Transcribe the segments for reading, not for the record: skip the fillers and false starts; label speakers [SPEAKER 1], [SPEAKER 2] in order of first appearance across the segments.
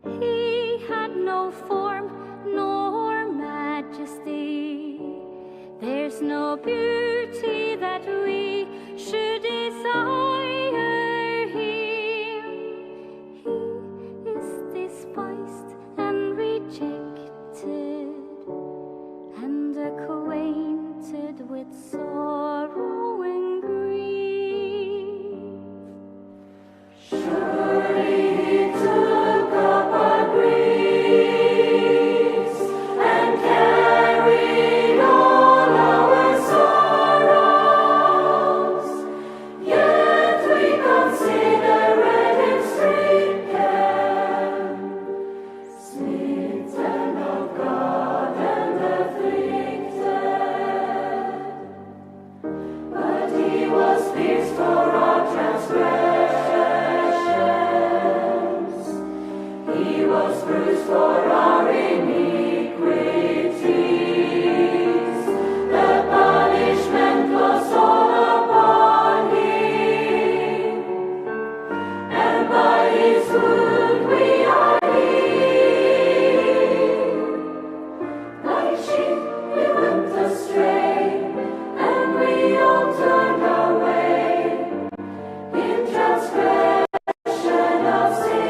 [SPEAKER 1] He had no form nor majesty. There's no beauty that we should desire him. He is despised and rejected and acquainted with sorrow and grief. Surely he took up our griefs and carried all our sorrows. Yet we consider him stricken, smitten of God and afflicted. But he was pierced for our transgressions, he was bruised for our iniquities. The punishment was all upon him, and by his wound we are healed. Like sheep we went astray, and we all turned away in transgression of sin.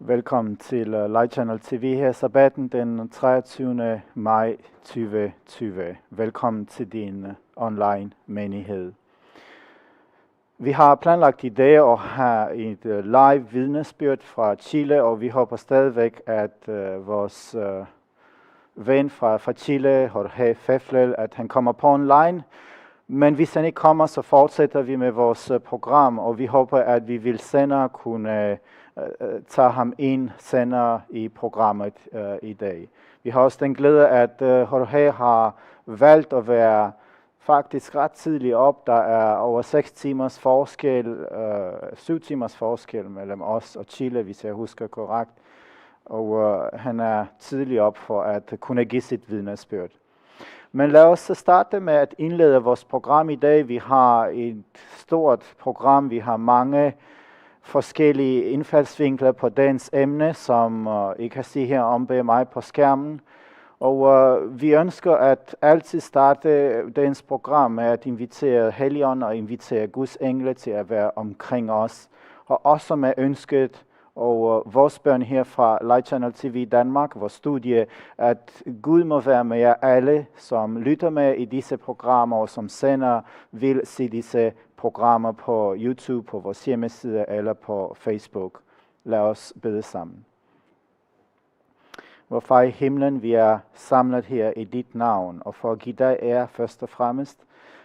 [SPEAKER 2] Velkommen til Light Channel TV her Sabbatten den 23. maj 2020. Velkommen til din online menighed. Vi har planlagt i dag at have et live vidnesbyrd fra Chile, og vi håber stadigvæk, at vores ven fra Chile, Jorge Feflel, at han kommer på online. Men hvis han ikke kommer, så fortsætter vi med vores program, og vi håber, at vi vil senere kunne tage ham ind senere i programmet i dag. Vi har også den glæde, at Jorge har valgt at være faktisk ret tidligt op. Der er over 6 timers forskel, 7 timers forskel mellem os og Chile, hvis jeg husker korrekt. Og han er tidligt op for at kunne give sit vidnesbyrd. Men lad os starte med at indlede vores program i dag. Vi har et stort program. Vi har mange forskellige indfaldsvinkler på dagens emne, som I kan se her om bag mig på skærmen. Og vi ønsker at altid starte dagens program med at invitere Helligånden og invitere Guds engle til at være omkring os. Og også med ønsket og vores børn her fra Light Channel TV Danmark, vores studie, at Gud må være med jer alle, som lytter med i disse programmer, og som sender vil se disse programmer på YouTube, på vores hjemmeside eller på Facebook. Lad os bede sammen. Vor far i himlen, vi er samlet her i dit navn, og for at give dig ære først og fremmest,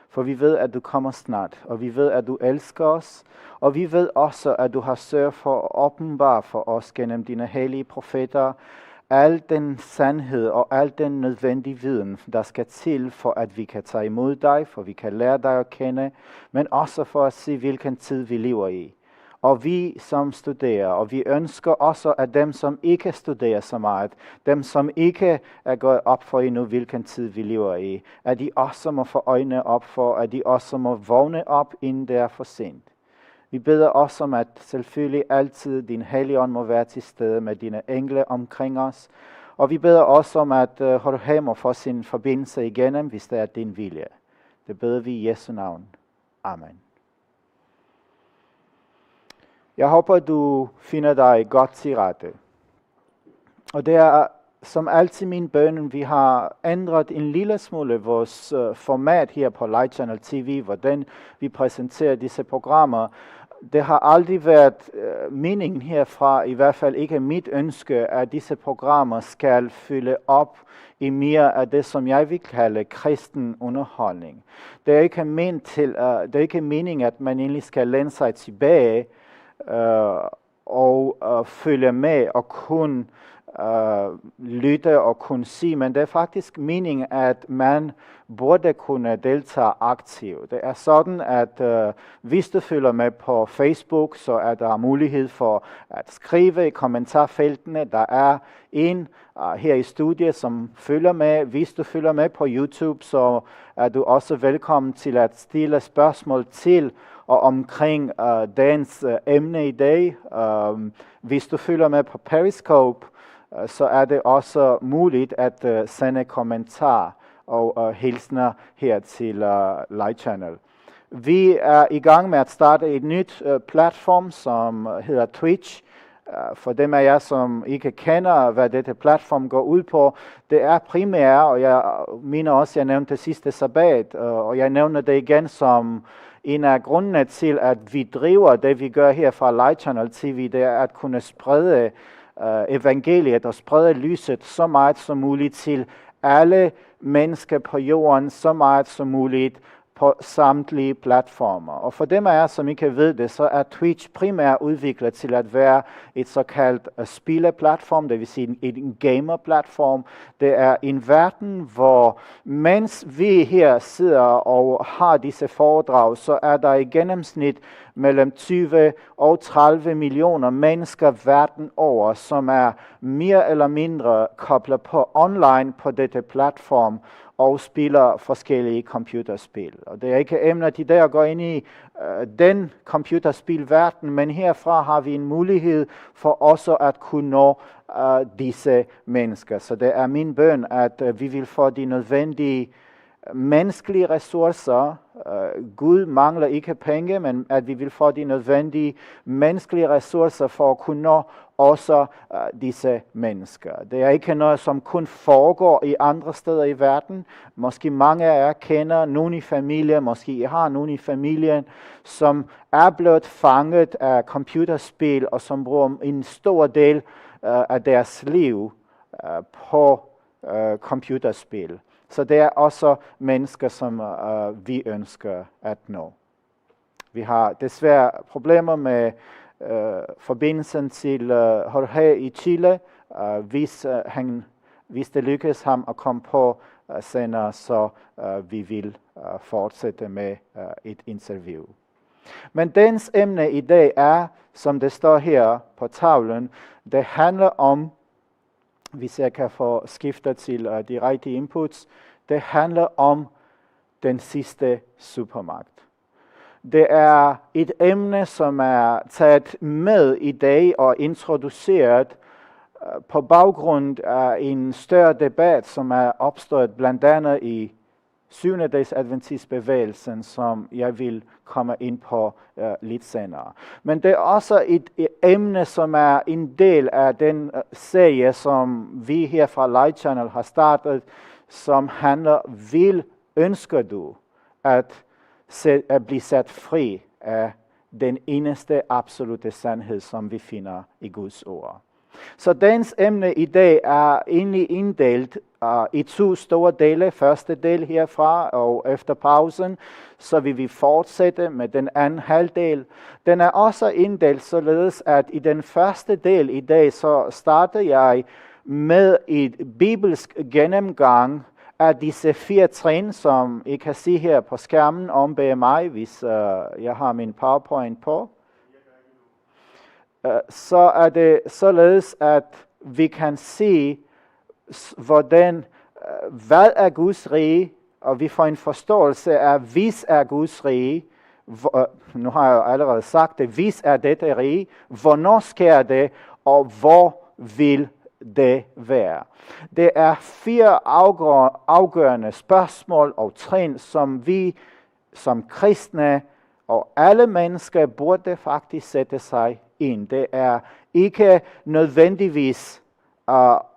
[SPEAKER 2] for vi ved, at du kommer snart, og vi ved, at du elsker os, og vi ved også, at du har sørget for at åbenbare for os gennem dine hellige profeter, al den sandhed og al den nødvendige viden, der skal til for, at vi kan tage imod dig, for vi kan lære dig at kende, men også for at se, hvilken tid vi lever i. Og vi som studerer, og vi ønsker også, at dem, som ikke studerer så meget, dem, som ikke er gået op for endnu, hvilken tid vi lever i, at de også må få øjnene op for, at de også må vågne op, inden det er for sent. Vi beder også om, at selvfølgelig altid din Helligånd må være til stede med dine engle omkring os. Og vi beder også om, at Jorge må få sin forbindelse igennem, hvis det er din vilje. Det beder vi i Jesu navn. Amen. Jeg håber, du finder dig godt til rette. Og det er som altid min bøn, vi har ændret en lille smule vores format her på Light Channel TV, hvordan vi præsenterer disse programmer. Det har aldrig været meningen herfra, i hvert fald ikke mit ønske, at disse programmer skal fylde op i mere af det, som jeg vil kalde kristen underholdning. Det er ikke meningen, at man egentlig skal læne sig tilbage og følge med og kun lytte og kun sige, men det er faktisk meningen, at man burde kunne deltage aktivt. Det er sådan, at hvis du følger med på Facebook, så er der mulighed for at skrive i kommentarfeltene. Der er en her i studiet, som følger med. Hvis du følger med på YouTube, så er du også velkommen til at stille spørgsmål til og omkring dagens emne i dag. Hvis du følger med på Periscope, så er det også muligt at sende kommentarer og hilsner her til Light Channel. Vi er i gang med at starte et nyt platform, som hedder Twitch. For dem af jer, som ikke kender, hvad dette platform går ud på, det er primært, og jeg mener også, jeg nævnte sidste sabbat, og jeg nævner det igen som en af grundene til, at vi driver det, vi gør her fra Light Channel TV, det er at kunne sprede evangeliet og sprede lyset så meget som muligt til alle mennesker på jorden, så meget som muligt på samtlige platformer. Og for dem af jer, som ikke ved det, så er Twitch primært udviklet til at være et såkaldt spilleplatform, det vil sige en gamer-platform. Det er en verden, hvor mens vi her sidder og har disse foredrag, så er der i gennemsnit mellem 20 og 30 millioner mennesker verden over, som er mere eller mindre koblet på online på dette platform, og spiller forskellige computerspil. Og det er ikke emnet i dag at gå ind i den computerspilverden, men herfra har vi en mulighed for også at kunne nå disse mennesker. Så det er min bøn, at vi vil få de nødvendige menneskelige ressourcer. Gud mangler ikke penge, men at vi vil få de nødvendige menneskelige ressourcer for at kunne nå også disse mennesker. Det er ikke noget, som kun foregår i andre steder i verden. Måske mange af jer kender nogen i familien, måske I har nogen i familien, som er blevet fanget af computerspil, og som bruger en stor del af deres liv på computerspil. Så det er også mennesker, som vi ønsker at nå. Vi har desværre problemer med forbindelsen til Jorge i Chile. Hvis det lykkes ham at komme på senere, så vi vil fortsætte med et interview. Men dens emne i dag er, som det står her på tavlen, det handler om, hvis jeg kan få skiftet til de rigtige inputs, det handler om den sidste supermagt. Det er et emne, som er taget med i dag og introduceret på baggrund af en større debat, som er opstået blandt andet i 7-dages adventistbevægelsen, som jeg vil komme ind på lidt senere. Men det er også et emne, som er en del af den serie, som vi her fra Light Channel har startet, som handler, ønsker du at blive sat fri af den eneste absolute sandhed, som vi finder i Guds ord. Så dagens emne i dag er egentlig inddelt i 2 store dele. Første del herfra, og efter pausen, så vil vi fortsætte med den anden halvdel. Den er også inddelt således, at i den første del i dag, så starter jeg med et bibelsk gennemgang af disse 4 trin, som I kan se her på skærmen om bag mig, hvis jeg har min PowerPoint på. Så er det således, at vi kan se, hvad er Guds rige, og vi får en forståelse af, hvis er Guds rige, nu har jeg allerede sagt det, hvis er dette rige, hvornår sker det, og hvor vil det være. Det er 4 afgørende spørgsmål og trin, som vi som kristne og alle mennesker burde faktisk sætte sig ind. Det er ikke nødvendigvis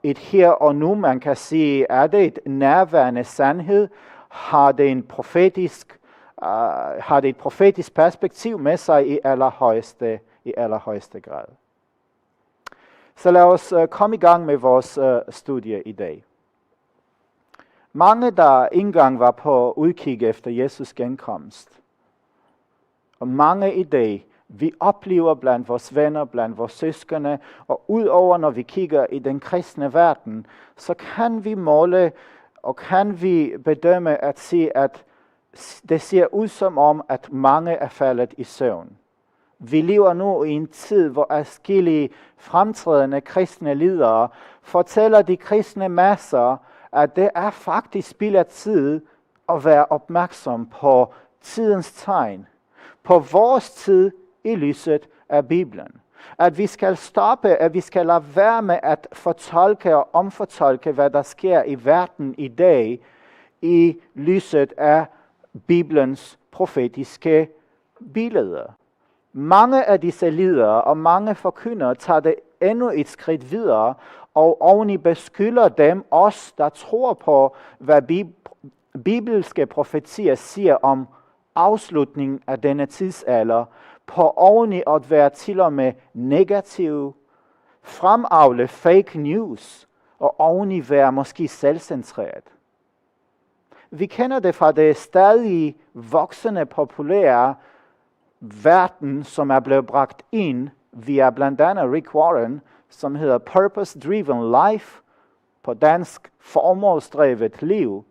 [SPEAKER 2] et her og nu, man kan sige, er det et nærværende sandhed, har det et profetisk perspektiv med sig i allerhøjeste grad. Så lad os komme i gang med vores studie i dag. Mange, der engang var på udkig efter Jesus genkomst, og mange i dag, vi oplever blandt vores venner, blandt vores søskende, og udover når vi kigger i den kristne verden, så kan vi måle og kan vi bedømme at se, at det ser ud som om, at mange er faldet i søvn. Vi lever nu i en tid, hvor adskillige fremtrædende kristne ledere fortæller de kristne masser, at det er faktisk spild af tid at være opmærksom på tidens tegn, på vores tid i lyset af Bibelen. At vi skal stoppe, at vi skal lade være med at fortolke og omfortolke, hvad der sker i verden i dag, i lyset af Bibelens profetiske billeder. Mange af disse ledere og mange forkyndere tager det endnu et skridt videre, og oveni beskylder dem, os der tror på, hvad bibelske profetier siger om afslutningen af denne tidsalder, på oveni at være til og med negativ, fremavle fake news, og oveni være måske selvcentreret. Vi kender det fra det stadig voksende populære verden, som er blevet bragt ind via blandt andet Rick Warren, som hedder Purpose Driven Life, på dansk formålsdrevet liv.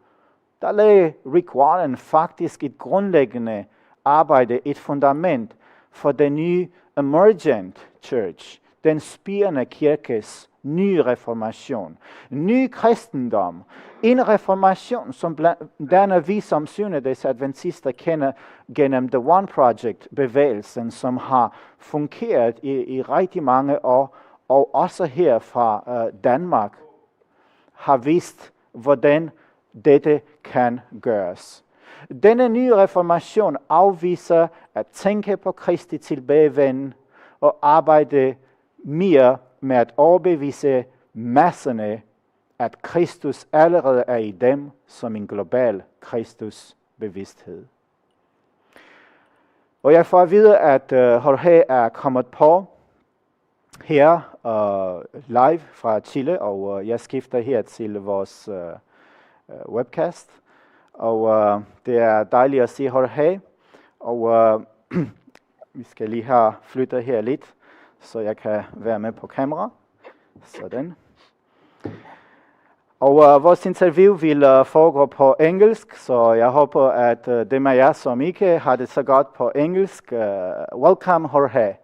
[SPEAKER 2] Der lagde Rick Warren faktisk et grundlæggende arbejde, et fundament for den nye Emergent Church, den spirende kirkes nye reformation, ny kristendom, en reformation, som blandt andet vi som 7-dages adventister kender gennem The One Project-bevægelsen, som har fungeret i rigtig mange år, og også her fra Danmark, har vist, hvordan dette kan gøres. Denne nye reformation afviser at tænke på Kristi tilbagevenden og arbejde mere med at overbevise masserne, at Kristus allerede er i dem som en global Kristus-bevidsthed. Og jeg får at vide, at Jorge er kommet på her live fra Chile, og jeg skifter her til vores webcast. Og det er dejligt at se Jorge, og vi skal lige have flyttet her lidt, så jeg kan være med på kamera. Sådan. Og vores interview vil foregå på engelsk, så jeg håber, at dem af jer, som ikke har det så godt på engelsk, welcome Jorge.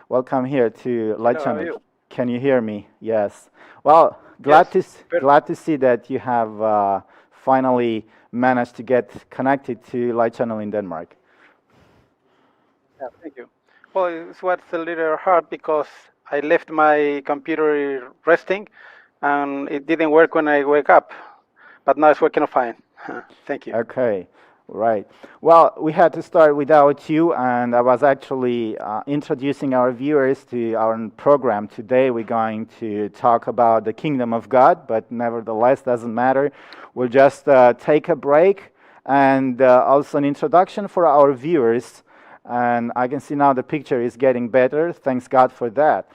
[SPEAKER 2] Welcome here to Light Channel. Can you hear me? Yes. Well, glad to see that you have finally managed to get connected to Light Channel in Denmark.
[SPEAKER 3] Yeah, thank you. Well, it was a little hard because I left my computer resting, and it didn't work when I wake up. But now it's working fine. Thank you.
[SPEAKER 2] Okay. Right. Well, we had to start without you, and I was actually introducing our viewers to our program. Today we're going to talk about the kingdom of God, but nevertheless, doesn't matter. We'll just take a break and also an introduction for our viewers. And I can see now the picture is getting better. Thanks God for that.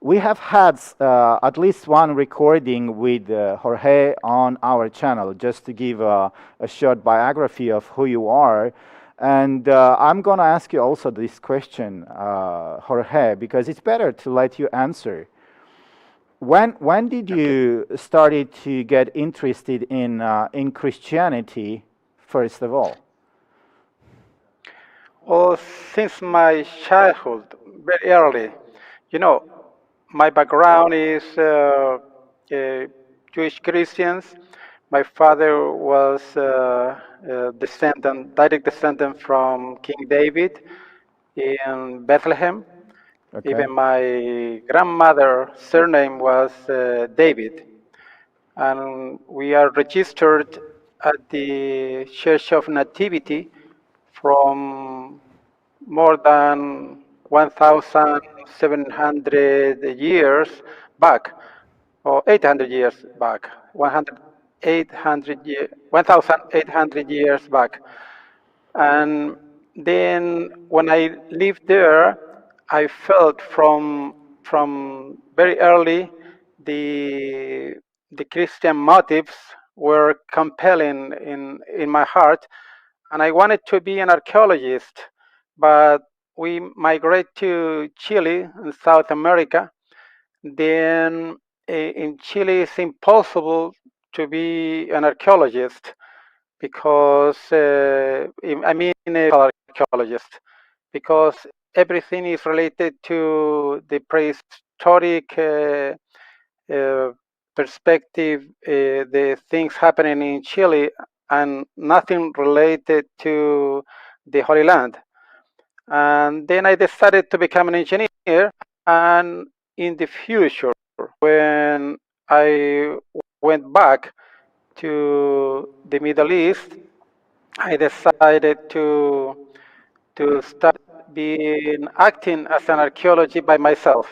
[SPEAKER 2] We have had at least one recording with Jorge on our channel, just to give a short biography of who you are. And I'm going to ask you also this question, Jorge, because it's better to let you answer. When did you started to get interested in Christianity, first of all?
[SPEAKER 3] Well, since my childhood, very early, you know, my background is Jewish Christians. My father was direct descendant from King David in Bethlehem.
[SPEAKER 2] Okay.
[SPEAKER 3] Even my grandmother's surname was David. And we are registered at the Church of Nativity from more than 1,700 years back, or 800 years back, 1,800 years back. And then when I lived there, I felt from very early the Christian motives were compelling in my heart, and I wanted to be an archaeologist, but we migrate to Chile in South America. Then in Chile it's impossible to be an archaeologist because an archaeologist, because everything is related to the prehistoric perspective, the things happening in Chile, and nothing related to the Holy Land. And then I decided to become an engineer, and in the future, when I went back to the Middle East, I decided to start acting as an archaeologist by myself.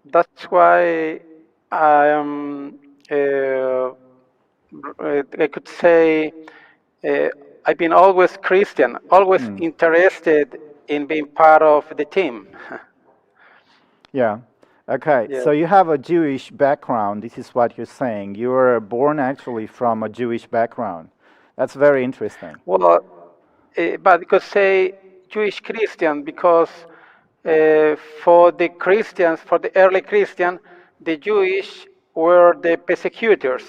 [SPEAKER 3] That's why I am, I could say, I've been always Christian, always interested in being part of the team.
[SPEAKER 2] Yeah. Okay.
[SPEAKER 3] Yeah.
[SPEAKER 2] So you have a Jewish background. This is what you're saying. You were born actually from a Jewish background. That's very interesting.
[SPEAKER 3] Well, but because say Jewish Christian, because for the Christians, for the early Christian, the Jewish were the persecutors.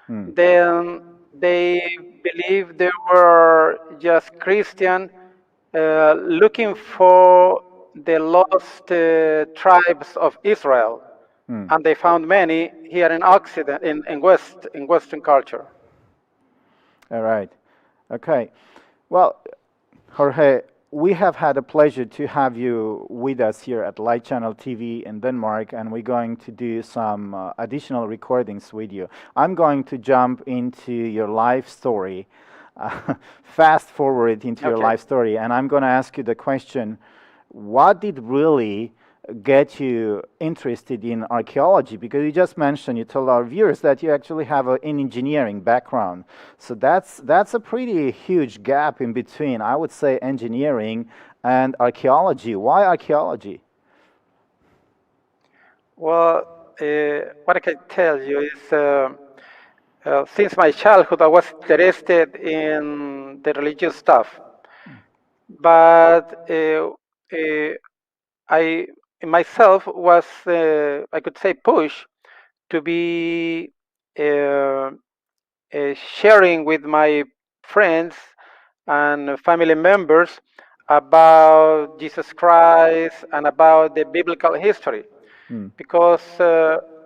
[SPEAKER 3] Then they believed they were just Christian, looking for the lost tribes of Israel, and they found many here in Occident, in Western culture.
[SPEAKER 2] All right. Okay. Well, Jorge, we have had a pleasure to have you with us here at Light Channel TV in Denmark, and we're going to do some additional recordings with you. I'm going to jump into your life story, fast forward into your life story, and I'm going to ask you the question, what did really get you interested in archaeology? Because you just mentioned, you told our viewers that you actually have an engineering background. So that's a pretty huge gap in between, I would say, engineering and archaeology. Why archaeology?
[SPEAKER 3] Well, what I can tell you is since my childhood, I was interested in the religious stuff. But I myself was, I could say, pushed to be sharing with my friends and family members about Jesus Christ and about the biblical history. Because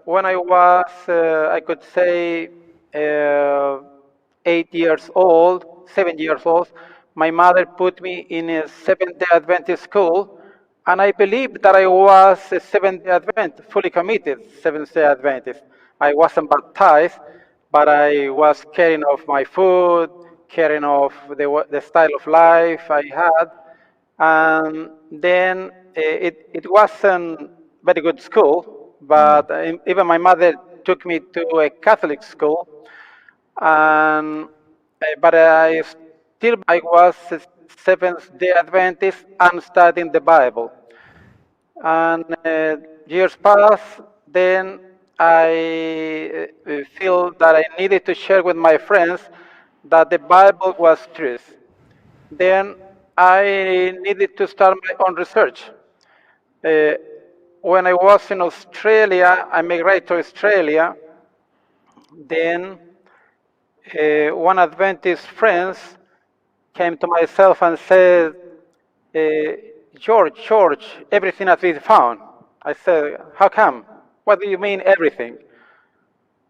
[SPEAKER 3] when I was, I could say, 8 years old, 7 years old, my mother put me in a Seventh-day Adventist school, and I believed that I was a Seventh-day Adventist, fully committed Seventh-day Adventist. I wasn't baptized, but I was caring of my food, caring of the style of life I had, and then it wasn't very good school, but even my mother took me to a Catholic school, and but I was a Seventh Day Adventist and studying the Bible. And years passed, then I feel that I needed to share with my friends that the Bible was truth. Then I needed to start my own research. Uh, when I was in Australia, I migrated to Australia. Then one Adventist friends came to myself and said, uh, George, everything has been found. I said, how come? What do you mean everything?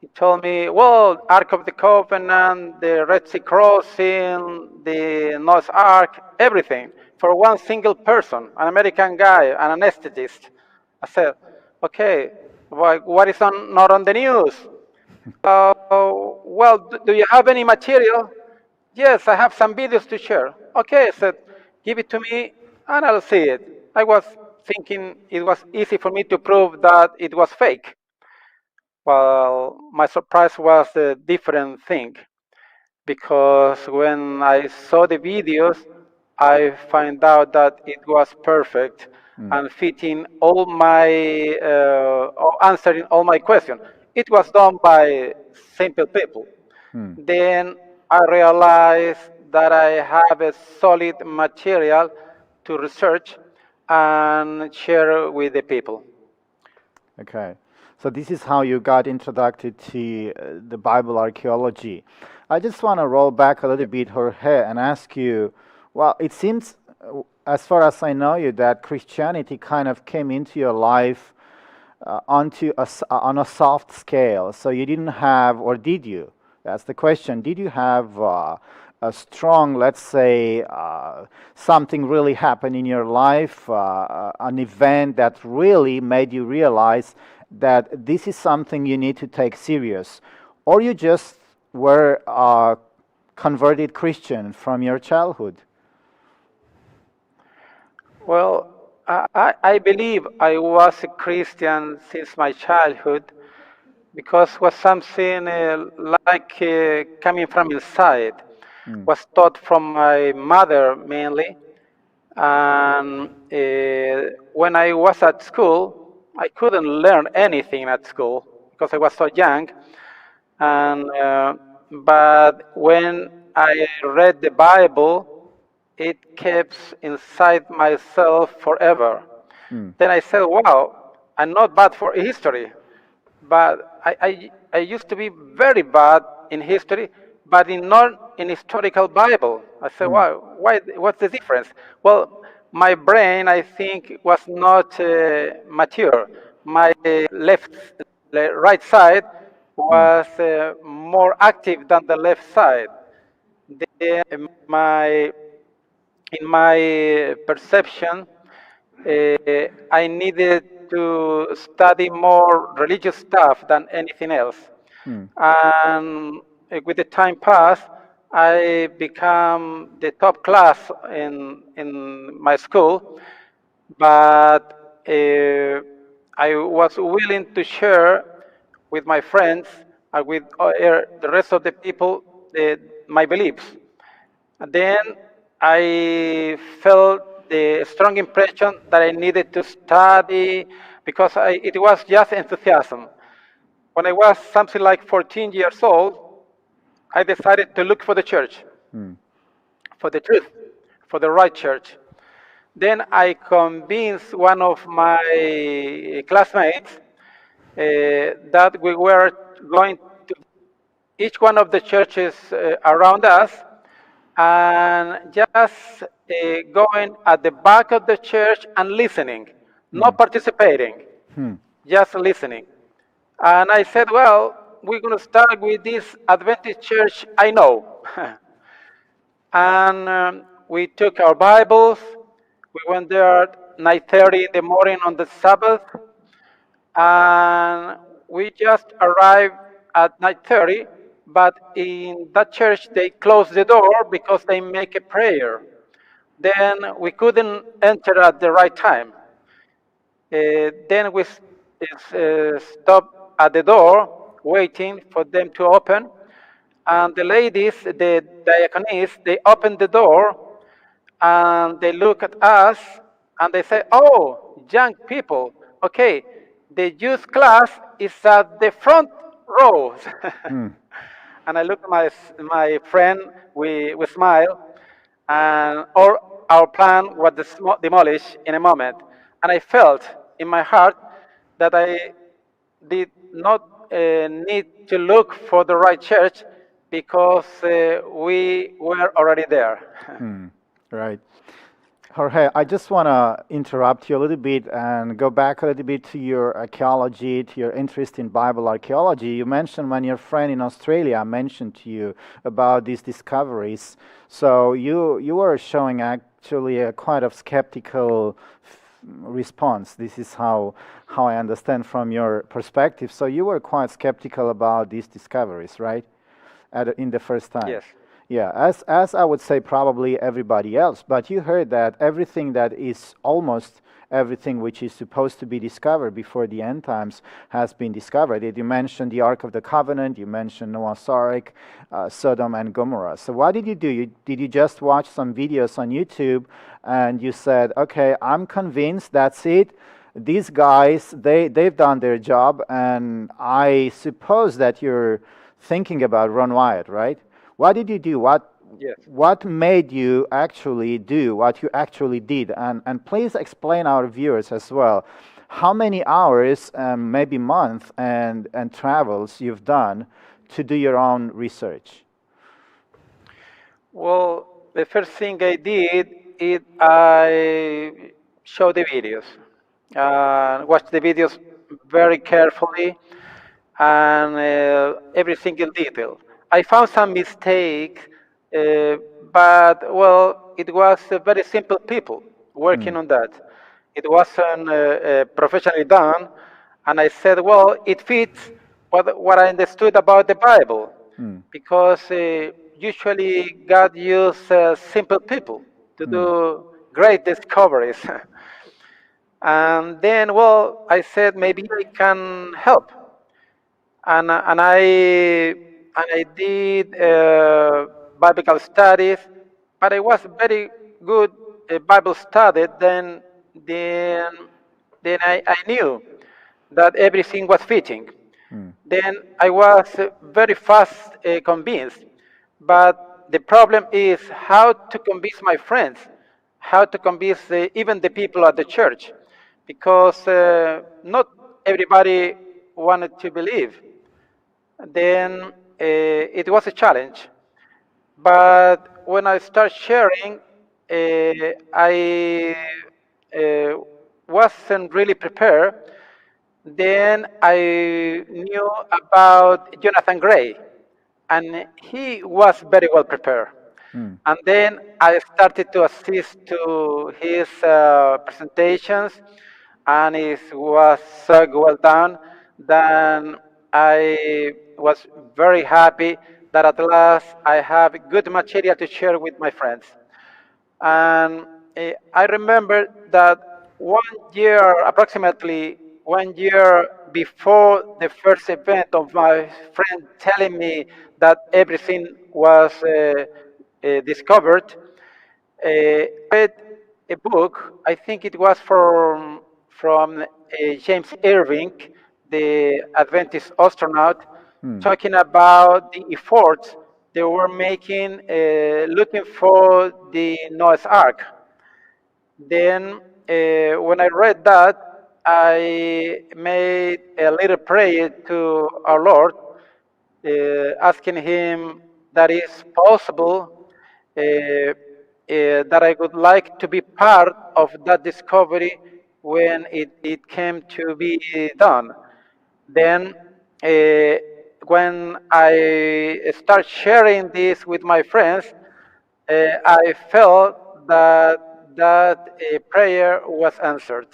[SPEAKER 3] He told me, well, Ark of the Covenant, the Red Sea crossing, the Noah's Ark, everything, for one single person, an American guy, an anesthetist. I said, okay, what is not on the news? Well, do you have any material? Yes, I have some videos to share. Okay, I said, give it to me and I'll see it. I was thinking it was easy for me to prove that it was fake. Well, my surprise was a different thing because when I saw the videos, I find out that it was perfect and fitting all my, or answering all my questions. It was done by simple people. Then I realized that I have a solid material to research and share with the people.
[SPEAKER 2] Okay, so this is how you got introduced to the Bible archaeology. I just want to roll back a little bit, Jorge, and ask you, well, it seems, as far as I know you, that Christianity kind of came into your life on a soft scale. So you didn't have, or did you? That's the question. Did you have a strong, let's say, something really happened in your life, an event that really made you realize that this is something you need to take serious? Or you just were a converted Christian from your childhood?
[SPEAKER 3] Well, I believe I was a Christian since my childhood because it was something like coming from inside. Was taught from my mother mainly. And when I was at school, I couldn't learn anything at school because I was so young. And but when I read the Bible, it kept inside myself forever. Then I said, "Wow, I'm not bad for history, but I used to be very bad in history, but not in historical Bible." I said, "Wow, why? What's the difference?" Well, my brain, I think, was not mature. My right side was more active than the left side. Then my in my perception, I needed to study more religious stuff than anything else. And with the time passed, I become the top class in my school, but I was willing to share with my friends and with the rest of the people my beliefs. And then I felt the strong impression that I needed to study because it was just enthusiasm. When I was something like 14 years old, I decided to look for the church, for the truth, for the right church. Then I convinced one of my classmates that we were going to each one of the churches around us and just going at the back of the church and listening, not participating, just listening. And I said, well, we're going to start with this Adventist church I know. And we took our Bibles. We went there at 9:30 in the morning on the Sabbath, and we just arrived at 9:30. But in that church, they closed the door because they make a prayer. Then we couldn't enter at the right time. Then we stopped at the door, waiting for them to open. And the ladies, the diaconess, they opened the door and they look at us and they say, "Oh, young people, okay, the youth class is at the front row." And I look at my friend, we smile, and our plan was demolished in a moment. And I felt in my heart that I did not need to look for the right church because we were already there.
[SPEAKER 2] Right. Jorge, I just want to interrupt you a little bit and go back a little bit to your archaeology, to your interest in Bible archaeology. You mentioned when your friend in Australia mentioned to you about these discoveries. So you were showing actually a quite of skeptical response. This is how I understand from your perspective. So you were quite skeptical about these discoveries, right? In the first time.
[SPEAKER 3] Yes.
[SPEAKER 2] Yeah, as I would say, probably everybody else. But you heard that everything that is almost everything which is supposed to be discovered before the end times has been discovered. You mentioned the Ark of the Covenant, you mentioned Noah's Ark, Sodom and Gomorrah. So what did you do? Did you just watch some videos on YouTube and you said, okay, I'm convinced that's it. These guys, they've done their job, and I suppose that you're thinking about Ron Wyatt, right? What did you do?
[SPEAKER 3] Yes.
[SPEAKER 2] What made you actually do what you actually did? And please explain our viewers as well how many hours, maybe months, and travels you've done to do your own research.
[SPEAKER 3] Well, the first thing I did is I showed the videos, watched the videos very carefully, and every single detail. I found some mistakes, but well, it was very simple people working on that. It wasn't professionally done, and I said, well, it fits what I understood about the Bible, because usually God uses simple people to do great discoveries. And then, well, I said maybe I can help, and I did biblical studies, but I was very good Bible study. Then, then I knew that everything was fitting. Then I was very fast convinced. But the problem is how to convince my friends, how to convince even the people at the church, because not everybody wanted to believe. Then it was a challenge. But when I start sharing, I wasn't really prepared. Then I knew about Jonathan Gray, and he was very well prepared. And then I started to assist to his presentations, and it was so well done. Then I was very happy that at last I have good material to share with my friends. And I remember that 1 year, approximately 1 year before the first event of my friend telling me that everything was discovered, read a book. I think it was from James Irving, the Adventist astronaut, talking about the efforts they were making looking for the Noah's Ark. Then, when I read that, I made a little prayer to our Lord, asking Him that is possible, that I would like to be part of that discovery when it came to be done. Then, when I start sharing this with my friends, I felt that prayer was answered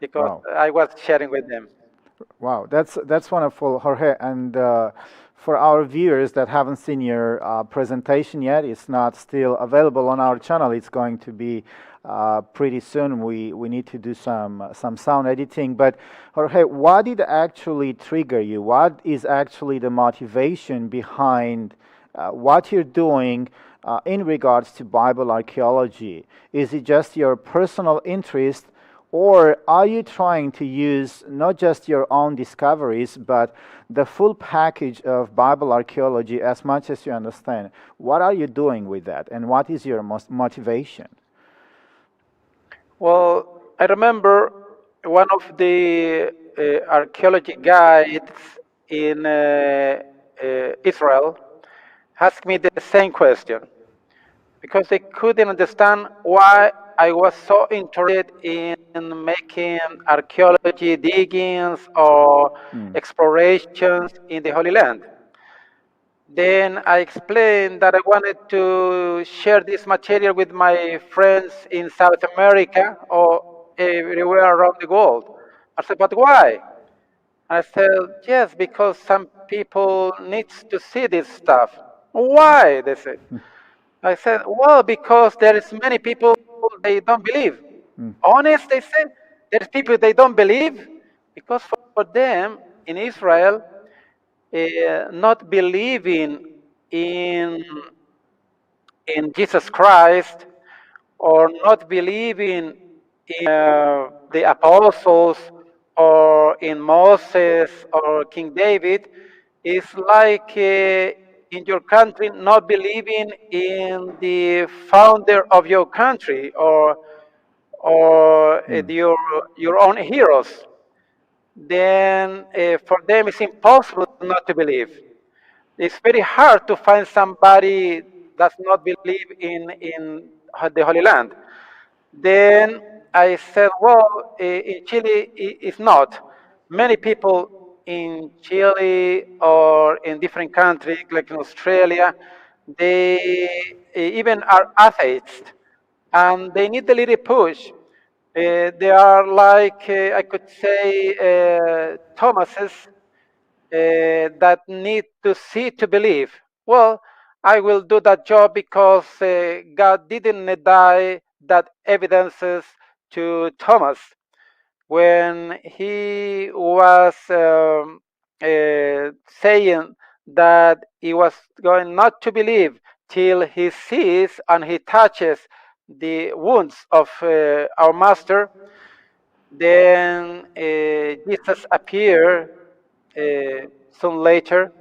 [SPEAKER 3] because
[SPEAKER 2] Wow.
[SPEAKER 3] I was sharing with them.
[SPEAKER 2] Wow, that's wonderful, Jorge. And for our viewers that haven't seen your presentation yet, it's not still available on our channel. It's going to be pretty soon. We need to do some sound editing. But Jorge, what did actually trigger you? What is actually the motivation behind what you're doing in regards to Bible archaeology? Is it just your personal interest? Or are you trying to use not just your own discoveries, but the full package of Bible archaeology as much as you understand? What are you doing with that, and what is your motivation?
[SPEAKER 3] Well, I remember one of the archaeology guides in Israel asked me the same question because they couldn't understand why I was so interested in making archaeology diggings or explorations in the Holy Land. Then I explained that I wanted to share this material with my friends in South America or everywhere around the world. I said, but why? I said, yes, because some people needs to see this stuff. Why? They said. I said, well, because there is many people they don't believe. Honest, they said, there's people they don't believe because for them in Israel, not believing in Jesus Christ or not believing in the apostles or in Moses or King David is like in your country not believing in the founder of your country or your own heroes. Then for them it's impossible not to believe. It's very hard to find somebody does not believe in the Holy Land. Then I said, well, in Chile, it's not. Many people in Chile or in different countries, like in Australia, they even are atheists, and they need a little push. They are like, I could say, Thomases that need to see to believe. Well, I will do that job because God didn't die that evidences to Thomas when he was saying that he was going not to believe till he sees and he touches the wounds of our master. Then Jesus appeared soon later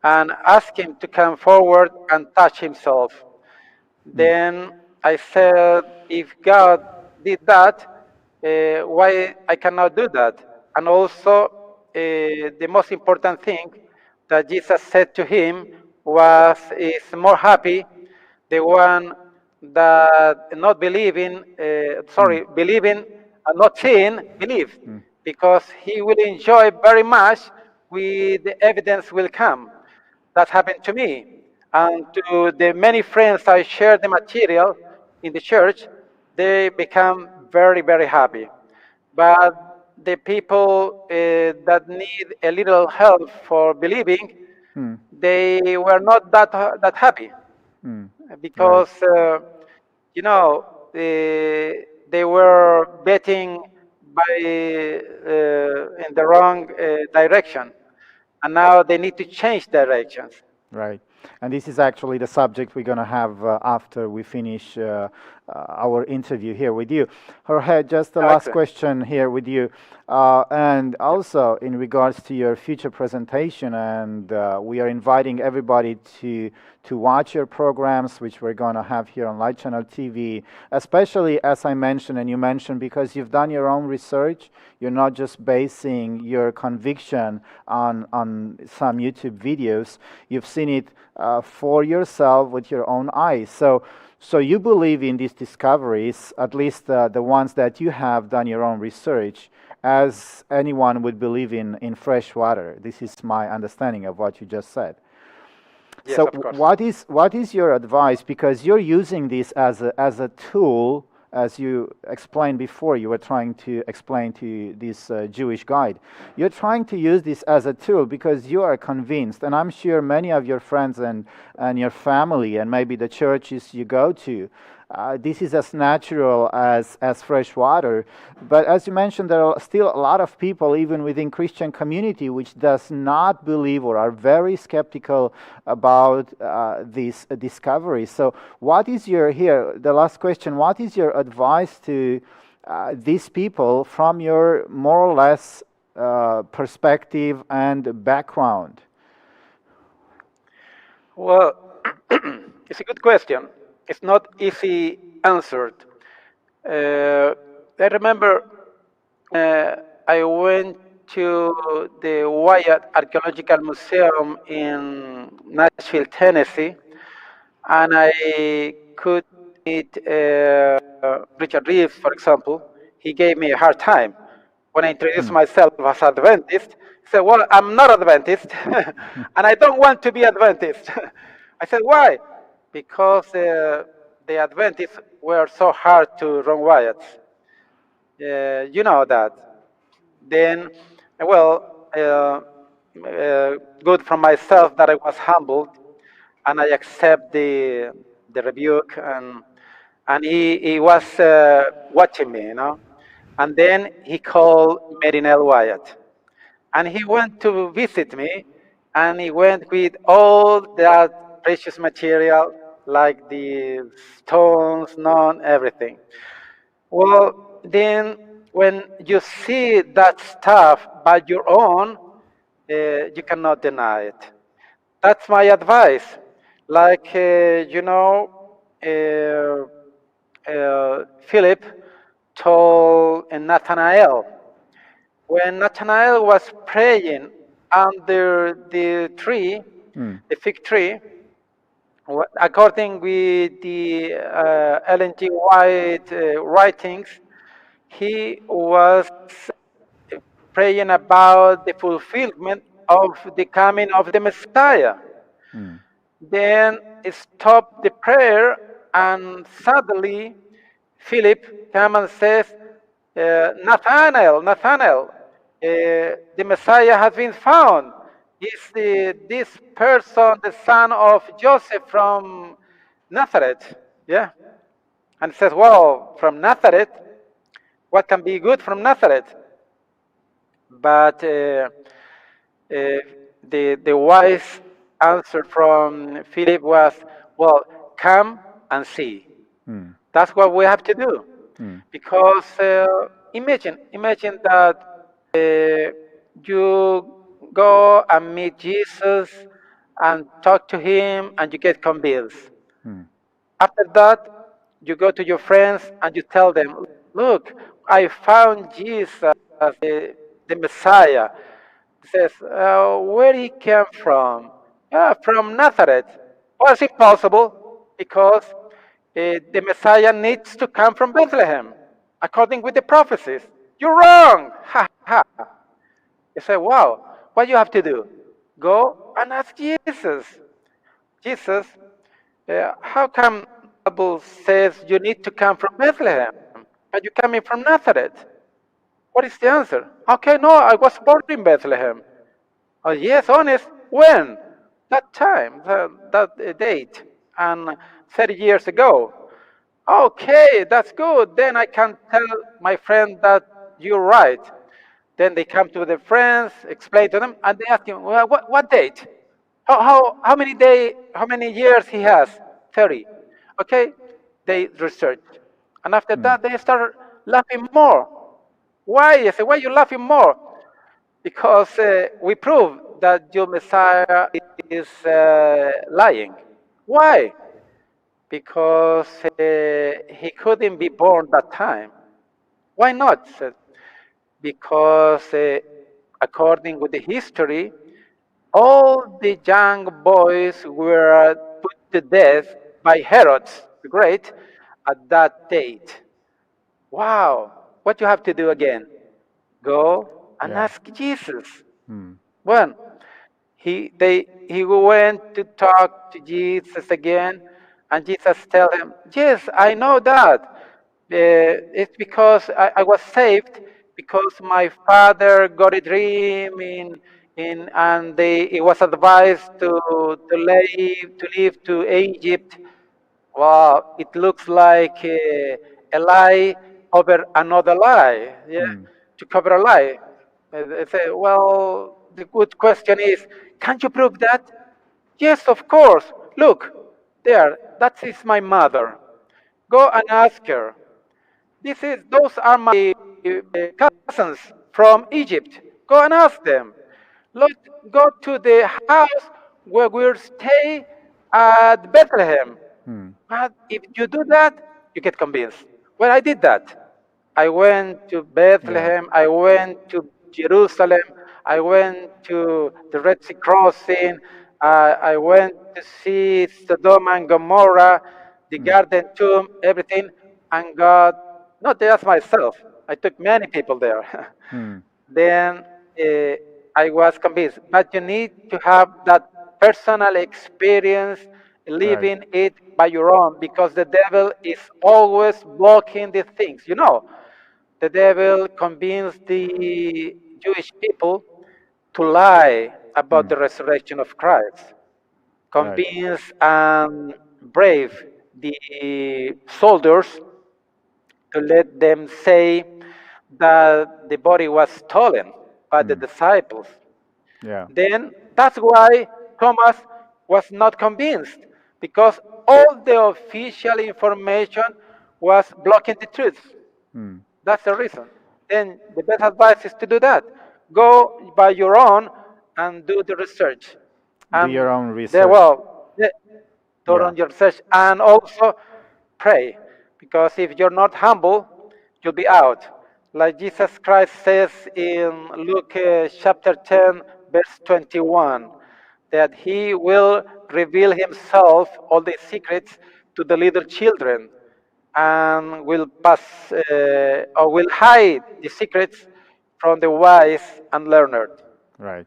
[SPEAKER 3] and asked him to come forward and touch himself. Then I said, if God did that, why I cannot do that? And also, the most important thing that Jesus said to him was, is more happy the one that not believing, believing and not seeing, believe, because he will enjoy very much with the evidence will come. That happened to me. And to the many friends I share the material in the church, they become very, very happy. But the people that need a little help for believing, they were not that happy
[SPEAKER 2] Right.
[SPEAKER 3] because they were betting by in the wrong direction, and now they need to change directions.
[SPEAKER 2] Right. And this is actually the subject we're going to have after we finish our interview here with you. Jorge, just the last
[SPEAKER 3] Excellent.
[SPEAKER 2] question here with you. And also in regards to your future presentation, and we are inviting everybody to watch your programs, which we're going to have here on Light Channel TV, especially as I mentioned, and you mentioned, because you've done your own research. You're not just basing your conviction on some YouTube videos. You've seen it for yourself with your own eyes. So you believe in these discoveries, at least the ones that you have done your own research, as anyone would believe in fresh water. This is my understanding of what you just said.
[SPEAKER 3] Yes,
[SPEAKER 2] So
[SPEAKER 3] of course.
[SPEAKER 2] what is your advice? Because you're using this as a tool, as you explained before. You were trying to explain to this Jewish guide. You're trying to use this as a tool because you are convinced, and I'm sure many of your friends and your family and maybe the churches you go to, this is as natural as fresh water. But as you mentioned, there are still a lot of people, even within Christian community, which does not believe or are very skeptical about these discoveries. So what is the last question, what is your advice to these people from your more or less perspective and background?
[SPEAKER 3] Well, it's a good question. It's not easy answered. I remember I went to the Wyatt Archaeological Museum in Nashville, Tennessee, and I could meet Richard Reeves, for example. He gave me a hard time when I introduced myself as Adventist. He said, "Well, I'm not Adventist, and I don't want to be Adventist." I said, "Why?" Because the Adventists were so hard to run Wyatt. You know that. Then, well, good from myself that I was humbled and I accept the rebuke, and he was watching me, and then he called Merinel Wyatt, and he went to visit me, and he went with all that precious material, like the stones, none, everything. Well, then when you see that stuff by your own, you cannot deny it. That's my advice. Like, Philip told Nathanael, when Nathanael was praying under the tree, the fig tree, according with the Ellen G. White writings, he was praying about the fulfillment of the coming of the Messiah. Then he stopped the prayer, and suddenly Philip came and says, Nathanael, Nathanael, the Messiah has been found. Is this person the son of Joseph from Nazareth? Yeah. And says, well, from Nazareth, what can be good from Nazareth? But the wise answer from Philip was, well, come and see. That's what we have to do. Because imagine that you go and meet Jesus and talk to him and you get convinced. After that, you go to your friends and you tell them, look, I found Jesus, the Messiah. He says, where he came from? From Nazareth. Well, it's impossible because the Messiah needs to come from Bethlehem, according with the prophecies. You're wrong. Ha ha. You say, wow, what you have to do? Go and ask Jesus. Jesus, how come the Bible says you need to come from Bethlehem, but you're coming from Nazareth? What is the answer? Okay, no, I was born in Bethlehem. Oh, yes, honest. When? That time, that date, and 30 years ago. Okay, that's good. Then I can tell my friend that you're right. Then they come to their friends, explain to them, and they ask him, well, what date? How many years he has? 30. Okay, they research. And after that, they start laughing more. Why? I say, why are you laughing more? Because we prove that your Messiah is lying. Why? Because he couldn't be born that time. Why not? Because according with the history, all the young boys were put to death by Herod the Great at that date. Wow, what you have to do again? Go and
[SPEAKER 2] Yeah.
[SPEAKER 3] ask Jesus. When he went to talk to Jesus again, and Jesus tell him, "Yes, I know that. It's because I was saved because my father got a dream and he was advised to leave to Egypt. Well, it looks like a lie over another lie, yeah, to cover a lie. They say, well, the good question is, can you prove that? Yes, of course. Look, there, that is my mother. Go and ask her. Those are my cousins from Egypt. Go and ask them. Let go to the house where we'll stay at Bethlehem. But if you do that, you get convinced. Well, I did that. I went to
[SPEAKER 2] Yeah.
[SPEAKER 3] Bethlehem. I went to Jerusalem. I went to the Red Sea crossing. I went to see Sodom and Gomorrah, the garden tomb, everything. And God, not just myself, I took many people there. Then I was convinced. But you need to have that personal experience
[SPEAKER 2] Right.
[SPEAKER 3] living it by your own because the devil is always blocking the things. You know, the devil convinced the Jewish people to lie about the resurrection of Christ,
[SPEAKER 2] Right.
[SPEAKER 3] convince and brave the soldiers to let them say that the body was stolen by the disciples.
[SPEAKER 2] Yeah.
[SPEAKER 3] Then that's why Thomas was not convinced, because all the official information was blocking the truth. That's the reason. Then the best advice is to do that. Go by your own and do the research.
[SPEAKER 2] Do
[SPEAKER 3] And
[SPEAKER 2] your own
[SPEAKER 3] there,
[SPEAKER 2] research.
[SPEAKER 3] well, do
[SPEAKER 2] Yeah.
[SPEAKER 3] on your research and also pray. Because if you're not humble, you'll be out. Like Jesus Christ says in Luke chapter 10, verse 21, that he will reveal himself, all the secrets, to the little children and will pass or will hide the secrets from the wise and learned.
[SPEAKER 2] Right.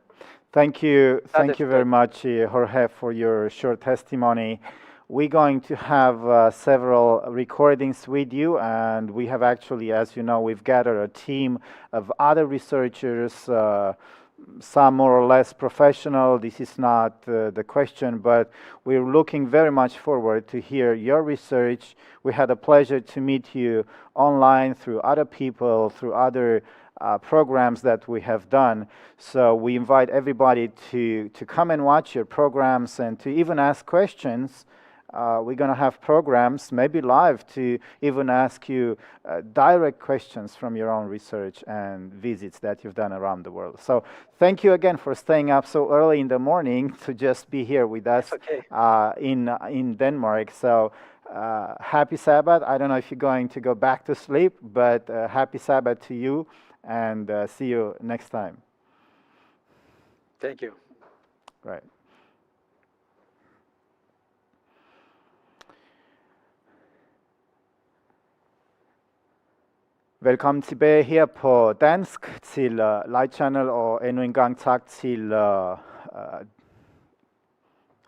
[SPEAKER 2] Thank you.
[SPEAKER 3] That's
[SPEAKER 2] Thank
[SPEAKER 3] the
[SPEAKER 2] you very
[SPEAKER 3] story.
[SPEAKER 2] much, Jorge, for your short testimony. We're going to have several recordings with you, and we have actually, as you know, we've gathered a team of other researchers, some more or less professional. This is not the question, but we're looking very much forward to hear your research. We had a pleasure to meet you online through other people, through other programs that we have done. So we invite everybody to come and watch your programs and to even ask questions. We're going to have programs, maybe live, to even ask you direct questions from your own research and visits that you've done around the world. So thank you again for staying up so early in the morning to just be here with us
[SPEAKER 3] Okay.
[SPEAKER 2] in Denmark. So happy Sabbath. I don't know if you're going to go back to sleep, but happy Sabbath to you, and see you next time.
[SPEAKER 3] Thank you.
[SPEAKER 2] Right. Velkommen tilbage her på dansk til Light Channel, og endnu en gang tak til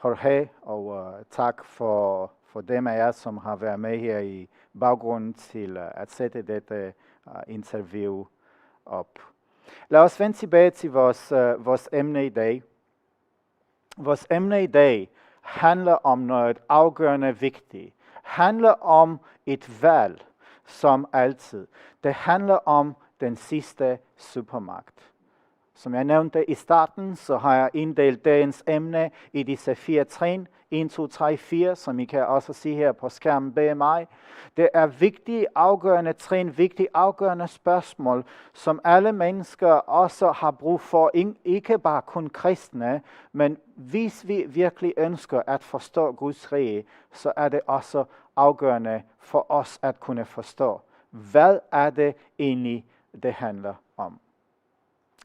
[SPEAKER 2] Jorge, og tak for dem af jer, som har været med her i baggrunden til at sætte dette interview op. Lad os vende tilbage til vores emne i dag. Vores emne i dag handler om noget afgørende vigtigt. Handler om et valg, som altid. Det handler om den sidste supermagt. Som jeg nævnte i starten, så har jeg inddelt dagens emne i disse 4 trin. 1, 2, 3, 4, som I kan også se her på skærmen bag mig. Det er vigtige, afgørende trin, vigtige, afgørende spørgsmål, som alle mennesker også har brug for. Ikke bare kun kristne, men hvis vi virkelig ønsker at forstå Guds rige, så er det også afgørende for os at kunne forstå, hvad er det egentlig, det handler om.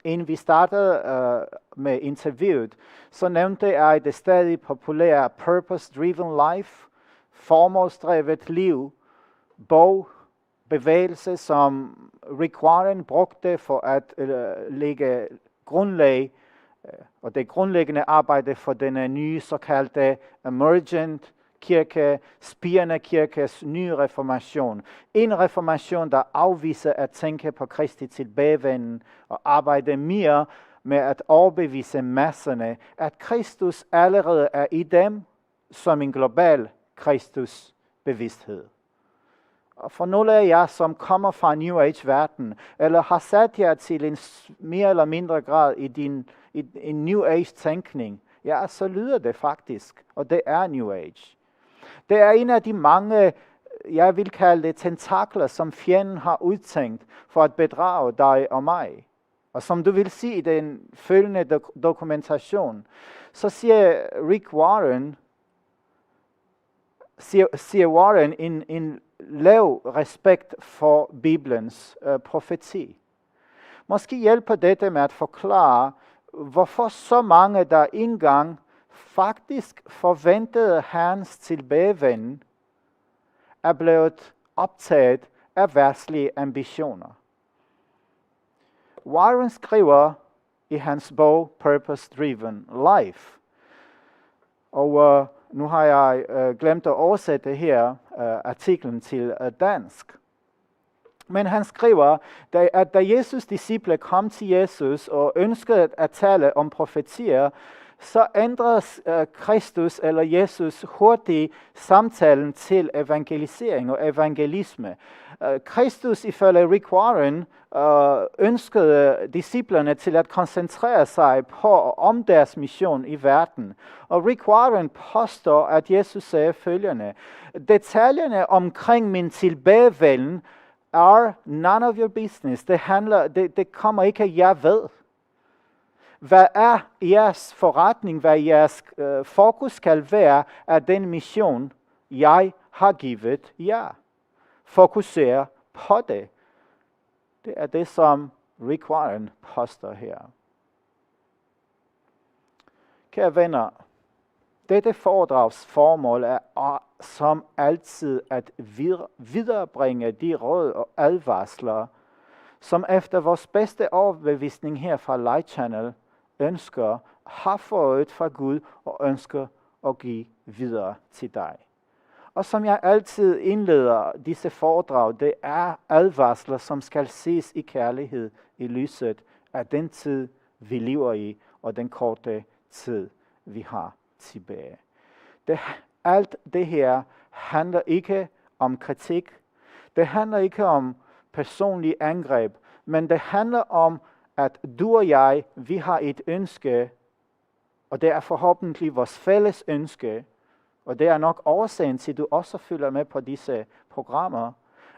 [SPEAKER 2] Inden vi startede med interviewet, så nævnte jeg det stadig populære purpose-driven life, formålsdrevet liv, bevægelse, som Rick Warren brugte for at lægge grundlag, og det grundlæggende arbejde for denne nye såkaldte emergent kirke, spirende kirkes nye reformation. En reformation, der afviser at tænke på Kristi tilbagevenden og arbejde mere med at overbevise masserne, at Kristus allerede er i dem som en global Kristus-bevidsthed. Og for nogle af jer, som kommer fra New Age-verden, eller har sat jer til en mere eller mindre grad i en New Age-tænkning, ja, så lyder det faktisk, og det er New Age. Det er en af de mange, jeg vil kalde det, tentakler, som fjenden har udtænkt for at bedrage dig og mig. Og som du vil se i den følgende dokumentation, så siger Warren en lav respekt for Bibelens profeti. Måske hjælper dette med at forklare, hvorfor så mange, der engang faktisk forventede hans tilbagevenden, er blevet optaget af verdslige ambitioner. Warren skriver i hans bog Purpose Driven Life, og nu har jeg glemt at oversætte her artiklen til dansk. Men han skriver, at da Jesus' disciple kom til Jesus og ønskede at tale om profetier, så ændres Kristus eller Jesus hurtigt samtalen til evangelisering og evangelisme. Kristus ifølge Rick Warren ønskede disciplerne til at koncentrere sig på om deres mission i verden. Og Rick Warren påstår, at Jesus sagde følgende: detaljerne omkring min tilbagevenden er none of your business. Det kommer ikke af jer ved. Hvad er jeres forretning, hvad jeres fokus skal være af den mission, jeg har givet jer? Fokuser på det. Det er det, som Rick Warren påstår her. Kære venner, dette foredrags formål er som altid at viderebringe de råd og advarsler, som efter vores bedste overbevisning her fra Light Channel ønsker, har fået fra Gud og ønsker at give videre til dig. Og som jeg altid indleder disse foredrag, det er advarsler, som skal ses i kærlighed i lyset af den tid, vi lever i, og den korte tid, vi har tilbage. Alt det her handler ikke om kritik. Det handler ikke om personlige angreb, men det handler om, at du og jeg, vi har et ønske, og det er forhåbentlig vores fælles ønske, og det er nok årsagen til, at du også følger med på disse programmer,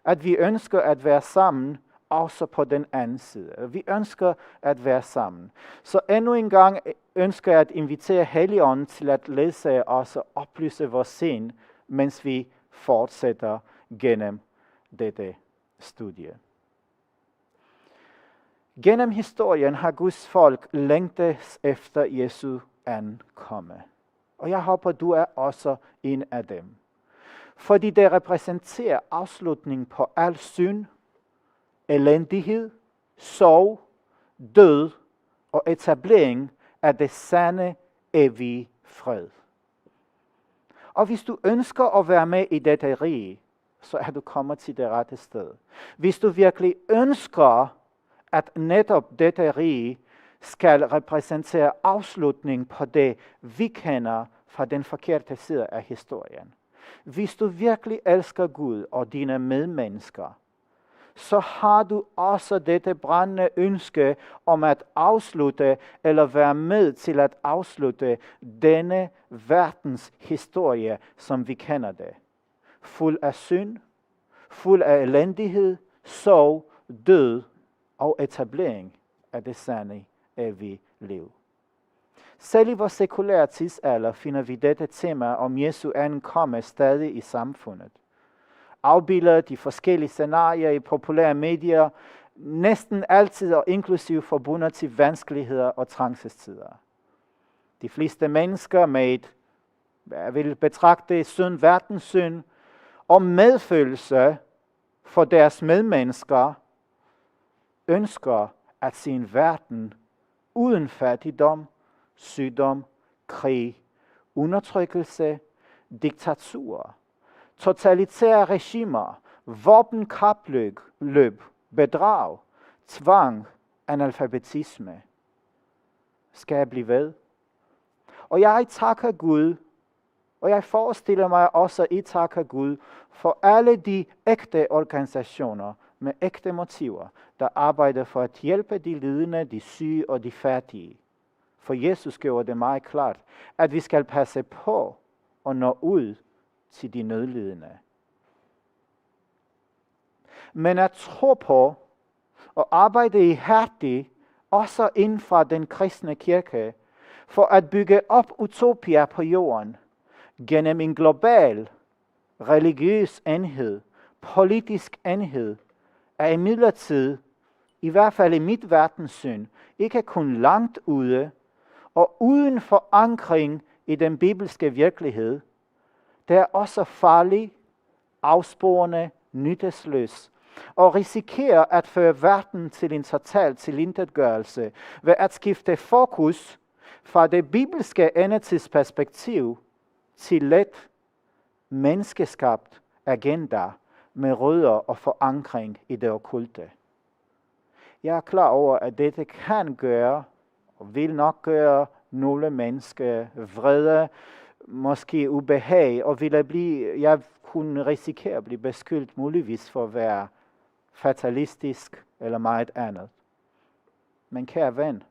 [SPEAKER 2] at vi ønsker at være sammen, også på den anden side. Vi ønsker at være sammen. Så endnu en gang ønsker jeg at invitere Helligånden til at læse os og oplyse vores sind, mens vi fortsætter gennem dette studie. Gennem historien har Guds folk længtes efter Jesu ankomme. Og jeg håber, du er også en af dem. Fordi det repræsenterer afslutning på al synd, elendighed, sorg, død og etablering af det sande evige fred. Og hvis du ønsker at være med i dette rige, så er du kommet til det rette sted. Hvis du virkelig ønsker, at netop dette rige skal repræsentere afslutning på det, vi kender fra den forkerte side af historien. Hvis du virkelig elsker Gud og dine medmennesker, så har du også dette brændende ønske om at afslutte eller være med til at afslutte denne verdens historie, som vi kender det. Fuld af synd, fuld af elendighed, sorg, død og etablering af det sande evige liv. Selv i vores sekulære tidsalder finder vi dette tema om Jesu ankomme stadig i samfundet. Afbilder de forskellige scenarier i populære medier, næsten altid og inklusiv forbundet til vanskeligheder og trængselstider. De fleste mennesker med et, jeg vil betragte synd, verdenssyn og medfølelse for deres medmennesker, ønsker at se en verden uden fattigdom, sygdom, krig, undertrykkelse, diktatur, totalitære regimer, våbenkapløb, bedrag, tvang, analfabetisme. Skal jeg blive ved? Og jeg takker Gud, og jeg forestiller mig også, at I takker Gud for alle de ægte organisationer med ægte motiver, der arbejder for at hjælpe de lidende, de syge og de fattige. For Jesus gjorde det meget klart, at vi skal passe på og nå ud til de nødlidende. Men at tro på og arbejde ihærdigt, også inden for den kristne kirke, for at bygge op utopier på jorden, gennem en global, religiøs enhed, politisk enhed, er imidlertid, i hvert fald i mit verdenssyn, ikke kun langt ude og uden forankring i den bibelske virkelighed. Det er også farligt, afsporende, nyttesløs og risikerer at føre verden til en total tilintetgørelse ved at skifte fokus fra det bibelske endetidsperspektiv til let menneskeskabt agenda med rødder og forankring i det okkulte. Jeg er klar over, at dette kan gøre og vil nok gøre nogle mennesker vrede, måske ubehag, og jeg kunne risikere at blive beskyldt muligvis for at være fatalistisk eller meget andet. Men kære ven,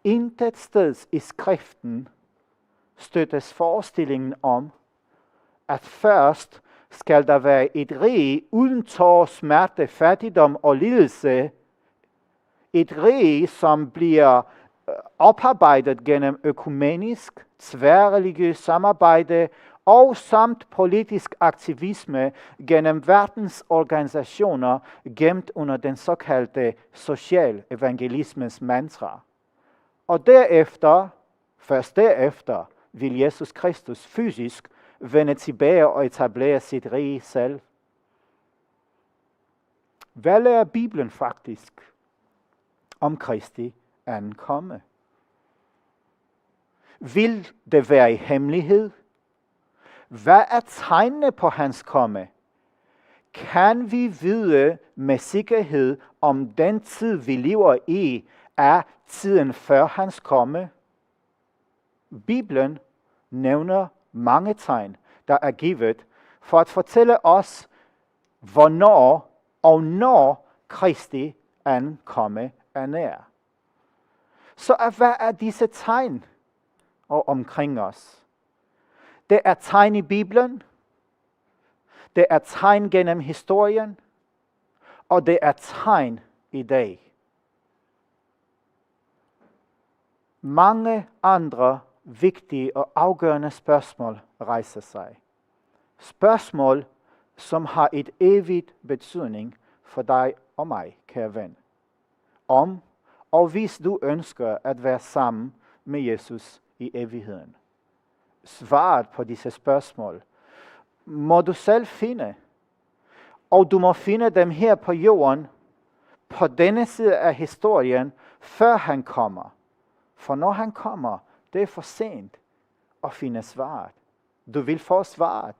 [SPEAKER 2] intet sted i skriften støttes forestillingen om, at først skal der være et rige uden tår, smerte, fattigdom og lidelse. Et rige, som bliver oparbejdet gennem økumenisk, tværreligiøst samarbejde og samt politisk aktivisme gennem verdens organisationer gemt under den såkaldte social evangelismens mantra. Og først derefter, vil Jesus Kristus fysisk vende tilbage og etablere sit rige selv. Hvad lærer Bibelen faktisk om Kristi ankomme? Vil det være i hemmelighed? Hvad er tegnene på hans komme? Kan vi vide med sikkerhed, om den tid, vi lever i, er tiden før hans komme? Bibelen nævner mange tegn, der er givet for at fortælle os, hvornår og når Kristi ankomme er nær. Så hvad er disse tegn omkring os? Det er tegn i Bibelen, det er tegn gennem historien, og det er tegn i dag. Mange andre vigtige og afgørende spørgsmål rejser sig. Spørgsmål, som har et evigt betydning for dig og mig, kære ven. Om og hvis du ønsker at være sammen med Jesus i evigheden. Svaret på disse spørgsmål må du selv finde. Og du må finde dem her på jorden, på denne side af historien, før han kommer. For når han kommer, det er for sent at finde svaret. Du vil få svaret.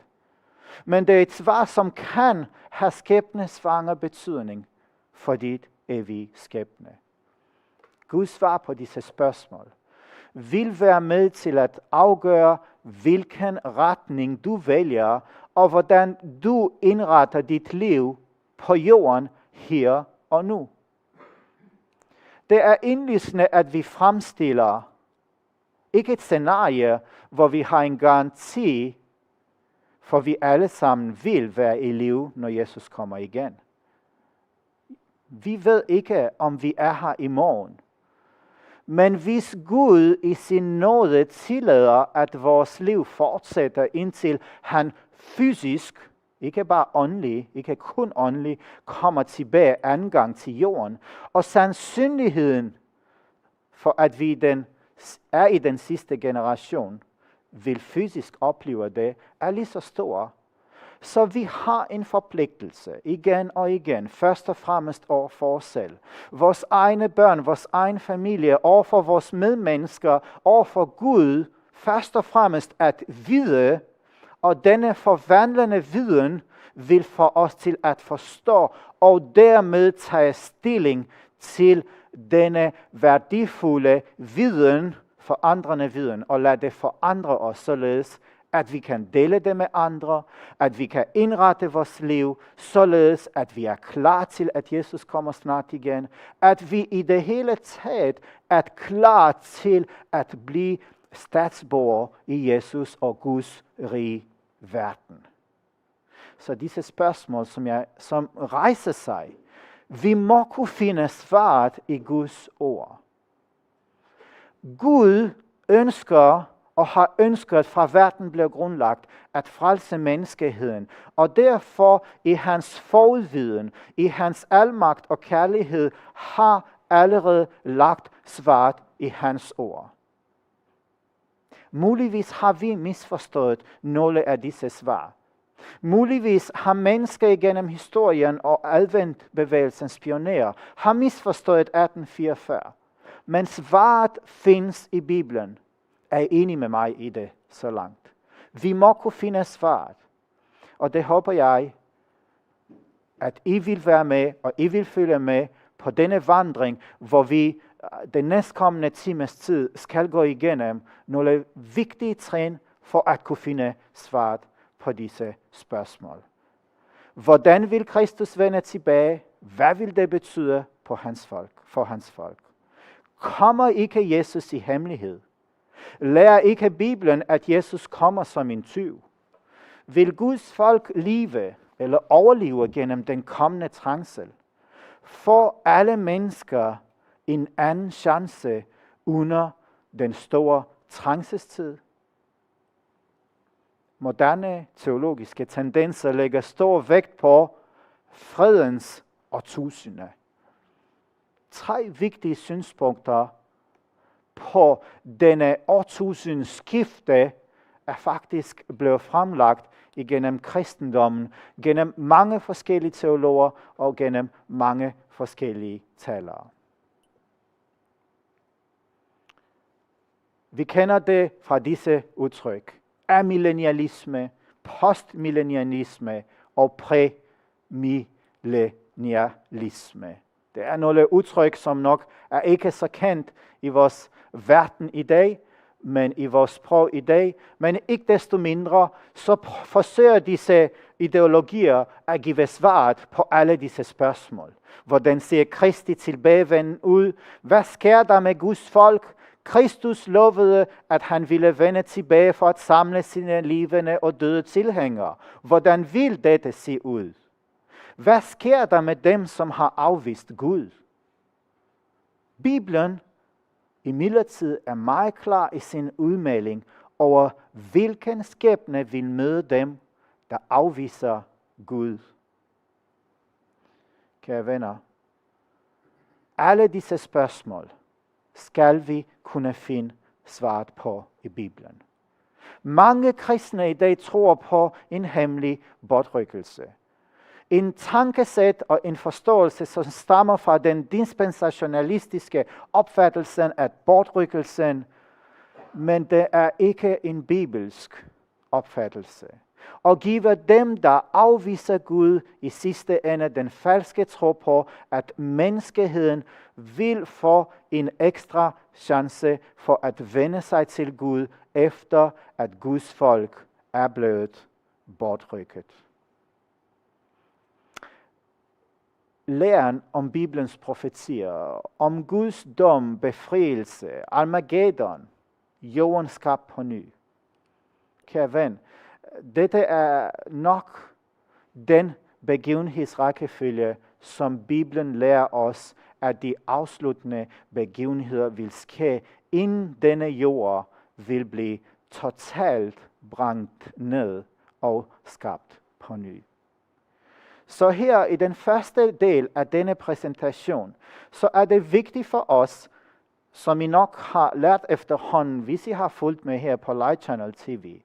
[SPEAKER 2] Men det er et svar, som kan have skæbnesvanger betydning for dit evige skæbne. Guds svar på disse spørgsmål vil være med til at afgøre, hvilken retning du vælger, og hvordan du indretter dit liv på jorden her og nu. Det er indlysende, at vi fremstiller ikke et scenarie, hvor vi har en garanti, for vi alle sammen vil være i live, når Jesus kommer igen. Vi ved ikke, om vi er her i morgen. Men hvis Gud i sin nåde tillader, at vores liv fortsætter, indtil han fysisk, ikke bare åndelig, ikke kun åndelig, kommer tilbage anden gang til jorden, og sandsynligheden for, at vi er i den sidste generation, vil fysisk opleve det, er lige så stor. Så vi har en forpligtelse igen og igen, først og fremmest over for os selv. Vores egne børn, vores egen familie, over for vores medmennesker, over for Gud, først og fremmest at vide, og denne forvandlende viden vil få os til at forstå, og dermed tage stilling til denne værdifulde viden, forandrende viden, og lade det forandre os således, at vi kan dele det med andre, at vi kan indrette vores liv, således at vi er klar til, at Jesus kommer snart igen, at vi i det hele taget er klar til at blive statsborger i Jesus og Guds rige verden. Så disse spørgsmål, som rejser sig, vi må kunne finde svaret i Guds ord. Gud ønsker og har ønsket fra verden blev grundlagt at frelse menneskeheden. Og derfor i hans forudviden, i hans almagt og kærlighed, har allerede lagt svaret i hans ord. Muligvis har vi misforstået nogle af disse svar. Muligvis har mennesker igennem historien og adventbevægelsens pionerer har misforstået 1844. Men svaret findes i Bibelen. Er enig med mig i det så langt. Vi må kunne finde svaret. Og det håber jeg, at I vil være med, og I vil følge med på denne vandring, hvor vi den næstkommende times tid skal gå igennem nogle vigtige trin for at kunne finde svaret på disse spørgsmål. Hvordan vil Kristus vende tilbage? Hvad vil det betyde for hans folk? Kommer ikke Jesus i hemmelighed? Lærer ikke Bibelen, at Jesus kommer som en tyv? Vil Guds folk leve eller overleve gennem den kommende trængsel? Får alle mennesker en anden chance under den store trængselstid? Moderne teologiske tendenser lægger stor vægt på fredens årtusinde. 3 vigtige synspunkter på denne årtusindens skifte er faktisk blevet fremlagt igennem kristendommen, gennem mange forskellige teologer og gennem mange forskellige talere. Vi kender det fra disse udtryk: amillennialisme, postmillennialisme og præmillennialisme. Det er nogle udtryk, som nok er ikke så kendt i vores verden i dag, men i vores sprog i dag. Men ikke desto mindre, så forsøger disse ideologier at give svaret på alle disse spørgsmål. Hvordan ser Kristi tilbagevenden ud? Hvad sker der med Guds folk? Kristus lovede, at han ville vende tilbage for at samle sine levende og døde tilhængere. Hvordan vil dette se ud? Hvad sker der med dem, som har afvist Gud? Bibelen imidlertid er meget klar i sin udmelding over, hvilken skæbne vil møde dem, der afviser Gud. Kære venner, alle disse spørgsmål skal vi kunne finde svaret på i Bibelen. Mange kristne i dag tror på en hemmelig bortrykkelse. En tankesæt og en forståelse, som stammer fra den dispensationalistiske opfattelse af bortrykkelsen, men det er ikke en bibelsk opfattelse. Og giver dem, der afviser Gud, i sidste ende den falske tro på, at menneskeheden vil få en ekstra chance for at vende sig til Gud, efter at Guds folk er blevet bortrykket. Læren om Bibelens profetier, om Guds dom, befrielse, Armageddon, jorden skabt på ny. Kære ven, dette er nok den begivenhedsrækkefølge, som Bibelen lærer os, at de afsluttende begivenheder vil ske, inden denne jord vil blive totalt brændt ned og skabt på ny. Så her i den første del af denne præsentation, så er det vigtigt for os, som I nok har lært efterhånden, hvis I har fulgt med her på Light Channel TV,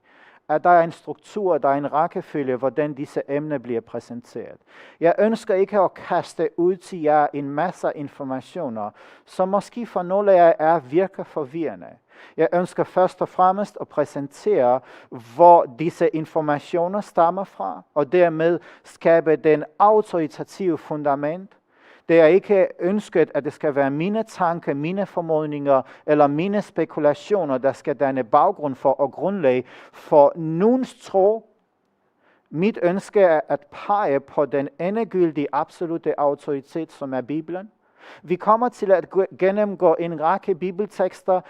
[SPEAKER 2] at der er en struktur, der er en rækkefølge, hvordan disse emner bliver præsenteret. Jeg ønsker ikke at kaste ud til jer en masse informationer, som måske for nogle af jer virker forvirrende. Jeg ønsker først og fremmest at præsentere, hvor disse informationer stammer fra, og dermed skabe den autoritative fundament. Det er ikke ønsket, at det skal være mine tanker, mine formodninger eller mine spekulationer, der skal danne baggrund for og grundlag for nogens tro. Mit ønske er at pege på den endegyldige absolute autoritet, som er Bibelen. Vi kommer til at gennemgå en række bibeltekster.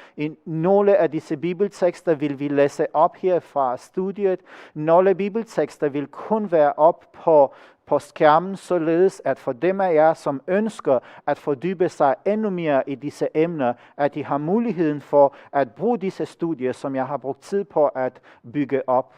[SPEAKER 2] Nogle af disse bibeltekster vil vi læse op her fra studiet. Nogle bibeltekster vil kun være op på skærmen, således at for dem af jer, som ønsker at fordybe sig endnu mere i disse emner, at de har muligheden for at bruge disse studier, som jeg har brugt tid på at bygge op.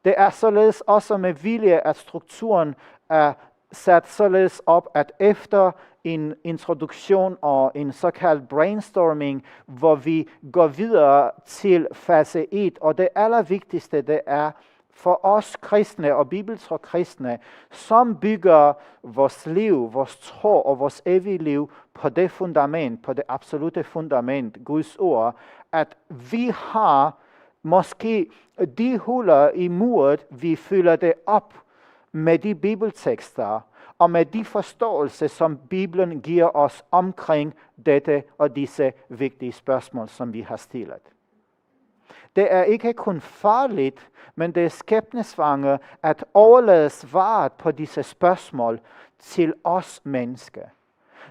[SPEAKER 2] Det er således også med vilje, at strukturen er sat således op, at efter en introduktion og en såkaldt brainstorming, hvor vi går videre til fase 1, og det allervigtigste, det er for os kristne og bibeltro kristne, som bygger vores liv, vores tro og vores evige liv på det fundament, på det absolute fundament, Guds ord, at vi har måske de huller i muret, vi fylder det op med de bibeltekster og med de forståelser, som Bibelen giver os omkring dette og disse vigtige spørgsmål, som vi har stillet. Det er ikke kun farligt, men det er skæbnesvanger at overlade svaret på disse spørgsmål til os mennesker.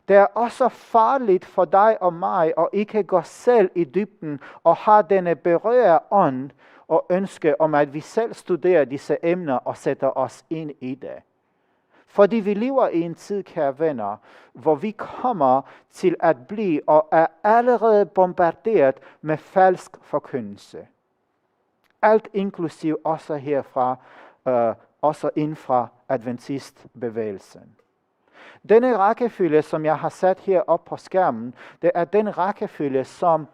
[SPEAKER 2] Det er også farligt for dig og mig at ikke gå selv i dybden og have denne berørte ånd og ønske om, at vi selv studerer disse emner og sætter os ind i det. Fordi vi lever i en tid, kære venner, hvor vi kommer til at blive og er allerede bombarderet med falsk forkyndelse. Alt inklusiv også herfra, også inden fra adventistbevægelsen. Denne rækkefølge, som jeg har sat her op på skærmen, det er den rækkefølge, som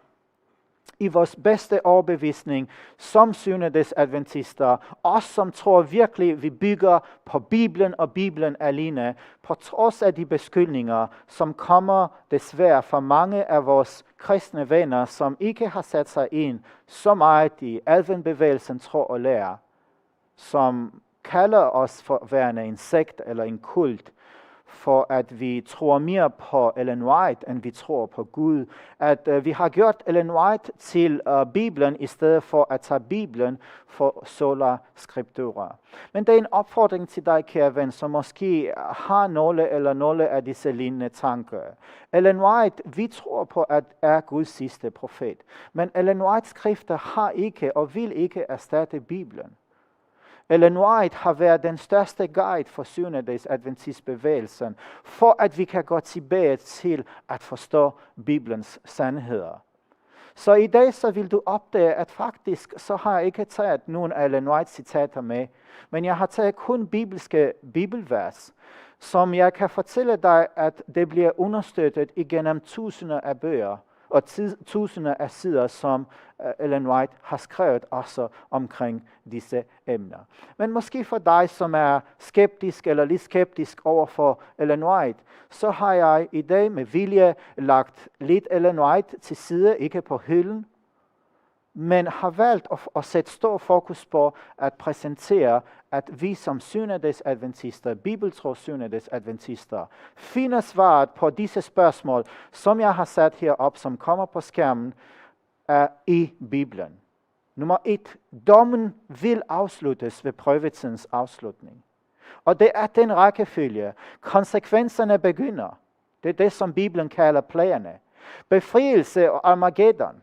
[SPEAKER 2] i vores bedste overbevisning som syvendedags adventister, os som tror virkelig, vi bygger på Bibelen og Bibelen alene, på trods af de beskyldninger, som kommer desværre fra mange af vores kristne venner, som ikke har sat sig ind så meget i adventbevægelsen tro og lære, som kalder os for værende en sekt eller en kult, for at vi tror mere på Ellen White, end vi tror på Gud. At vi har gjort Ellen White til Bibelen, i stedet for at tage Bibelen for sola scriptura. Men det er en opfordring til dig, kære ven, som måske har nogle af disse lignende tanker. Ellen White, vi tror på, at er Guds sidste profet. Men Ellen Whites skrifter har ikke og vil ikke erstatte Bibelen. Ellen White har været den største guide for syvendedags adventistbevægelsen, for at vi kan gå tilbage til at forstå Bibelens sandheder. Så i dag så vil du opdage, at faktisk så har jeg ikke taget nogen af Ellen Whites citater med, men jeg har taget kun bibelske bibelvers, som jeg kan fortælle dig, at det bliver understøttet igennem tusinder af bøger og tusinder af sider, som Ellen White har skrevet også omkring disse emner. Men måske for dig, som er skeptisk eller lidt skeptisk over for Ellen White, så har jeg i dag med vilje lagt lidt Ellen White til side, ikke på hylden, men har valgt at sætte stor fokus på at præsentere, at vi som syvendes adventister, bibeltro syvendes adventister, finder svaret på disse spørgsmål, som jeg har sat herop, som kommer på skærmen, er i Bibelen. Nummer 1. Dommen vil afsluttes ved prøvetidens afslutning. Og det er den rækkefølge. Konsekvenserne begynder. Det er det, som Bibelen kalder plagerne. Befrielse og Armageddon.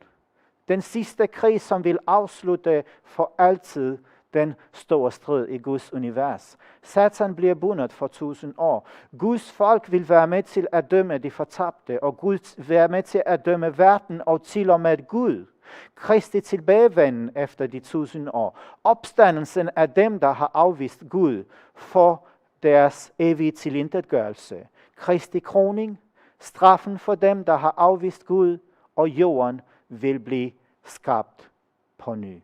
[SPEAKER 2] Den sidste krig, som vil afslutte for altid den store strid i Guds univers. Satan bliver bundet for 1000 år. Guds folk vil være med til at dømme de fortabte, og Gud vil være med til at dømme verden og til og med Gud. Kristi tilbagevenden efter de 1000 år. Opstandelsen af dem, der har afvist Gud, for deres evige tilintetgørelse. Kristi kroning, straffen for dem, der har afvist Gud, og jorden vil blive skabt på ny.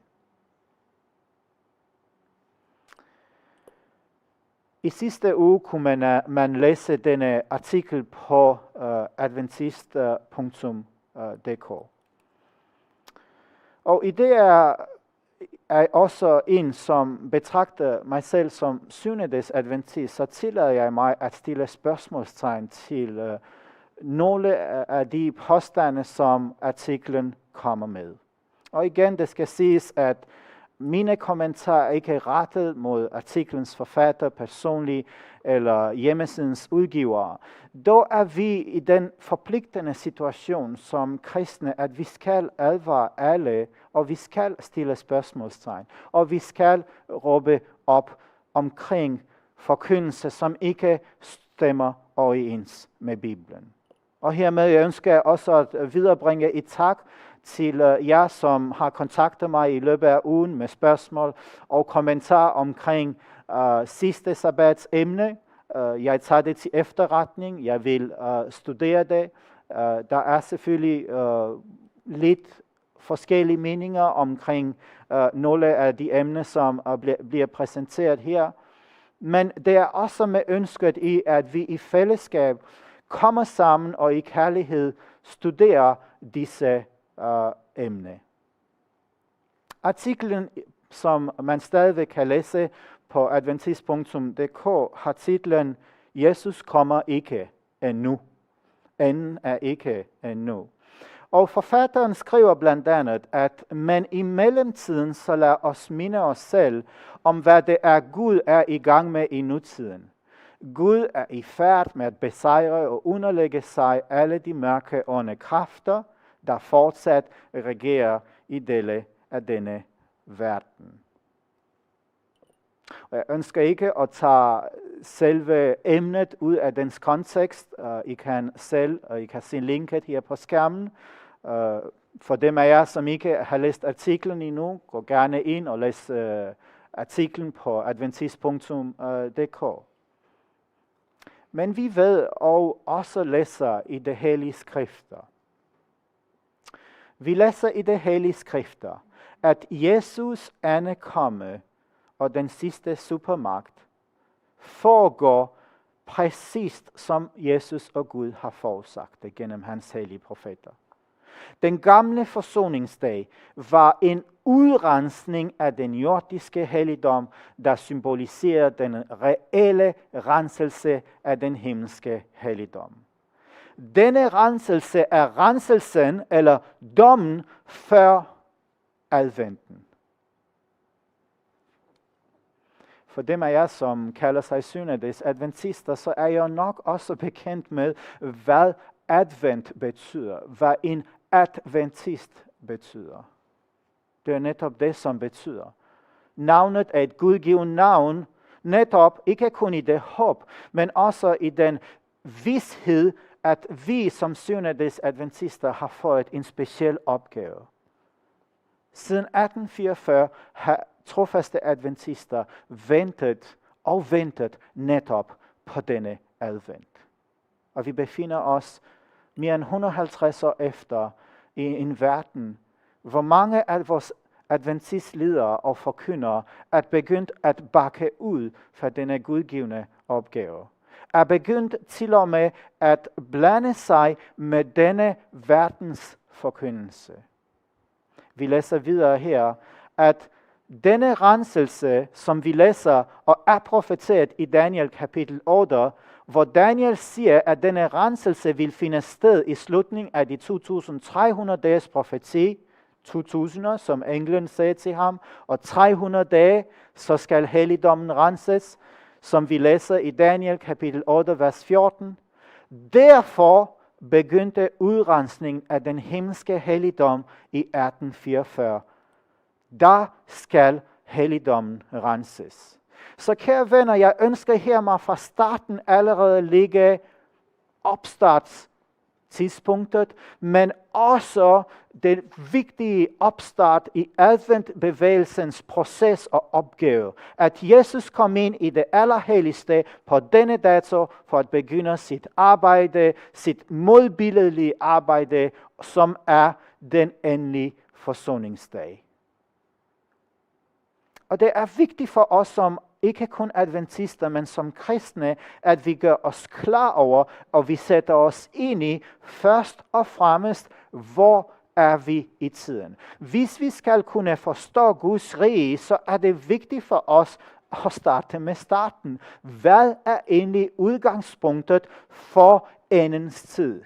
[SPEAKER 2] I sidste uge kunne man læse denne artikel på adventist.dk. Og i det er også en, som betragter mig selv som syvendes adventist, så tillader jeg mig at stille spørgsmålstegn til nogle af de påstande, som artiklen kommer med. Og igen, det skal siges, at mine kommentarer ikke er rettet mod artiklens forfatter, personligt eller hjemmesidens udgivere. Dog er vi i den forpligtende situation som kristne, at vi skal advare alle, og vi skal stille spørgsmålstegn, og vi skal råbe op omkring forkyndelse, som ikke stemmer overens med Bibelen. Og hermed ønsker jeg også at viderebringe et tak til jer, som har kontaktet mig i løbet af ugen med spørgsmål og kommentarer omkring sidste sabbats emne. Jeg tager det til efterretning. Jeg vil studere det. Der er selvfølgelig lidt forskellige meninger omkring nogle af de emner, som bliver præsenteret her. Men det er også med ønsket i, at vi i fællesskab kommer sammen og i kærlighed studerer disse emne. Artiklen, som man stadig kan læse på adventist.dk, har titlen Jesus kommer ikke endnu. Enden er ikke endnu. Og forfatteren skriver blandt andet, at men i mellemtiden så lad os minde os selv om, hvad det er Gud er i gang med i nutiden. Gud er i færd med at besejre og underlægge sig alle de mørke ånde kræfter, der fortsat regerer i dele af denne verden. Og jeg ønsker ikke at tage selve emnet ud af dens kontekst. I kan se linket her på skærmen. For dem af jer, som ikke har læst artiklen endnu, gå gerne ind og læs artiklen på adventist.dk. Men vi ved og også læser i det hellige skrifter. Vi læser i det hellige skrifter, at Jesus er kommet, og den sidste supermagt foregår præcist som Jesus og Gud har forudsagt det gennem hans hellige profeter. Den gamle forsoningsdag var en udrensning af den jordiske helligdom, der symboliserer den reelle renselse af den himmelske helligdom. Denne renselse er renselsen eller dommen før adventen. For dem af jer, som kalder sig syvendes adventister, så er jeg nok også bekendt med, hvad advent betyder. Hvad en adventist betyder. Det er netop det, som betyder. Navnet er et gudgivet navn, netop ikke kun i det håb, men også i den vished, at vi som syvendes adventister har fået en speciel opgave. Siden 1844 har trofaste adventister ventet netop på denne advent. Og vi befinder os mere end 150 år efter i en verden, hvor mange af vores adventistledere og forkyndere er begyndt at bakke ud fra denne gudgivende opgave. Er begyndt til og med at blande sig med denne verdens forkyndelse. vi læser videre her, at denne renselse, som vi læser og er profeteret i Daniel kapitel 8, hvor Daniel siger, at denne renselse vil finde sted i slutningen af de 2300 dages profeti, 2000, som englen sagde til ham, og 300 dage, så skal helligdommen renses, som vi læser i Daniel kapitel 8, vers 14. Derfor begyndte udrensningen af den himmelske helligdom i 1844. Der skal helligdommen renses. Så kære venner, jeg ønsker her mig fra starten allerede ligge opstartstidspunktet, men også det vigtige opstart i adventbevægelsens proces og opgave. At Jesus kom ind i det allerhelligste på denne dato for at begynde sit arbejde, sit modbilledelige arbejde, som er den endelige forsoningsdag. Og det er vigtigt for os som ikke kun adventister, men som kristne, at vi gør os klar over, og vi sætter os ind i først og fremmest, hvor er vi i tiden. Hvis vi skal kunne forstå Guds rige, så er det vigtigt for os at starte med starten. Hvad er egentlig udgangspunktet for endens tid?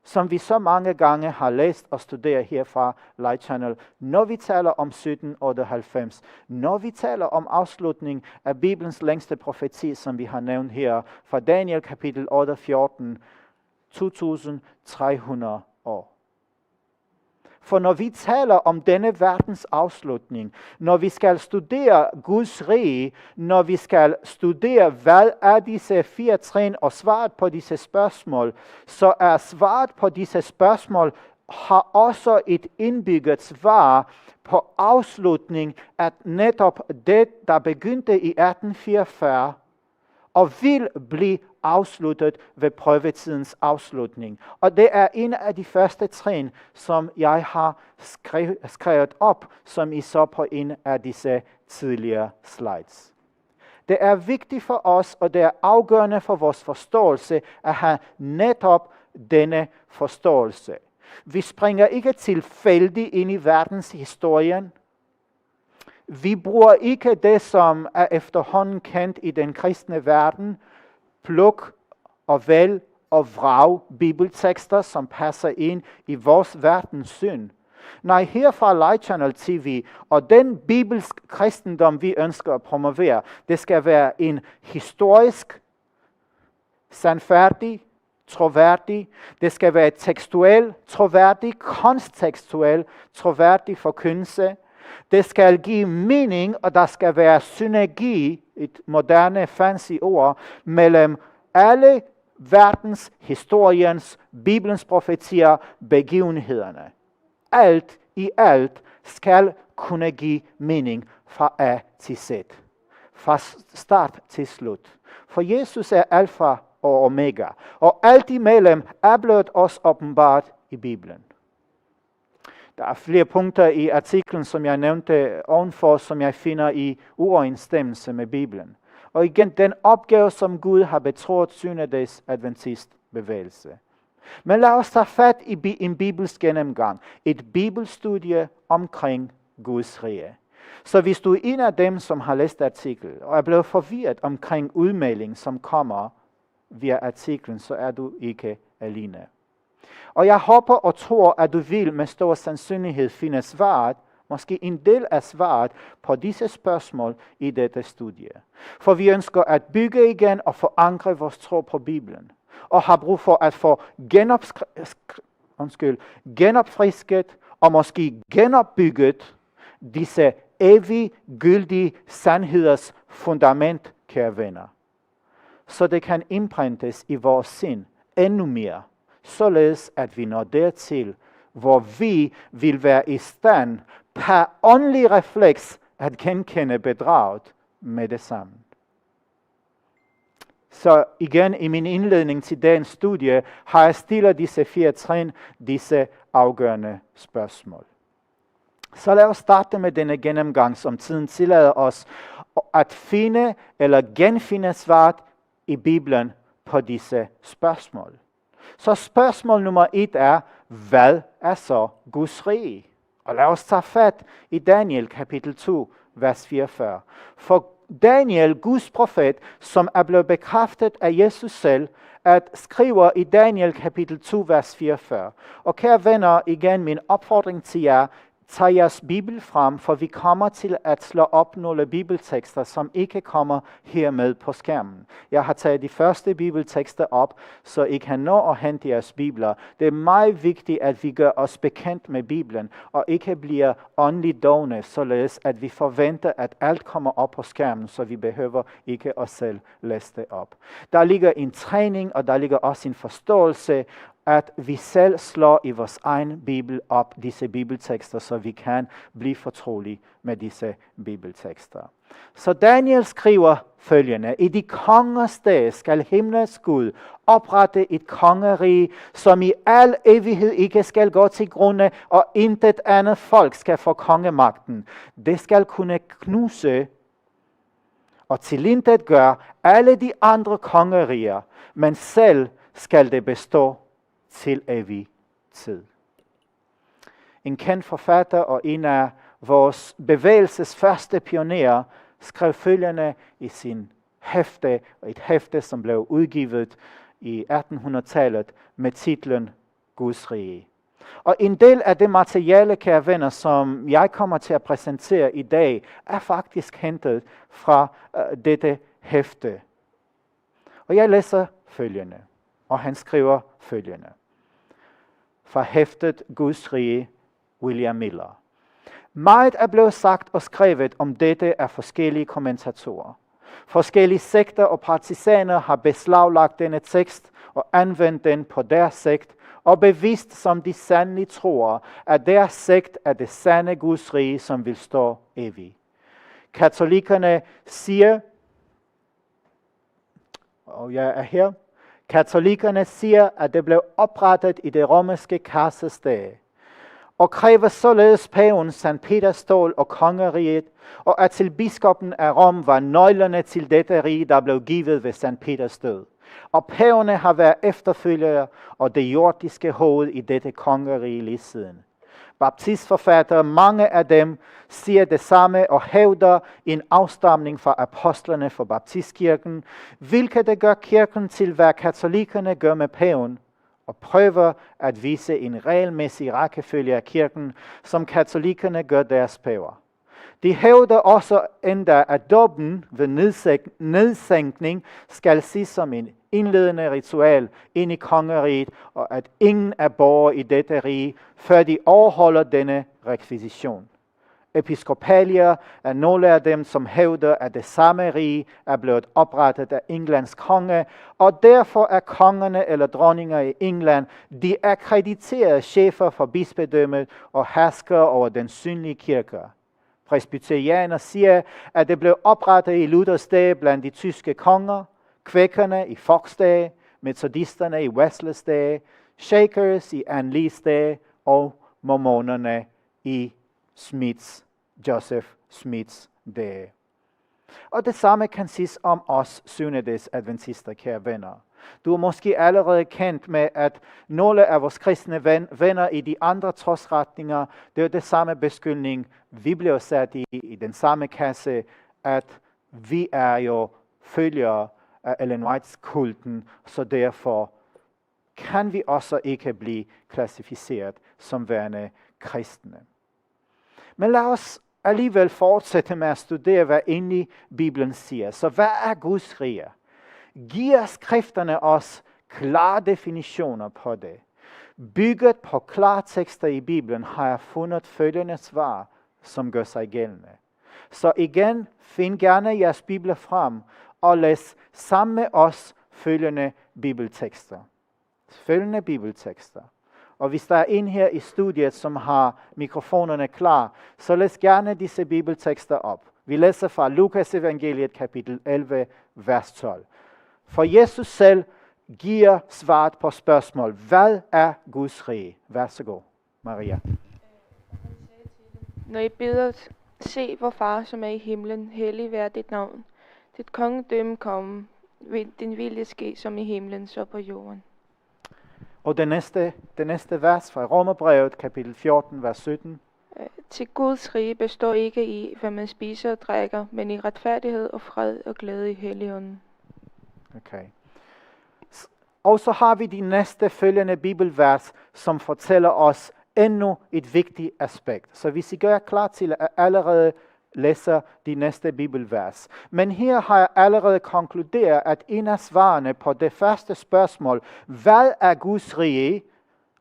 [SPEAKER 2] Som vi så mange gange har læst og studeret her fra Light Channel, når vi taler om 1798, når vi taler om afslutning af Bibelens længste profeti, som vi har nævnt her, fra Daniel kapitel 8, 14, 2300 år. For når vi taler om denne verdens afslutning, når vi skal studere Guds rige, når vi skal studere, hvad er disse 4 trin og svaret på disse spørgsmål, så er svaret på disse spørgsmål har også et indbygget svar på afslutning, at netop det, der begyndte i 1844, og vil blive afsluttet ved prøvetidens afslutning. Og det er en af de første trin, som jeg har skrevet op, som I så på en af disse tidligere slides. Det er vigtigt for os, og det er afgørende for vores forståelse, at have netop denne forståelse. Vi springer ikke tilfældigt ind i verdenshistorien. Vi bruger ikke det, som er efterhånden kendt i den kristne verden, pluk og vælg og vrag bibeltekster, som passer ind i vores verdenssyn. Nej, her fra Light Channel TV, og den bibelsk kristendom, vi ønsker at promovere, det skal være en historisk, sandfærdig, troværdig, det skal være tekstuel, troværdig, kontekstuel, troværdig forkyndelse. Det skal give mening, og der skal være synergi, et moderne fancy ord, mellem alle verdens, historiens, Bibelens profetier, begivenhederne. Alt i alt skal kunne give mening fra A til Z. Fra start til slut. For Jesus er alfa og omega, og alt imellem er blevet os åbenbart i Bibelen. Der er flere punkter i artiklen, som jeg nævnte ovenfor, som jeg finder i uoverensstemmelse med Bibelen. Og igen, den opgave, som Gud har betroet syvende-dags adventistbevægelse. Men lad os tage fat i en bibelsk gennemgang. Et bibelstudie omkring Guds rige. Så hvis du er en af dem, som har læst artiklen, og er blevet forvirret omkring udmelding, som kommer via artiklen, så er du ikke alene. Og jeg håber og tror, at du vil med stor sandsynlighed finde svaret, måske en del af svaret på disse spørgsmål i dette studie. For vi ønsker at bygge igen og forankre vores tro på Bibelen. Og har brug for at få genopfrisket og måske genopbygget disse evig gyldige sandheders fundament, kære venner. Så det kan indprintes i vores sind endnu mere. Således at vi når dertil, hvor vi vil være i stand per åndelig refleks at genkende bedraget med det samme. Så igen i min indledning til dagens studie har jeg stillet disse 4 trin, disse afgørende spørgsmål. Så lad os starte med denne gennemgang, som tiden tillader os at finde eller genfinde svaret i Bibelen på disse spørgsmål. Så spørgsmål nummer 1 er, hvad er så Guds rige? Og lad os tage fat i Daniel kapitel 2, vers 44. For Daniel, Guds profet, som er blevet bekræftet af Jesus selv, at skriver i Daniel kapitel 2, vers 44. Og kære venner, igen min opfordring til jer, tag jeres bibel frem, for vi kommer til at slå op nogle bibeltekster, som ikke kommer hermed på skærmen. Jeg har taget de første bibeltekster op, så I kan nå at hente jeres bibler. Det er meget vigtigt, at vi gør os bekendt med Bibelen, og ikke bliver åndeligt dovne, således at vi forventer, at alt kommer op på skærmen, så vi behøver ikke os selv læse det op. Der ligger en træning, og der ligger også en forståelse, at vi selv slår i vores egen bibel op disse bibeltekster, så vi kan blive fortrolige med disse bibeltekster. Så Daniel skriver følgende: I de kongers dage skal himlens Gud oprette et kongerige, som i al evighed ikke skal gå til grunde, og intet andet folk skal få kongemagten. Det skal kunne knuse og tilintet gøre alle de andre kongeriger, men selv skal det bestå til evig tid. En kendt forfatter og en af vores bevægelses første pionerer skrev følgende i sin hæfte, et hæfte, som blev udgivet i 1800-tallet med titlen Guds rige. Og en del af det materiale, kære venner, som jeg kommer til at præsentere i dag, er faktisk hentet fra dette hæfte. Og jeg læser følgende, og han skriver følgende. Fra hæftet Guds rige, William Miller. Meget er blevet sagt og skrevet om dette af forskellige kommentatorer. Forskellige sekter og partisaner har beslaglagt denne tekst og anvendt den på deres sekt, og bevist, som de sandelig tror, at deres sekt er det sande Guds rige, som vil stå evigt. Katolikkerne siger, og jeg er her, katolikkerne siger, at det blev oprettet i det romerske Kaisers dage, og kræver således paven Sankt Peters stol og kongeriget, og at til biskoppen af Rom var nøglerne til dette rige, der blev givet ved Sankt Peters død. Og paverne har været efterfølgere og det jordiske hoved i dette kongerige lige siden. Baptistforfattere, mange af dem, siger det samme og hævder en afstamning fra apostlerne for baptistkirken, hvilket det gør kirken til, hvad katolikkerne gør med paven, og prøver at vise en regelmæssig rækkefølge af kirken, som katolikkerne gør deres paver. De hævder også endda, at dåben ved nedsænkning skal ses som en indledende ritual ind i kongeriget, og at ingen er borgere i dette rige, før de overholder denne rekvisition. Episkopalier er nogle af dem, som hævder, at det samme rige er blevet oprettet af Englands konge, og derfor er kongerne eller dronninger i England de akkrediterede chefer for bispedømmet og herskere over den synlige kirke. Presbyterianer siger, at det blev oprettet i Luthers dage blandt de tyske konger, kvækkerne i Fox dage, metodisterne i Wesleys dage, Shakers i Anne Lees dage og mormonerne i Joseph Smiths dage. Og det samme kan siges om os syvendedags adventister, kære venner. Du er måske allerede kendt med, at nogle af vores kristne venner i de andre trosretninger, det er det samme beskyldning, vi bliver sat i den samme kasse, at vi er jo følgere af Ellen Whites kulten, så derfor kan vi også ikke blive klassificeret som værende kristne. Men lad os alligevel fortsætte med at studere, hvad egentlig Bibelen siger. Så hvad er Guds rige? Giver skrifterne os klare definitioner på det? Bygget på klartekster i Bibelen har jeg fundet følgende svar, som gør sig gældende. Så igen, find gerne jeres bibler frem og læs sammen med os følgende bibeltekster. Og hvis der er en her i studiet, som har mikrofonerne klar, så læs gerne disse bibeltekster op. Vi læser fra Lukas evangeliet kapitel 11, vers 12. For Jesus selv giver svaret på spørgsmål. Hvad er Guds rige? Vær så god, Maria.
[SPEAKER 4] Når I beder, se vor far, som er i himlen, hellig være dit navn. Dit kongedømme komme, din vilje ske som i himlen, så på jorden.
[SPEAKER 2] Og det næste vers fra Romerbrevet, kapitel 14, vers 17.
[SPEAKER 4] Til Guds rige består ikke i, hvad man spiser og drikker, men i retfærdighed og fred og glæde i Helligånden.
[SPEAKER 2] Okay. Og så har vi de næste følgende bibelvers, som fortæller os endnu et vigtigt aspekt. Så hvis I gør klar til at allerede læser de næste bibelvers. Men her har jeg allerede konkluderet, at en af svarene på det første spørgsmål, hvad er Guds rige?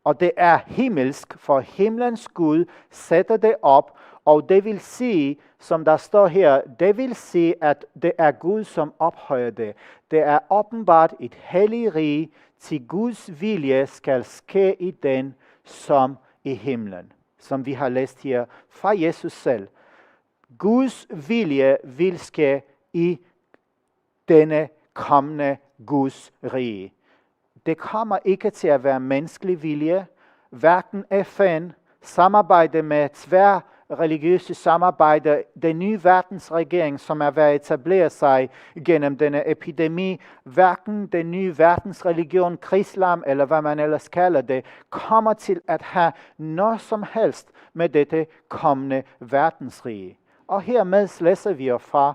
[SPEAKER 2] Og det er himmelsk, for himlens Gud sætter det op, og det vil sige, som der står her, det vil sige, at det er Gud, som ophøjer det. Det er åbenbart et helligt rige, til Guds vilje skal ske i den, som i himlen. Som vi har læst her fra Jesus selv. Guds vilje vil ske i denne kommende Guds rige. Det kommer ikke til at være menneskelig vilje, hverken FN, samarbejde med tværreligiøse samarbejde, den nye verdensregering, som er ved at etablere sig gennem denne epidemi, hverken den nye verdensreligion, krislam eller hvad man ellers kalder det, kommer til at have noget som helst med dette kommende verdensrige. Og hermed læser vi fra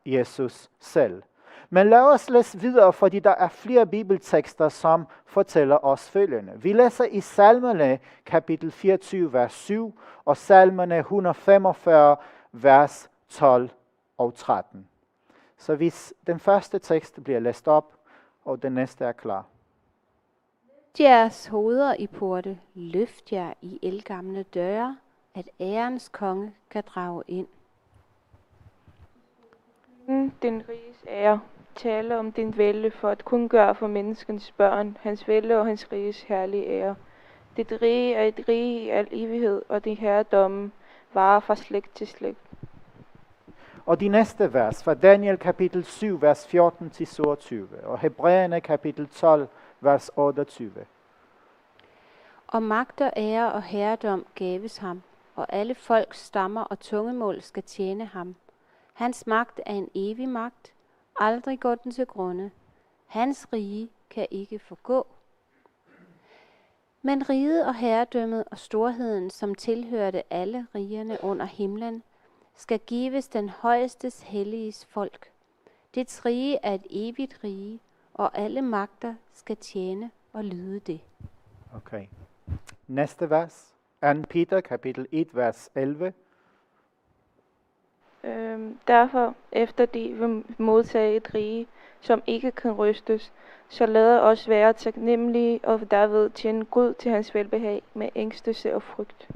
[SPEAKER 2] Jesus selv. Men lad os læse videre, fordi der er flere bibeltekster, som fortæller os følgende. Vi læser i Salmerne kapitel 24, vers 7, og Salmerne 145, vers 12 og 13. Så hvis den første tekst bliver læst op, og den næste er klar.
[SPEAKER 5] Løft jeres hoveder i porte, løft jer i ældgamle døre, at ærens konge kan drage ind.
[SPEAKER 4] Den riges ære, tale om din vælde for at kun gøre for menneskens børn, hans vælde og hans riges herlige ære. Dit rige er et rige i al evighed, og din herredømme varer fra slægt til slægt.
[SPEAKER 2] Og de næste vers fra Daniel kapitel 7, vers 14-27, og Hebræerne kapitel 12, vers 28.
[SPEAKER 5] Og magt og ære og herredom gaves ham, og alle folks stammer og tungemål skal tjene ham. Hans magt er en evig magt, aldrig går den til grunde. Hans rige kan ikke forgå. Men riget og herredømmet og storheden, som tilhørte alle rigerne under himlen, skal gives den højestes helliges folk. Dets rige er et evigt rige, og alle magter skal tjene og lyde det.
[SPEAKER 2] Okay. Næste vers. 2. Peter kapitel 1, vers 11.
[SPEAKER 4] Derfor, efter de vil modtage et rige, som ikke kan rystes, så lader os være taknemmelige og derved tjene Gud til hans velbehag med ængstelse og frygt.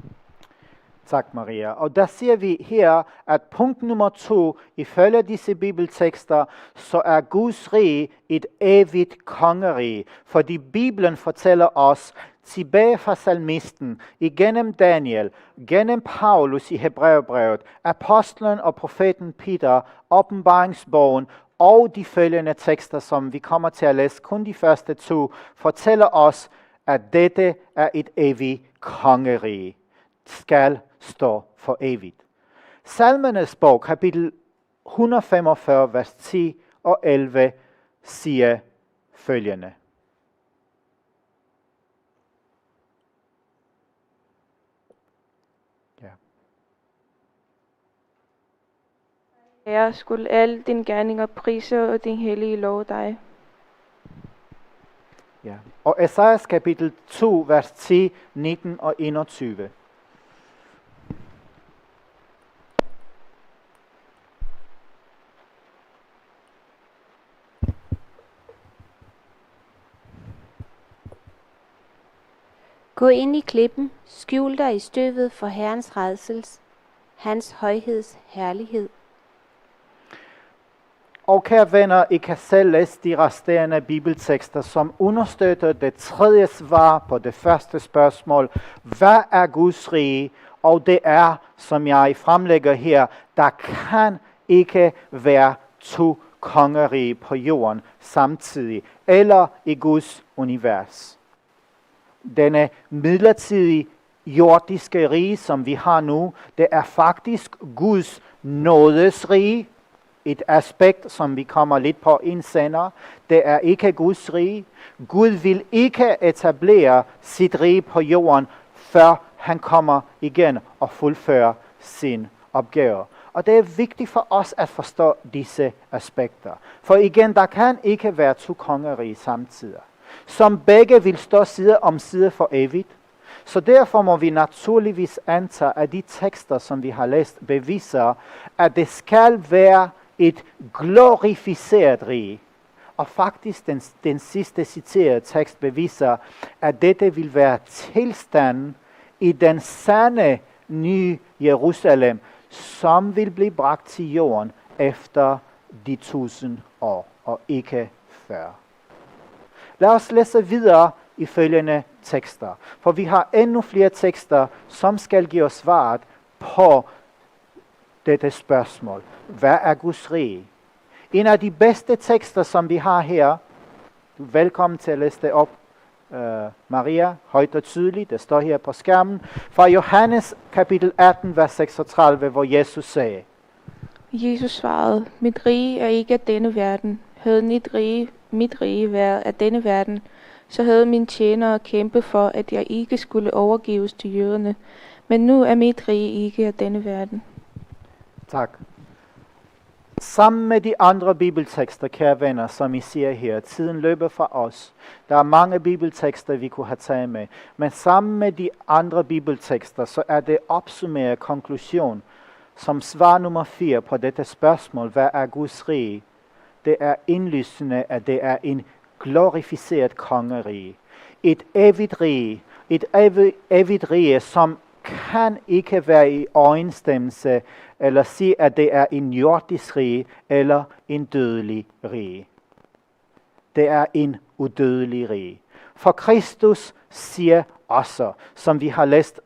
[SPEAKER 2] Tak, Maria. Og der siger vi her, at punkt nummer 2, ifølge disse bibeltekster, så er Guds rige et evigt kongerige. Fordi Bibelen fortæller os, tilbage fra salmisten, igennem Daniel, gennem Paulus i Hebræerbrevet, apostlen og profeten Peter, åbenbaringsbogen og de følgende tekster, som vi kommer til at læse, kun de første 2, fortæller os, at dette er et evigt kongerige. Skal stå for evigt. Salmernes bog, kapitel 145, vers 10 og 11, siger følgende.
[SPEAKER 4] Herre, skulle alle dine gerninger prise og din hellige lov dig.
[SPEAKER 2] Ja. Og Esajas kapitel 2, vers 10, 19 og 21.
[SPEAKER 5] Gå ind i klippen, skjul dig i støvet for Herrens rædsels, hans højheds herlighed.
[SPEAKER 2] Og kære venner, I kan selv læse de resterende bibeltekster, som understøtter det tredje svar på det første spørgsmål. Hvad er Guds rige? Og det er, som jeg fremlægger her, der kan ikke være 2 kongerige på jorden samtidig, eller i Guds univers. Denne midlertidige jordiske rige, som vi har nu, det er faktisk Guds nådes rige. Et aspekt, som vi kommer lidt på senere. Det er ikke Guds rige. Gud vil ikke etablere sit rige på jorden, før han kommer igen og fuldfører sin opgave. Og det er vigtigt for os at forstå disse aspekter. For igen, der kan ikke være to kongerige samtidig, som begge vil stå side om side for evigt. Så derfor må vi naturligvis antage, at de tekster, som vi har læst, beviser, at det skal være et glorificeret rige. Og faktisk den sidste citerede tekst beviser, at dette vil være tilstanden i den sande nye Jerusalem, som vil blive bragt til jorden efter de 1000 år, og ikke før. Lad os læse videre i følgende tekster, for vi har endnu flere tekster, som skal give os svaret på dette spørgsmål. Hvad er Guds rige? En af de bedste tekster, som vi har her, du er velkommen til at læse det op, Maria, højt og tydeligt, det står her på skærmen, fra Johannes kapitel 18, vers 36, hvor Jesus sagde:
[SPEAKER 4] Jesus svarede, mit rige er ikke af denne verden. Havde mit rige været af denne verden, så havde mine tjenere kæmpet for, at jeg ikke skulle overgives til jøderne. Men nu er mit rige ikke af denne verden.
[SPEAKER 2] Tak. Sammen med de andre bibeltekster, kære venner, som I siger her, tiden løber fra os. Der er mange bibeltekster, vi kunne have taget med. Men sammen med de andre bibeltekster, så er det opsummeret konklusion, som svar nummer 4 på dette spørgsmål, hvad er Guds rige? Det er indlysende, at det er en glorificeret kongerige. Et evigt rige. Et evigt rige, som kan ikke være i overensstemmelse eller sige, at det er en jordisk rige eller en dødelig rige. Det er en udødelig rige. For Kristus siger også, som vi har læst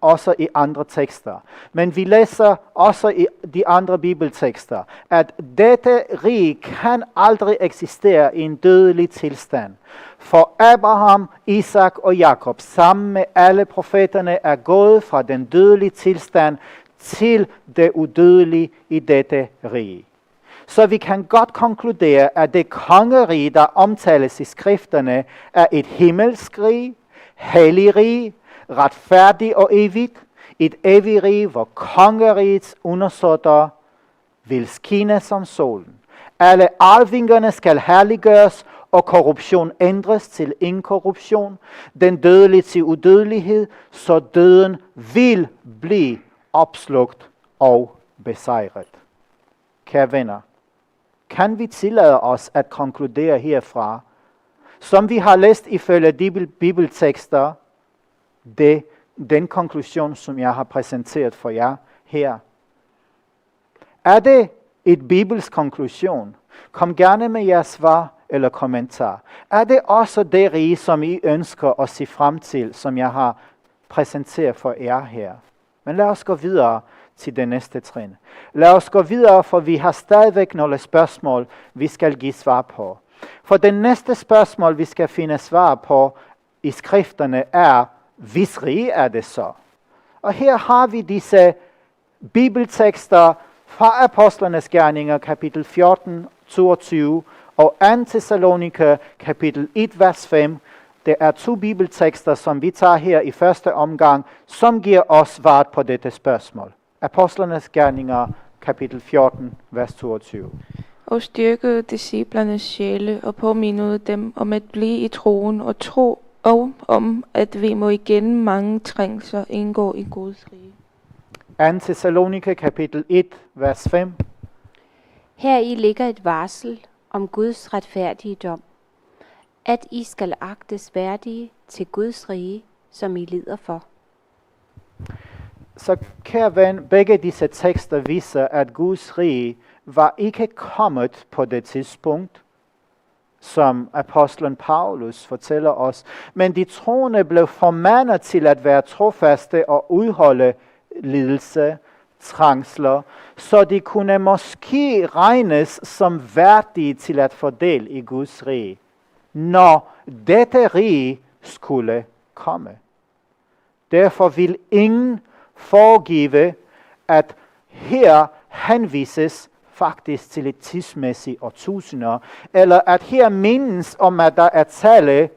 [SPEAKER 2] også i andre tekster, men vi læser også i de andre bibeltekster, at dette rige kan aldrig eksistere i en dødelig tilstand. For Abraham, Isak og Jakob sammen med alle profeterne er gået fra den dødelige tilstand til det udødelige i dette rige. Så vi kan godt konkludere, at det kongerige, der omtales i skrifterne, er et himmelsk rige, hellig rige, retfærdig og evigt, et evigt rige, hvor kongerigets undersåtter vil skinne som solen. Alle arvingerne skal herliggøres, og korruption ændres til inkorruption, den dødelige til udødelighed, så døden vil blive opslugt og besejret. Kære venner, kan vi tillade os at konkludere herfra, som vi har læst ifølge de bibeltekster, den konklusion, som jeg har præsenteret for jer her? Er det et bibelsk konklusion? Kom gerne med jeres svar eller kommentar. Er det også det rige, som I ønsker at se frem til, som jeg har præsenteret for jer her? Men lad os gå videre til det næste trin. Lad os gå videre, for vi har stadigvæk nogle spørgsmål, vi skal give svar på. For det næste spørgsmål, vi skal finde svar på i skrifterne, er, hvis rige er det så? Og her har vi disse bibeltekster fra Apostlernes Gerninger, kapitel 14, 22, og 2. Thessaloniker, kapitel 1, vers 5. Det er 2 bibeltekster, som vi tager her i første omgang, som giver os svaret på dette spørgsmål. Apostlernes Gerninger, kapitel 14, vers 22.
[SPEAKER 4] Og styrkede disciplernes sjæle og påmindede dem om at blive i troen og tro, og om at vi må igen mange trængsler indgå i Guds rige.
[SPEAKER 2] 2. Thessaloniker, kapitel 1, vers 5.
[SPEAKER 5] Heri ligger et varsel om Guds retfærdige dom, at I skal agtes værdige til Guds rige, som I lider for.
[SPEAKER 2] Så kære ven, begge disse tekster viser, at Guds rige var ikke kommet på det tidspunkt, som apostlen Paulus fortæller os, men de troende blev formanet til at være trofaste og udholde lidelse, trængsler, så de kunne måske regnes som værdige til at få del i Guds rige, når dette rige skulle komme. Derfor vil ingen foregive, at her henvises faktisk til et tidsmæssigt årtusinder, eller at her mindes om, at der er tale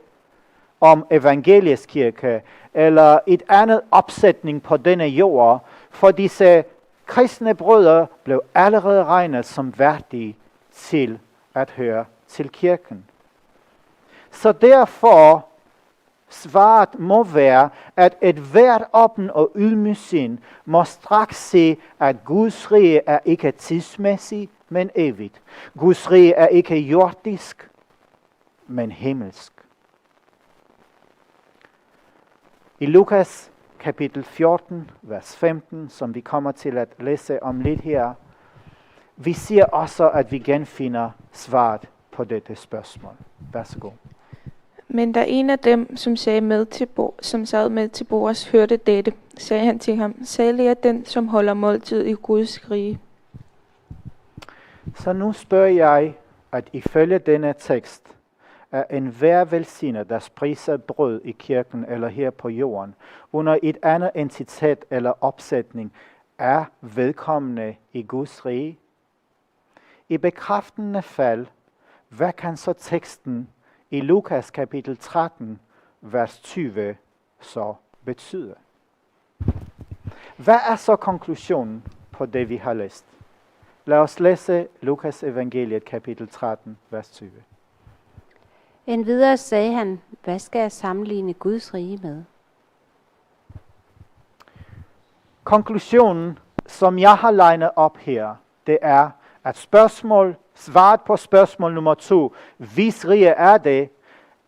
[SPEAKER 2] om evangelisk kirke, eller et andet opsætning på denne jord, for disse kristne brødre blev allerede regnet som værdige til at høre til kirken. Så derfor svaret må være, at et hvert åben og ydmygt sind må straks se, at Guds rige er ikke tidsmæssigt, men evigt. Guds rige er ikke jordisk, men himmelsk. I Lukas kapitel 14, vers 15, som vi kommer til at læse om lidt her, vi siger også, at vi genfinder svaret på dette spørgsmål. Vær så god.
[SPEAKER 4] Men da en af dem, som sad med til bords, hørte dette, sagde han til ham, salig er den, som holder måltid i Guds rige.
[SPEAKER 2] Så nu spørger jeg, at ifølge denne tekst, er enhver velsignet, der spiser brød i kirken eller her på jorden, under et andet entitet eller opsætning, er vedkommende i Guds rige? I bekræftende fald, hvad kan så teksten i Lukas kapitel 13, vers 20 så betyde? Hvad er så konklusionen på det, vi har læst? Lad os læse Lukas evangeliet kapitel 13, vers 20.
[SPEAKER 5] Endvidere sagde han, hvad skal jeg sammenligne Guds rige med?
[SPEAKER 2] Konklusionen, som jeg har legnet op her, det er, at svaret på spørgsmål nummer 2, hvis rige er det,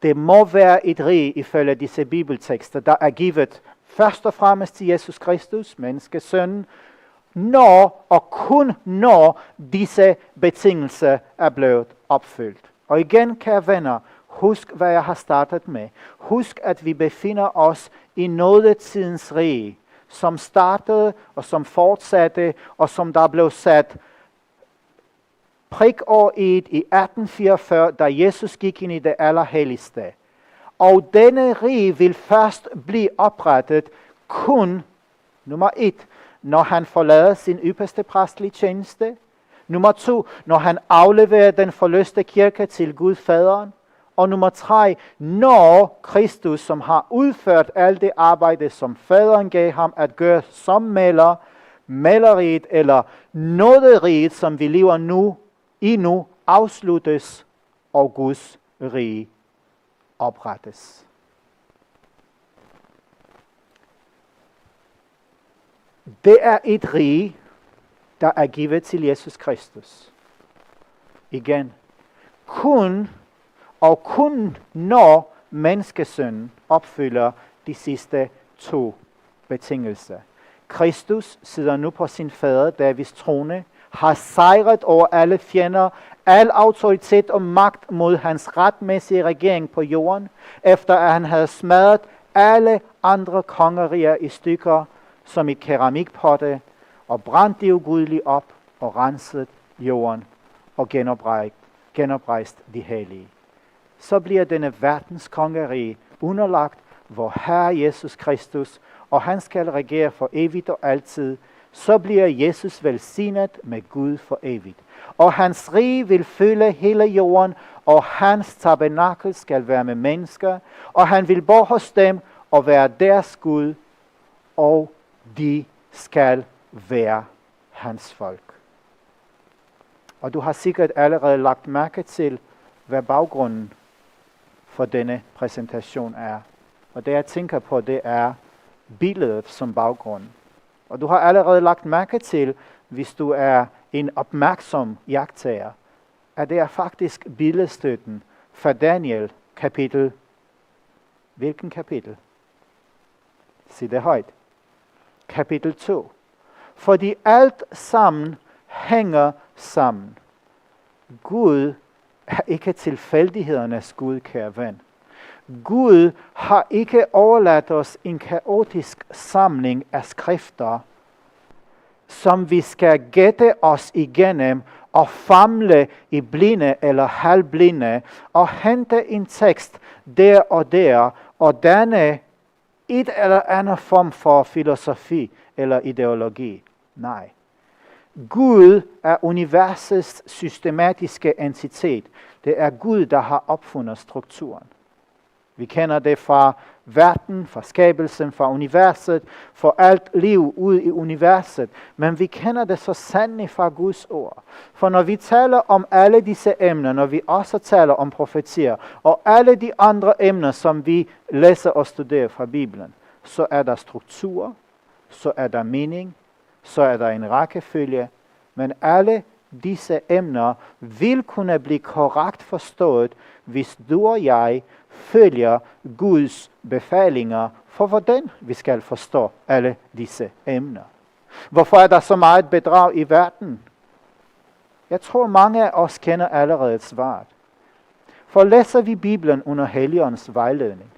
[SPEAKER 2] det må være et rige ifølge disse bibeltekster, der er givet først og fremmest til Jesus Kristus, menneskesønnen, når og kun når disse betingelser er blevet opfyldt. Og igen, kære venner, husk, hvad jeg har startet med. Husk, at vi befinder os i nådetidens rige, som startede og som fortsatte, og som der blev sat prik over i 1844, da Jesus gik ind i det allerhelligste. Og denne rige vil først blive oprettet kun, nummer 1, når han forlader sin ypperste præstlige tjeneste. Nummer 2, når han afleverer den forløste kirke til Gud Faderen. Og nummer 3, når Kristus, som har udført alt det arbejde, som Faderen gav ham at gøre som maleriet eller nåderiget, som vi lever nu, afsluttes, og Guds rige oprettes. Det er et rige, der er givet til Jesus Kristus. Igen, kun når menneskesønnen opfylder de sidste 2 betingelser. Kristus sidder nu på sin fader Davids trone, har sejret over alle fjender, al autoritet og magt mod hans retmæssige regering på jorden, efter at han havde smadret alle andre kongeriger i stykker, som i keramikpotte, og brændt de ugudelige op, og renset jorden, og genoprejst de hellige. Så bliver denne verdens kongerige underlagt vor Herre Jesus Kristus, og han skal regere for evigt og altid. Så bliver Jesus velsignet med Gud for evigt. Og hans rige vil fylde hele jorden, og hans tabernakel skal være med mennesker, og han vil bo hos dem og være deres Gud, og de skal være hans folk. Og du har sikkert allerede lagt mærke til, hvad baggrunden for denne præsentation er. Og det jeg tænker på, det er billedet som baggrund. Og du har allerede lagt mærke til, hvis du er en opmærksom iagttager, at det er faktisk billedstøtten for Daniel kapitel. Hvilken kapitel? Sig det højt. Kapitel 2. Fordi alt sammen hænger sammen. Gud er ikke tilfældighedernes Gud, kære ven. Gud har ikke overladt os en kaotisk samling af skrifter, som vi skal gætte os igennem og famle i blinde eller halvblinde og hente en tekst der og danne et eller andet form for filosofi eller ideologi. Nej. Gud er universets systematiske entitet. Det er Gud, der har opfundet strukturen. Vi kender det fra verden, fra skabelsen, fra universet, for alt liv ude i universet. Men vi kender det så sandelig fra Guds ord. For når vi taler om alle disse emner, når vi også taler om profetier, og alle de andre emner, som vi læser og studerer fra Bibelen, så er der struktur, så er der mening, så er der en rækkefølge. Men alle disse emner vil kunne blive korrekt forstået, hvis du og jeg følger Guds befalinger for, hvordan vi skal forstå alle disse emner. Hvorfor er der så meget bedrag i verden? Jeg tror, mange af os kender allerede svaret. For læser vi Bibelen under Helligåndens vejledning,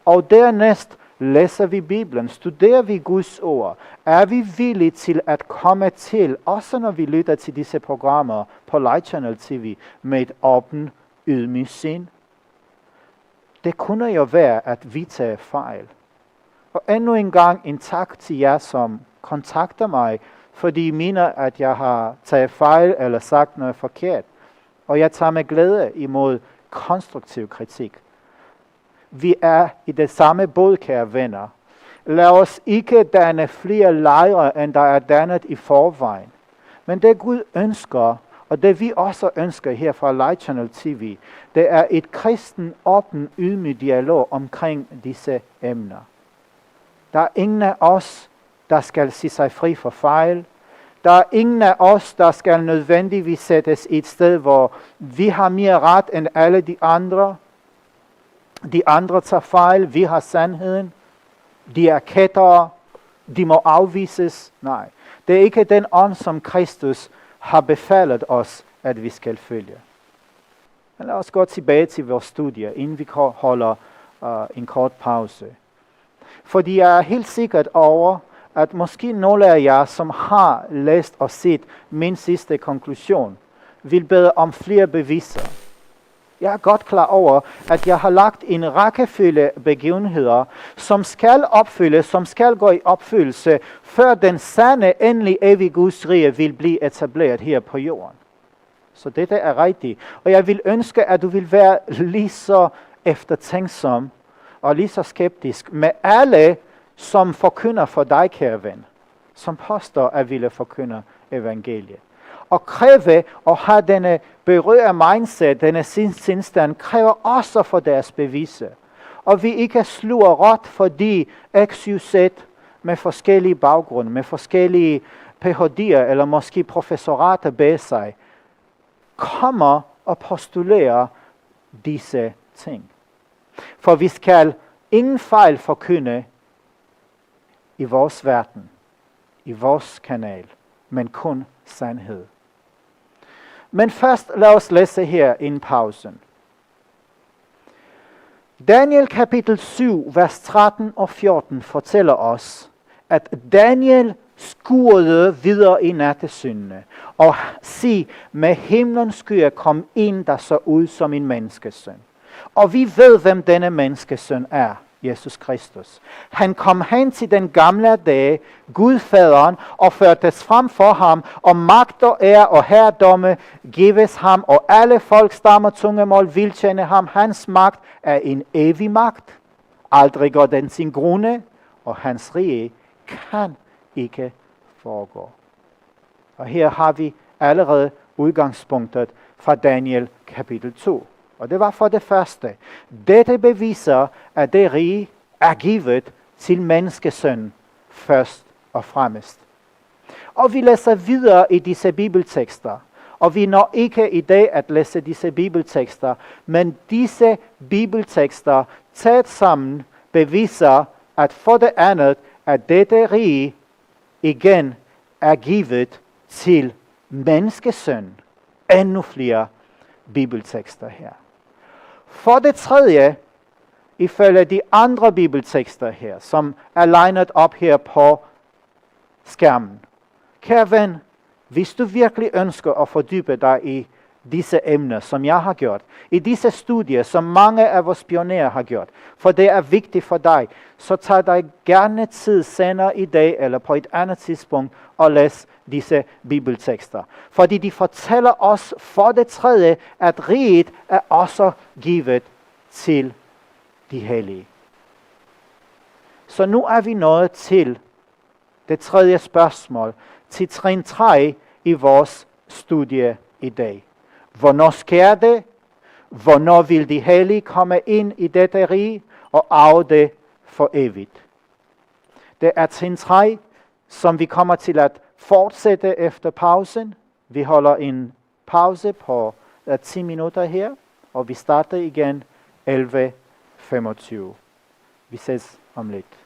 [SPEAKER 2] og dernæst læser vi Bibelen, studerer vi Guds ord, er vi villige til at komme til, også når vi lytter til disse programmer på Light Channel TV, med et åbent, ydmygt sind? Det kunne jo være, at vi tager fejl. Og endnu en gang en tak til jer, som kontakter mig, fordi I mener, at jeg har taget fejl eller sagt noget forkert. Og jeg tager med glæde imod konstruktiv kritik. Vi er i det samme båd, kære venner. Lad os ikke danne flere lejre, end der er dannet i forvejen. Men det Gud ønsker, og det vi også ønsker her fra Light Channel TV, det er et kristen, åben, ydmyg dialog omkring disse emner. Der er ingen af os, der skal sige sig fri for fejl. Der er ingen af os, der skal nødvendigvis sættes i et sted, hvor vi har mere ret end alle de andre. De andre tager fejl, vi har sandheden. De er kættere, de må afvises. Nej, det er ikke den ånd, som Kristus har befalet os, at vi skal følge. Men lad os gå tilbage til vores studier, inden vi holder en kort pause. Fordi jeg er helt sikkert over, at måske nogle af jer, som har læst og set min sidste konklusion, vil bede om flere beviser. Jeg er godt klar over, at jeg har lagt en rækkefølge begivenheder, som skal opfyldes, som skal gå i opfyldelse, før den sande, endelig evige Guds rige vil blive etableret her på jorden. Så dette er rigtigt. Og jeg vil ønske, at du vil være lige så eftertænksom og lige så skeptisk med alle, som forkynder for dig, kære ven, som påstår at ville forkynde evangeliet. Og kræve at have denne berørte mindset, denne sindstand, kræver også for deres bevise. Og vi ikke sluger råt, fordi XYZ med forskellige baggrunde, med forskellige PhD'er eller måske professorater bag sig, kommer og postulerer disse ting. For vi skal ingen fejl forkynde i vores verden, i vores kanal, men kun sandhed. Men først lad os læse her inden pausen. Daniel kapitel 7, vers 13 og 14 fortæller os, at Daniel skuede videre i nattesynene, og se, med himlens skyer kom en, der så ud som en menneskesøn. Og vi ved, hvem denne menneskesøn er. Jesus Kristus. Han kom hen til den gamle dag, Gudfaderen, og førtes frem for ham, og magt og ære og herredømme gives ham, og alle folk, stammer, tungemål vil kende ham. Hans magt er en evig magt. Aldrig går den sin grunde, og hans rige kan ikke foregå. Og her har vi allerede udgangspunktet fra Daniel kapitel 2. Og det var for det første. Dette beviser, at det rige er givet til menneskesøn først og fremmest. Og vi læser videre i disse bibeltekster. Og vi når ikke i dag at læse disse bibeltekster, men disse bibeltekster taget sammen beviser, at for det andet, at dette rige igen er givet til menneskesøn. Endnu flere bibeltekster her. For det tredje, ifølge de andre bibeltekster her, som er legnet op her på skærmen. Kære ven, hvis du virkelig ønsker at fordybe dig i disse emner, som jeg har gjort, i disse studier, som mange af vores pionerer har gjort, for det er vigtigt for dig, så tag dig gerne tid senere i dag eller på et andet tidspunkt og læs disse bibeltekster. Fordi de fortæller os for det tredje, at riget er også givet til de hellige. Så nu er vi nået til det tredje spørgsmål, til trin 3 i vores studie i dag. Hvornår sker det? Hvornår vil de hellige komme ind i dette rige og arve det for evigt? Det er trin 3, som vi kommer til at fortsætte efter pausen. Vi holder en pause på 10 minutter her, og vi starter igen 11:25. Vi ses om lidt.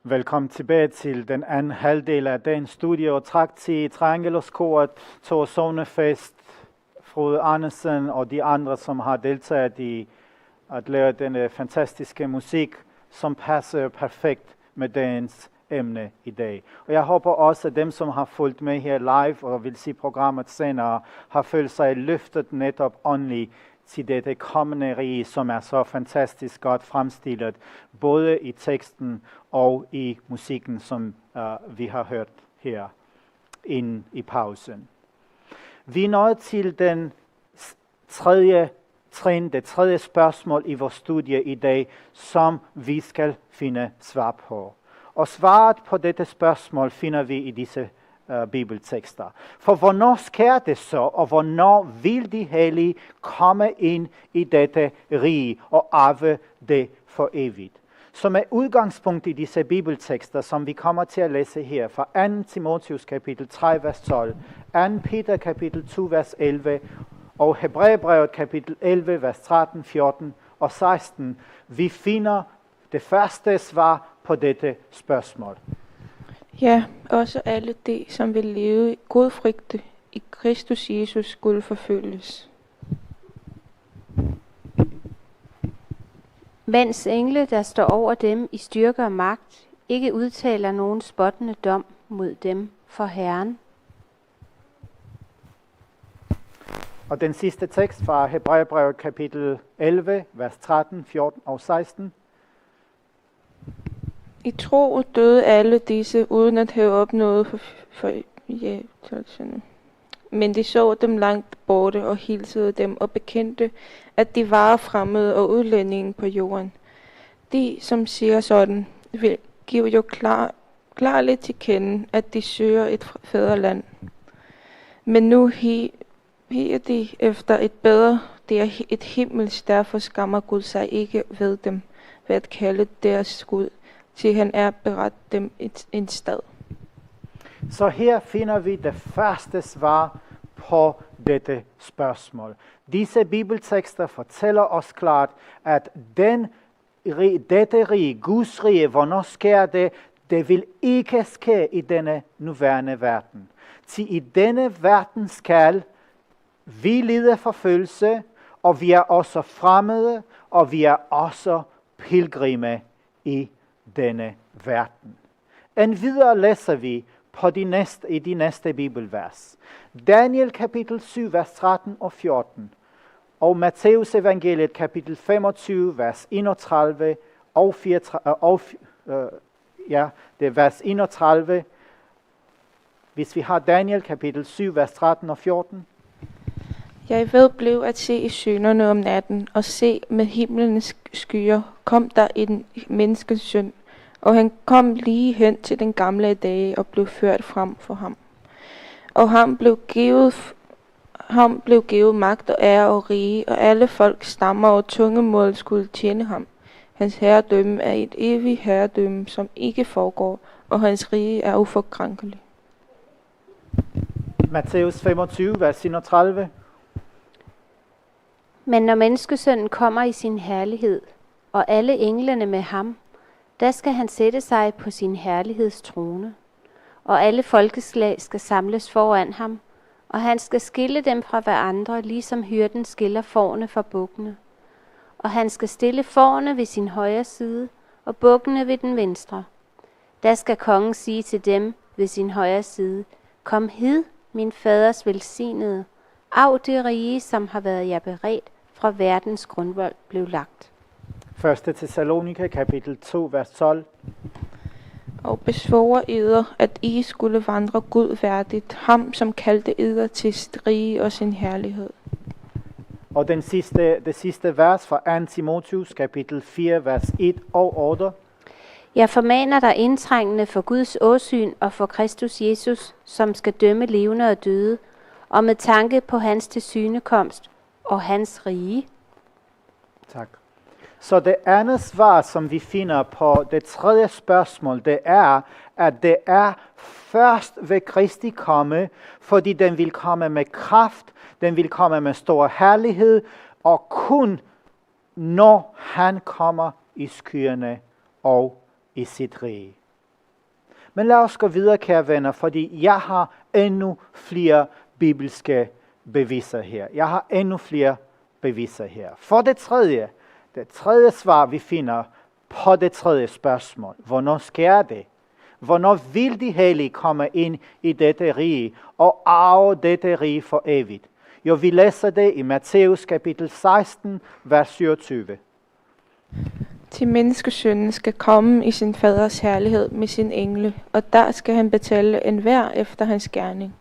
[SPEAKER 2] Velkommen tilbage til den anden halvdel af dagens studie, og tak til Triangeloskoret, Thor Sonefest, Frode Andersen og de andre, som har deltaget i at lave denne fantastiske musik, som passer perfekt med dagens emne i dag. Og jeg håber også, at dem, som har fulgt med her live og vil se programmet senere, har følt sig løftet netop åndeligt til dette kommende rige, som er så fantastisk godt fremstillet, både i teksten og i musikken, som vi har hørt her inde i pausen. Vi er nået til den tredje trin, det tredje spørgsmål i vores studie i dag, som vi skal finde svar på. Og svaret på dette spørgsmål finder vi i disse bibeltekster. For hvornår sker det så, og hvornår vil de hellige komme ind i dette rige og arve det for evigt? Som er udgangspunkt i disse bibeltekster, som vi kommer til at læse her, fra 2. Timotheus kapitel 3, vers 12, 2. Peter kapitel 2, vers 11, og Hebræerbrevet kapitel 11, vers 13, 14 og 16, vi finder det første svar på dette spørgsmål.
[SPEAKER 4] Ja, også alle de, som vil leve i godfrygte i Kristus Jesus, skulle forfølges.
[SPEAKER 5] Mens engle, der står over dem i styrke og magt, ikke udtaler nogen spottende dom mod dem for Herren.
[SPEAKER 2] Og den sidste tekst fra Hebræerbrevet kapitel 11, vers 13, 14 og 16.
[SPEAKER 4] I tro døde alle disse, uden at have opnået forjættelserne. Men de så dem langt borte og hilsede dem og bekendte, at de var fremmede og udlændinge på jorden. De, som siger sådan, vil give jo klarligt til kende, at de søger et fædreland. Men nu higer de efter et bedre, det er et himmels, derfor skammer Gud sig ikke ved dem, ved at kalde deres Gud, til han er beredt dem en stad.
[SPEAKER 2] Så her finder vi det første svar på dette spørgsmål. Disse bibeltekster fortæller os klart, at dette rige, Guds rige, hvornår sker det? Det vil ikke ske i denne nuværende verden. Til i denne verden skal vi lide forfølgelse, og vi er også fremmede, og vi er også pilgrimme i denne verden. Endvidere læser vi på i de næste bibelvers. Daniel kapitel 7, vers 13 og 14. Og Matteus evangeliet kapitel 25, vers 31 og 34. Det er vers 31. Hvis vi har Daniel kapitel 7, vers 13 og 14.
[SPEAKER 4] Jeg vedblev at se i synerne om natten, og se med himlens skyer kom der en menneskes søn, og han kom lige hen til den gamle dage og blev ført frem for ham. Og ham blev givet magt og ære og rige, og alle folk, stammer og tungemål skulle tjene ham. Hans herredømme er et evigt herredømme, som ikke foregår, og hans rige er uforkrænkelig.
[SPEAKER 2] Matteus 25, vers 31.
[SPEAKER 5] Men når menneskesønnen kommer i sin herlighed, og alle englene med ham, der skal han sætte sig på sin herlighedstrone, og alle folkeslag skal samles foran ham, og han skal skille dem fra hverandre, ligesom hyrden skiller fårene fra bukkene. Og han skal stille fårene ved sin højre side, og bukkene ved den venstre. Der skal kongen sige til dem ved sin højre side, kom hid, min faders velsignede, af det rige, som har været jer beredt, fra verdens grundvold blev lagt.
[SPEAKER 2] 1. Thessalonika kapitel 2, vers 12.
[SPEAKER 4] Og besvorer eder, at I skulle vandre Gud værdigt, ham som kaldte eder til sit rige og sin herlighed.
[SPEAKER 2] Og det sidste vers fra 2. Timotheus kapitel 4, vers 1 og 8.
[SPEAKER 5] Jeg formaner dig indtrængende for Guds åsyn og for Kristus Jesus, som skal dømme levende og døde, og med tanke på hans tilsynekomst og hans rige. Tak.
[SPEAKER 2] Så det andet svar, som vi finder på det tredje spørgsmål, det er, at det er først ved Kristi komme, fordi den vil komme med kraft, den vil komme med stor herlighed, og kun når han kommer i skyerne og i sit rige. Men lad os gå videre, kære venner, fordi jeg har endnu flere bibelske beviser her. Jeg har endnu flere beviser her. For det tredje svar, vi finder på det tredje spørgsmål. Hvornår sker det? Hvornår vil de hellige komme ind i dette rige og arve dette rige for evigt? Jo, vi læser det i Matthæus kapitel 16, vers 27.
[SPEAKER 4] Til menneskesønnen skal komme i sin faders herlighed med sin engle, og der skal han betale enhver efter hans gerning.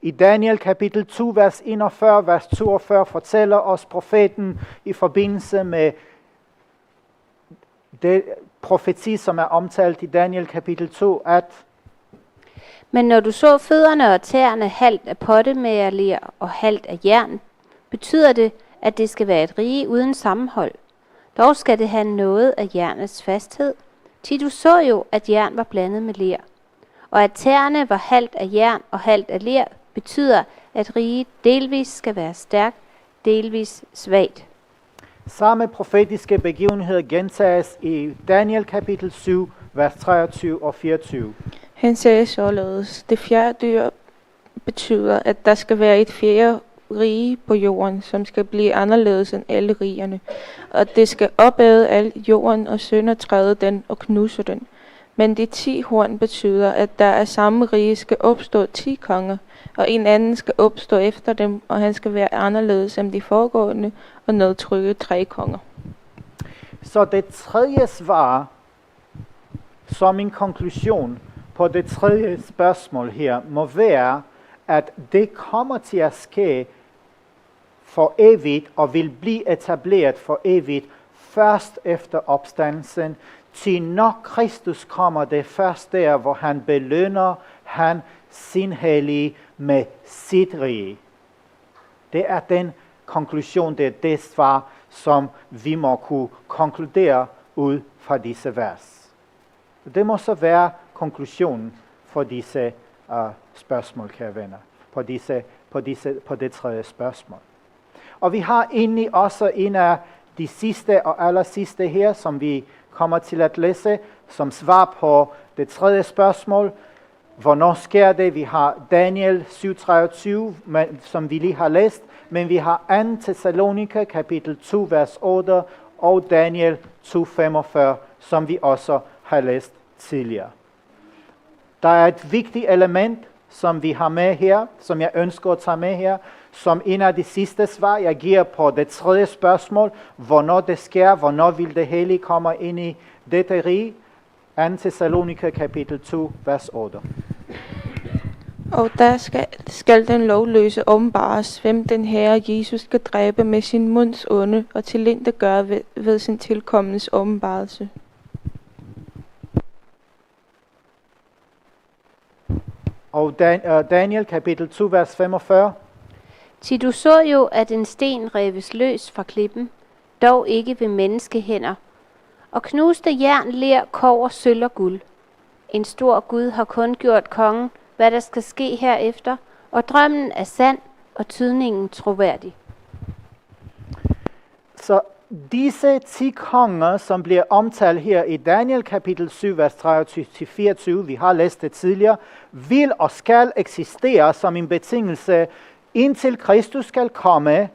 [SPEAKER 2] I Daniel kapitel 2, vers 41, vers 42 fortæller os profeten i forbindelse med det profeti, som er omtalt i Daniel kapitel 2, at
[SPEAKER 5] Men når du så fødderne og tæerne halvt af pottemagerler og halvt af jern, betyder det, at det skal være et rige uden sammenhold. Dog skal det have noget af jernets fasthed. Til du så jo, at jern var blandet med ler. Og at tæerne var halvt af jern og halvt af ler, betyder, at riget delvis skal være stærkt, delvis svagt.
[SPEAKER 2] samme profetiske begivenhed gentages i Daniel kapitel 7, vers 23 og 24.
[SPEAKER 4] Han sagde således, det fjerde dyr betyder, at der skal være et fjerde rige på jorden, som skal blive anderledes end alle rigerne, og det skal opæde al jorden og søndertræde den og knuse den. Men de 10 horn betyder, at der af samme rige skal opstå 10 konger, og en anden skal opstå efter dem, og han skal være anderledes end de foregående og nedtrykke 3 konger.
[SPEAKER 2] Så det tredje svar, som en konklusion på det tredje spørgsmål her, må være, at det kommer til at ske for evigt og vil blive etableret for evigt først efter opstandelsen. Til når Kristus kommer, det først der, hvor han belønner han sin hellige med sit rige. Det er den konklusion, det er det svar, som vi må kunne konkludere ud fra disse vers. Det må så være konklusionen for disse spørgsmål, kære venner, på det tredje spørgsmål. Og vi har egentlig også en af de sidste og allersidste her, som vi kommer til at læse, som svar på det tredje spørgsmål. Hvornår sker det? Vi har Daniel 7:23, som vi lige har læst, men vi har 2. Thessalonika kapitel 2, vers 8, og Daniel 2:45, som vi også har læst tidligere. Der er et vigtigt element, som vi har med her, som jeg ønsker at tage med her, som en af de sidste svar, jeg giver på det tredje spørgsmål, hvornår det sker, hvornår vil det hellige komme ind i dette rige. 2. Thessalonika kapitel 2, vers 8.
[SPEAKER 4] Og der skal den lovløse åbenbares, hvem den Herre Jesus skal dræbe med sin munds onde og tilintetgøre ved sin tilkommens åbenbarelse.
[SPEAKER 2] Og Daniel kapitel 2, vers 45.
[SPEAKER 5] Til du så jo, at en sten reves løs fra klippen, dog ikke ved menneskehænder, og knuste jern, ler, kobber, sølv og guld. En stor Gud har kun gjort kongen, hvad der skal ske herefter, og drømmen er sand, og tydningen troværdig.
[SPEAKER 2] Så disse 10 konger, som bliver omtalt her i Daniel kapitel 7, vers 23-24, vi har læst det tidligere, vil og skal eksistere som en betingelse, indtil Kristus skal komme.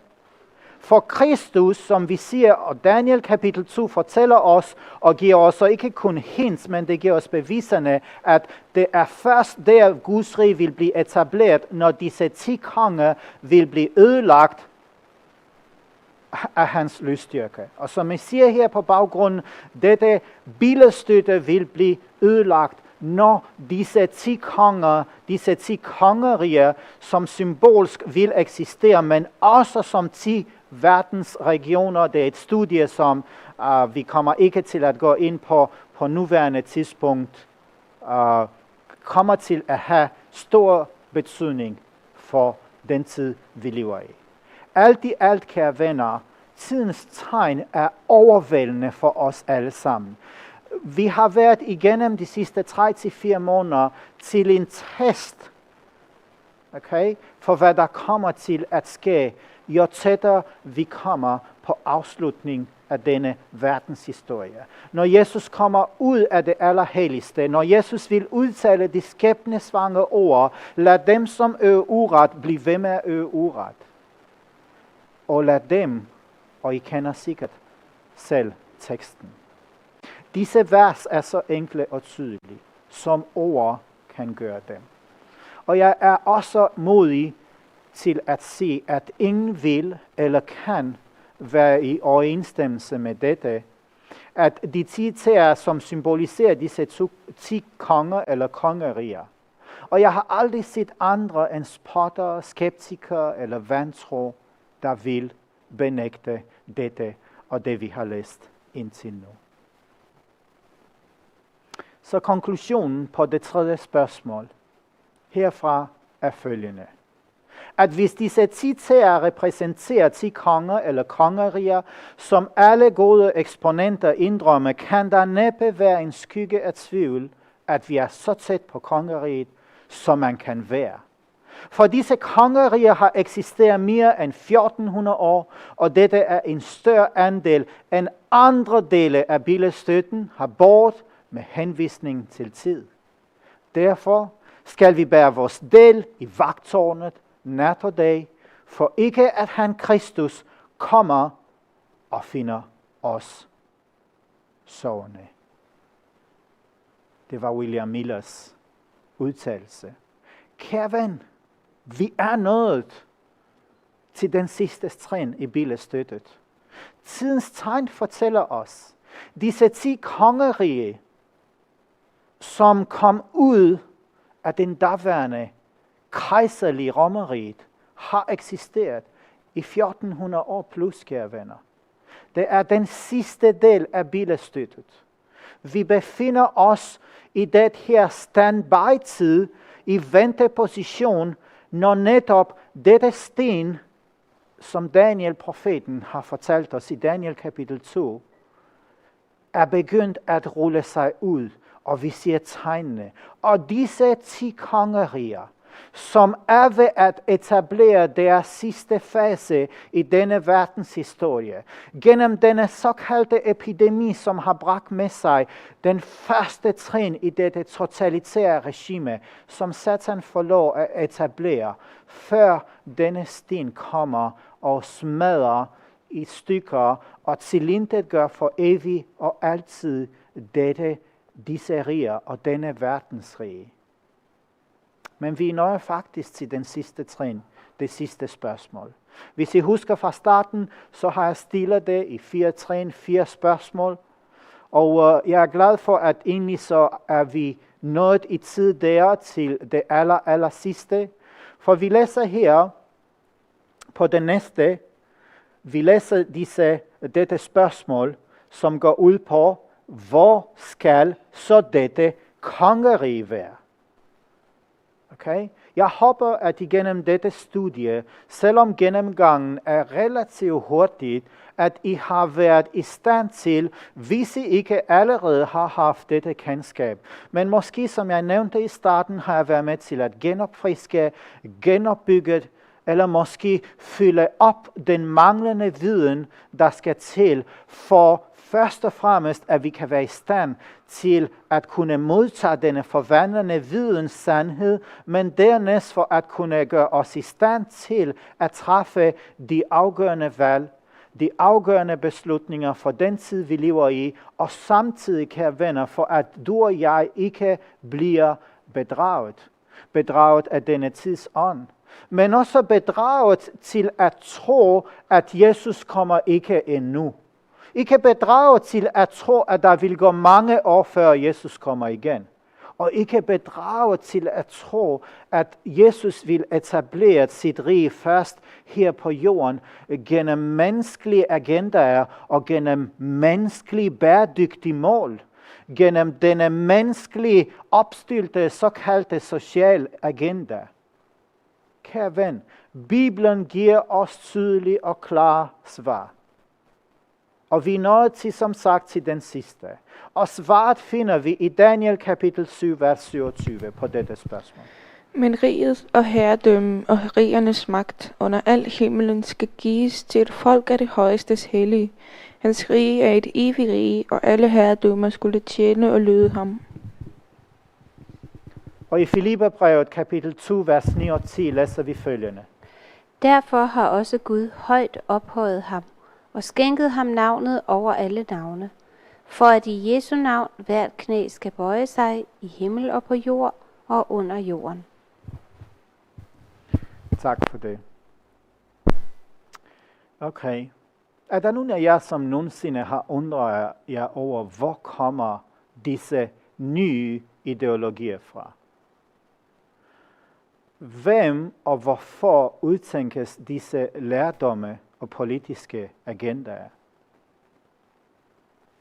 [SPEAKER 2] For Kristus, som vi siger, og Daniel kapitel 2 fortæller os, og giver os ikke kun hints, men det giver os beviserne, at det er først der Guds rige vil blive etableret, når disse 10 konger vil blive ødelagt af hans lysstyrke. Og som jeg siger her på baggrunden, dette billedstøtte vil blive ødelagt, når disse 10 konger, disse 10 kongeriger, som symbolsk vil eksistere, men også som 10 verdensregioner. Det er et studie, som vi kommer ikke til at gå ind på nuværende tidspunkt, kommer til at have stor betydning for den tid, vi lever i. Alt i alt, kære venner, tidens tegn er overvældende for os alle sammen. Vi har været igennem de sidste 3-4 måneder til en test, okay, for hvad der kommer til at ske, jo tættere vi kommer på afslutning af denne verdenshistorie. Når Jesus kommer ud af det allerhelligste, når Jesus vil udtale de skæbnesvange ord, lad dem, som øver uret, blive ved med at øve uret. Og lad dem, og I kender sikkert selv teksten. Disse vers er så enkle og tydelige, som ord kan gøre dem. Og jeg er også modig til at sige, at ingen vil eller kan være i overensstemmelse med dette, at de 10 tæer, som symboliserer disse 10 konger eller kongeriger. Og jeg har aldrig set andre end spottere, skeptikere eller vantro, der vil benægte dette og det, vi har læst indtil nu. Så konklusionen på det 3. spørgsmål herfra er følgende. At hvis disse 10 tæer repræsenterer 10 konger eller kongeriger, som alle gode eksponenter indrømmer, kan der næppe være en skygge af tvivl, at vi er så tæt på kongeriget, som man kan være. For disse kongeriger har eksisteret mere end 1400 år, og dette er en større andel end andre dele af billedstøtten har båret med henvisning til tid. Derfor skal vi bære vores del i vagttårnet nat og dag, for ikke at han, Kristus, kommer og finder os sovende. Det var William Millers udtalelse. Kære ven, vi er nået til den sidste trin i billedstøttet. Tidens tegn fortæller os, disse 10 kongerige, som kom ud af den daværende kejserlige Romeriget, har eksisteret i 1400 år plus, kære venner. Det er den sidste del af billedstøttet. Vi befinder os i det her standby-tid, i venteposition, når netop dette sten, som Daniel profeten har fortalt os i Daniel kapitel 2, er begyndt at rulle sig ud, og vi ser tegnene. Og disse 10 kongeriger, som er ved at etablere deres sidste fase i denne verdenshistorie, gennem denne såkaldte epidemi, som har bragt med sig den første trin i dette totalitære regime, som Satan får lov at etablere, før denne sten kommer og smadrer i stykker og tilintetgør for evigt og altid disse riger og denne verdensrige. Men vi når faktisk til den sidste trin, det sidste spørgsmål. Hvis I husker fra starten, så har jeg stillet det i 4 trin, 4 spørgsmål. Og jeg er glad for, at egentlig så er vi nået i tid der til det aller sidste. For vi læser her på den næste, vi læser dette spørgsmål, som går ud på, hvor skal så dette kongerige være? Okay? Jeg håber, at igennem dette studie, selvom gennemgangen er relativt hurtigt, at I har været i stand til, hvis I ikke allerede har haft dette kendskab. Men måske, som jeg nævnte i starten, har jeg været med til at genopfriske, genopbygge, eller måske fylde op den manglende viden, der skal til for først og fremmest, at vi kan være i stand til at kunne modtage denne forvandlende videns sandhed, men dernæst for at kunne gøre os i stand til at træffe de afgørende valg, de afgørende beslutninger for den tid, vi lever i, og samtidig, kære venner, for at du og jeg ikke bliver bedraget. Bedraget af denne tids ånd. Men også bedraget til at tro, at Jesus kommer ikke endnu. Ikke bedraget til at tro, at der vil gå mange år før Jesus kommer igen. Og ikke bedraget til at tro, at Jesus vil etablere sit rige først her på jorden gennem menneskelige agendaer og gennem menneskelige bæredygtige mål. Gennem denne menneskelige opstilte såkaldte social agenda. Kære ven, Bibelen giver os tydelige og klare svar. Og vi når til, som sagt, til den sidste. Og svaret finder vi i Daniel kapitel 7, vers 27 på dette spørgsmål.
[SPEAKER 4] Men riget og herredømme og rigernes magt under al himmelen skal gives til et folk af det højestes hellige. Hans rige er et evigt rige, og alle herredømmer skulle tjene og lyde ham.
[SPEAKER 2] Og i Filipperbrevet kapitel 2, vers 9 og 10 læser vi følgende.
[SPEAKER 5] Derfor har også Gud højt ophøjet ham og skænket ham navnet over alle navne, for at i Jesu navn hvert knæ skal bøje sig i himmel og på jord og under jorden.
[SPEAKER 2] Tak for det. Okay. Er der nogen af jer, som nogensinde har undret jer over, hvor kommer disse nye ideologier fra? Hvem og hvorfor udtænkes disse lærdomme og politiske agendaer?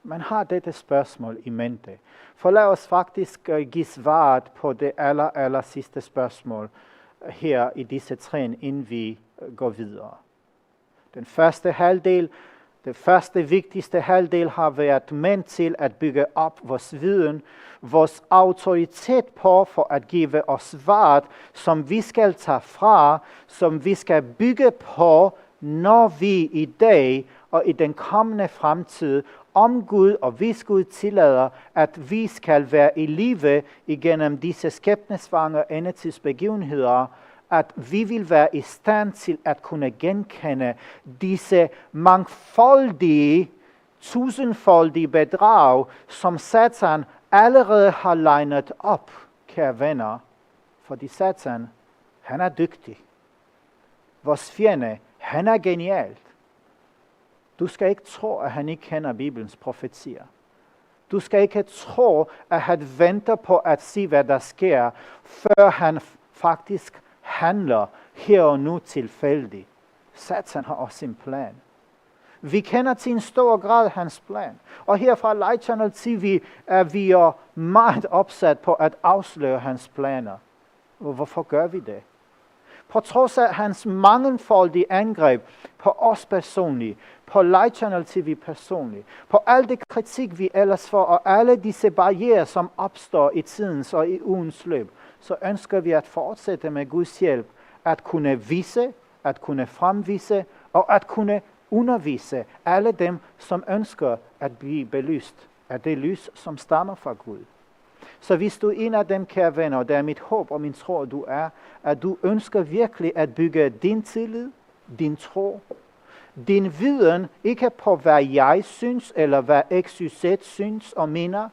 [SPEAKER 2] Man har dette spørgsmål i mente. For lad os faktisk give svaret på det aller sidste spørgsmål her i disse trin, inden vi går videre. Den første vigtigste halvdel har været ment til at bygge op vores viden, vores autoritet på for at give os svaret, som vi skal tage fra, som vi skal bygge på, når vi i dag og i den kommende fremtid, om Gud og hvis Gud tillader, at vi skal være i live igennem disse skæbnesvangre endetidsbegivenheder, at vi vil være i stand til at kunne genkende disse mangfoldige, tusindfoldige bedrag, som Satan allerede har legnet op, kære venner. Fordi Satan, han er dygtig. Vores fjende, han er genialt. Du skal ikke tro, at han ikke kender Bibelens profetier. Du skal ikke tro, at han venter på at se, hvad der sker, før han faktisk handler her og nu tilfældigt. Satan har også en plan. Vi kender til en stor grad hans plan. Og her fra Light Channel TV er vi meget opsat på at afsløre hans planer. Og hvorfor gør vi det? På trods af hans mangefoldige angreb på os personligt, på Light Channel TV personligt, på al det kritik vi ellers får, og alle disse barrierer, som opstår i tidens og i ugens løb, så ønsker vi at fortsætte med Guds hjælp, at kunne vise, at kunne fremvise og at kunne undervise alle dem, som ønsker at blive belyst af det lys, som stammer fra Gud. Så hvis du er en af dem, kære venner, og det er mit håb og min tro, du er, at du ønsker virkelig at bygge din tillid, din tro, din viden, ikke på hvad jeg synes, eller hvad XYZ synes og mener,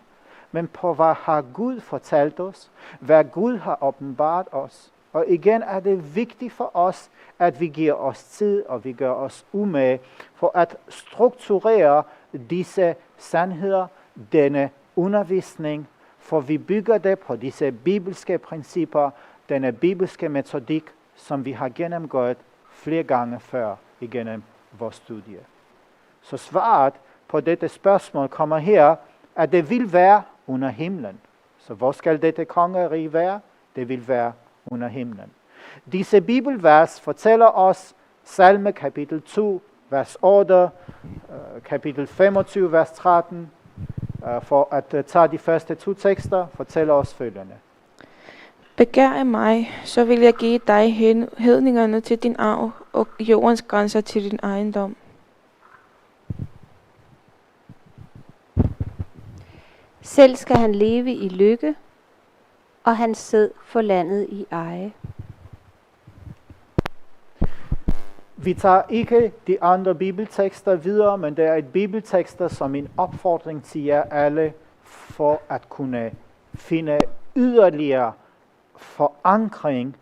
[SPEAKER 2] men på hvad har Gud fortalt os, hvad Gud har åbenbart os. Og igen er det vigtigt for os, at vi giver os tid, og vi gør os umage for at strukturere disse sandheder, denne undervisning, for vi bygger det på disse bibelske principper, denne bibelske metodik, som vi har gennemgået flere gange før igennem vores studie. Så svaret på dette spørgsmål kommer her, at det vil være under himlen. Så hvor skal dette kongerige være? Det vil være under himlen. Disse bibelvers fortæller os salme kapitel 2, vers 8, kapitel 25, vers 13, for at tage de første to tekster, fortæller os følgende.
[SPEAKER 4] Begær af mig, så vil jeg give dig hedningerne til din arv, og jordens grænser til din ejendom.
[SPEAKER 5] Selv skal han leve i lykke, og hans sæd få landet i eje.
[SPEAKER 2] Vi tager ikke de andre bibeltekster videre, men det er et bibeltekster som en opfordring til jer alle, for at kunne finde yderligere forankring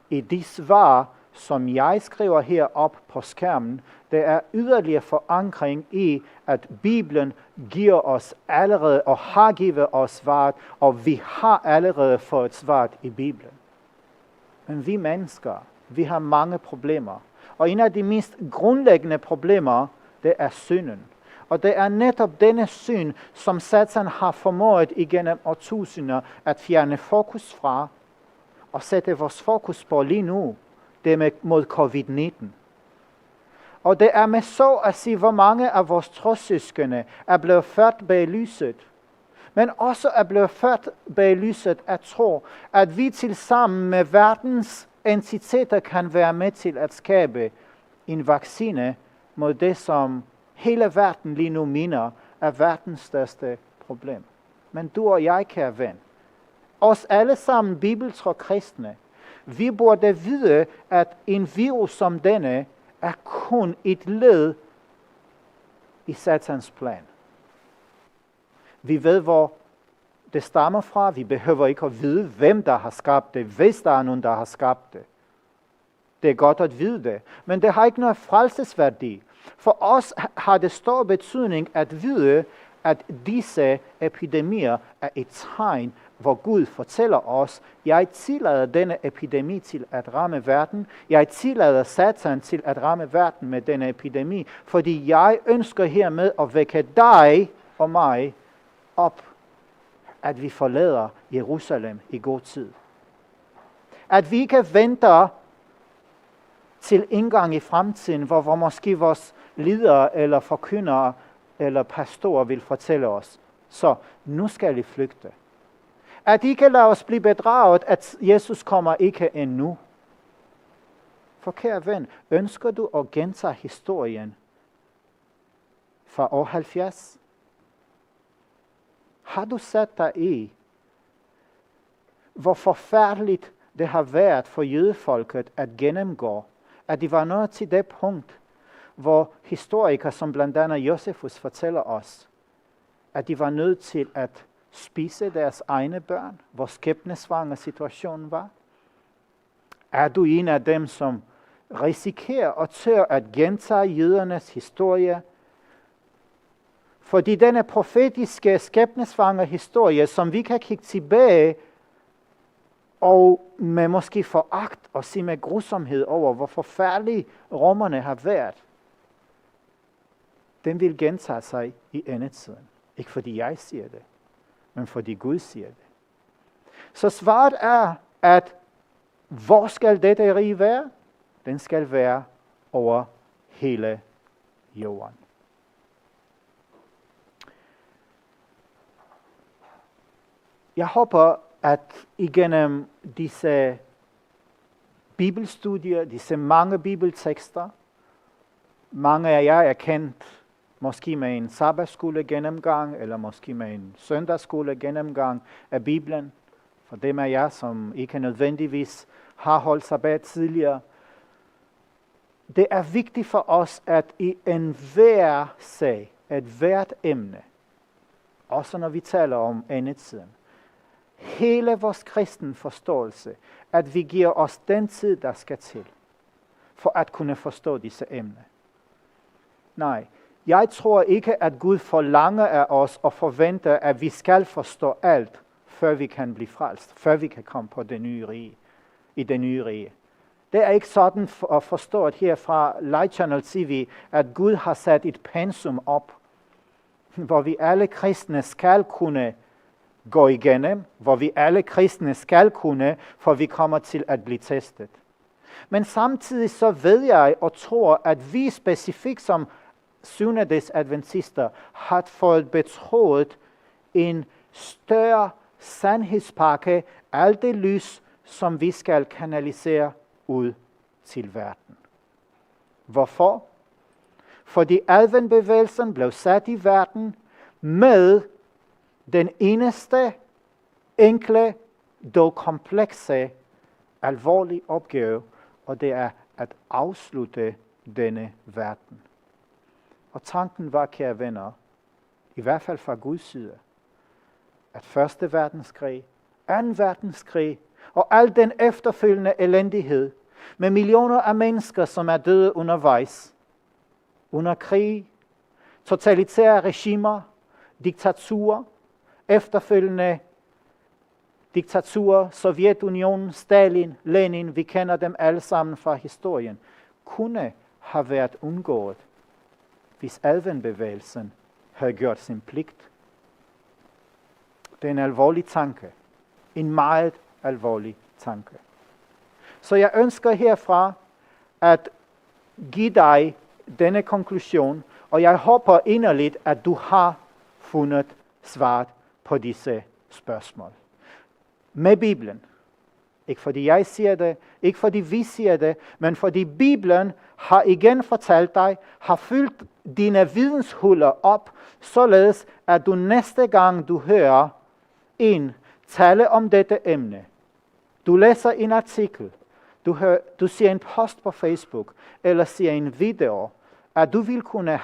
[SPEAKER 2] i de svar, som jeg skriver her op på skærmen. Det er yderligere forankring i, at Bibelen giver os allerede og har givet os svaret, og vi har allerede fået svaret i Bibelen. Men vi mennesker, vi har mange problemer. Og en af de mest grundlæggende problemer, det er synden. Og det er netop denne synd, som Satan har formået igennem årtusinder at fjerne fokus fra, og sætte vores fokus på lige nu, det er mod covid-19. Og det er med så at sige, hvor mange af vores trossøskende er blevet ført bag lyset. men også er blevet ført bag lyset at tro, at vi tilsammen med verdens entiteter kan være med til at skabe en vaccine mod det, som hele verden lige nu mener er verdens største problem. Men du og jeg, kære ven, os alle sammen bibeltro kristne, vi burde vide, at en virus som denne er kun et led i Satans plan. Vi ved, hvor det stammer fra. Vi behøver ikke at vide, hvem der har skabt det, hvis der er nogen, der har skabt det. Det er godt at vide det, men det har ikke noget frelsesværdi. For os har det stor betydning at vide, at disse epidemier er et tegn, hvor Gud fortæller os, jeg tillader denne epidemi til at ramme verden. Jeg tillader Satan til at ramme verden med denne epidemi, fordi jeg ønsker hermed at vække dig og mig op, at vi forlader Jerusalem i god tid. At vi ikke venter til indgang i fremtiden, hvor måske vores ledere eller forkyndere eller pastorer vil fortælle os, så nu skal I flygte. At ikke lade os blive bedraget, at Jesus kommer ikke endnu. For kære ven, ønsker du at gentage historien fra år 70? Har du sat dig i, hvor forfærdeligt det har været for jødefolket at gennemgå, at de var nået til det punkt, hvor historikere som blandt andet Josefus fortæller os, at de var nødt til at spise deres egne børn, hvor skæbnesvanger situationen var? Er du en af dem, som risikerer og tør at gentage jødernes historie? Fordi denne profetiske skæbnesvanger historie, som vi kan kigge tilbage og med måske foragt og sige med grusomhed over, hvor forfærdelige romerne har været, den vil gentage sig i endetiden. Ikke fordi jeg siger det, men fordi Gud siger det. Så svaret er, at hvor skal dette rige være? Den skal være over hele jorden. Jeg håber, at igennem disse bibelstudier, disse mange bibeltekster, mange af jer er kendt måske med en sabbatskole gennemgang, eller måske med en søndagsskole gennemgang af Bibelen. For dem af jer, som ikke nødvendigvis har holdt sabbat tidligere. Det er vigtigt for os, at i enhver sag, et hvert emne, også når vi taler om endetiden, hele vores kristen forståelse, at vi giver os den tid, der skal til, for at kunne forstå disse emner. Nej, jeg tror ikke, at Gud forlanger af os og forventer, at vi skal forstå alt, før vi kan blive frelst, før vi kan komme på det nye rige, i det nye rige. Det er ikke sådan at forstå her fra Light Channel TV, at Gud har sat et pensum op, hvor vi alle kristne skal kunne gå igennem, hvor vi alle kristne skal kunne, for vi kommer til at blive testet. Men samtidig så ved jeg og tror, at vi specifikt som syvendedags adventister har fået betroet en større sandhedspakke, alt det lys, som vi skal kanalisere ud til verden. Hvorfor? Fordi adventbevægelsen blev sat i verden med den eneste, enkle, dog komplekse, alvorlige opgave, og det er at afslutte denne verden. Og tanken var, kære venner, i hvert fald fra Guds side, at første verdenskrig, anden verdenskrig og al den efterfølgende elendighed med millioner af mennesker, som er døde undervejs, under krig, totalitære regimer, diktaturer, efterfølgende diktaturer, Sovjetunionen, Stalin, Lenin, vi kender dem alle sammen fra historien, kunne have været undgået, hvis adventbevægelsen havde gjort sin pligt. Det er en alvorlig tanke. En meget alvorlig tanke. Så jeg ønsker herfra at give dig denne konklusion, og jeg håber inderligt, at du har fundet svaret på disse spørgsmål. Med Bibelen. Ikke fordi jeg siger det, ikke fordi vi siger det, men fordi Bibelen har igen fortalt dig, har fyldt dine videnshuller op, således at du næste gang du hører en tale om dette emne, du læser en artikel, du ser en post på Facebook, eller ser en video, at du vil kunne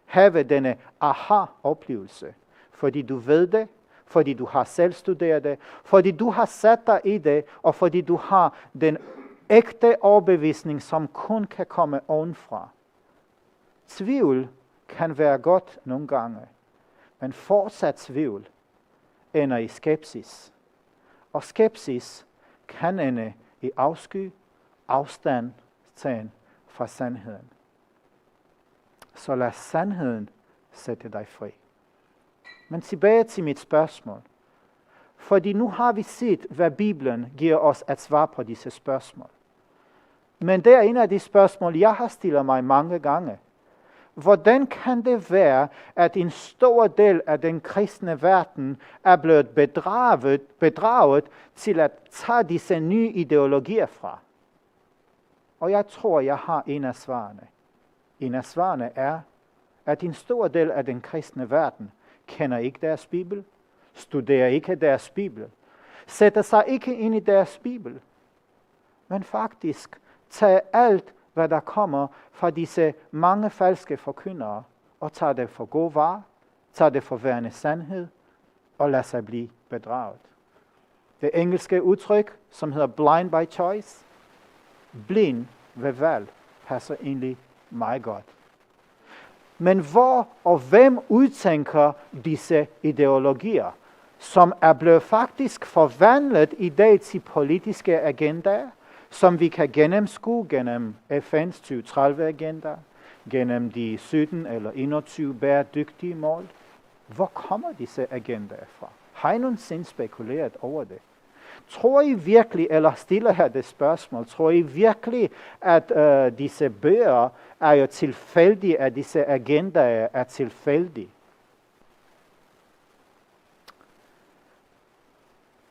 [SPEAKER 2] have denne aha-oplevelse, fordi du ved det, fordi du har selv studeret det, fordi du har sat dig i det, og fordi du har den ægte overbevisning, som kun kan komme ovenfra. Tvivl kan være godt nogle gange, men fortsat tvivl ender i skepsis. Og skepsis kan ende i afsky, afstand, tagen fra sandheden. Så lad sandheden sætte dig fri. Men tilbage til mit spørgsmål. Fordi nu har vi set, hvad Bibelen giver os at svare på disse spørgsmål. Men det er en af de spørgsmål, jeg har stillet mig mange gange. Hvordan kan det være, at en stor del af den kristne verden er blevet bedraget til at tage disse nye ideologier fra? Og jeg tror, jeg har en af svarene. En af svarene er, at en stor del af den kristne verden kender ikke deres Bibel, studerer ikke deres Bibel, sætter sig ikke ind i deres Bibel, men faktisk tager alt, hvad der kommer fra disse mange falske forkyndere, og tager det for god varer, tager det for værende sandhed, og lader sig blive bedraget. Det engelske udtryk, som hedder blind by choice, blind ved valg, passer egentlig meget godt. Men hvor og hvem udtænker disse ideologier, som er blevet faktisk forvandlet i dag til politiske agendaer, som vi kan gennemskue gennem FN's 2030-agenda, gennem de 17 eller 21 bæredygtige mål? Hvor kommer disse agendaer fra? Har I nogensinde spekuleret over det? Tror I virkelig, eller stiller her det spørgsmål, tror I virkelig, at disse bøger er jo tilfældige, at disse agendaer er tilfældige?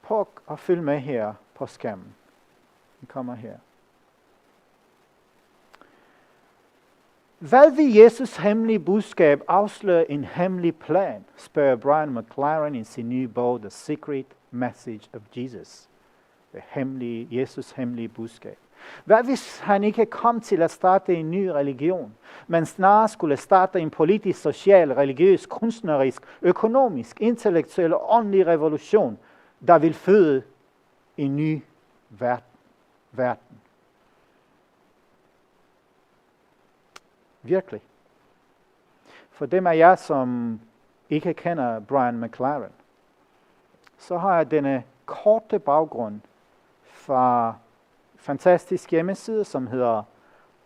[SPEAKER 2] Prøv at følge med her på skærmen. Den kommer her. Hvad vil Jesus hemmelige budskab afsløre en hemmelig plan, spørger Brian McLaren i sin nye bog, The Secret Message of Jesus. Det hemmelige, Jesus hemmelige budskab. Hvad hvis han ikke kom til at starte en ny religion, men snarere skulle starte en politisk, social, religiøs, kunstnerisk, økonomisk, intellektuel og åndelig revolution, der vil føde en ny verden? Virkelig. For dem af jer, som ikke kender Brian McLaren, så har jeg denne korte baggrund fra fantastisk hjemmeside, som hedder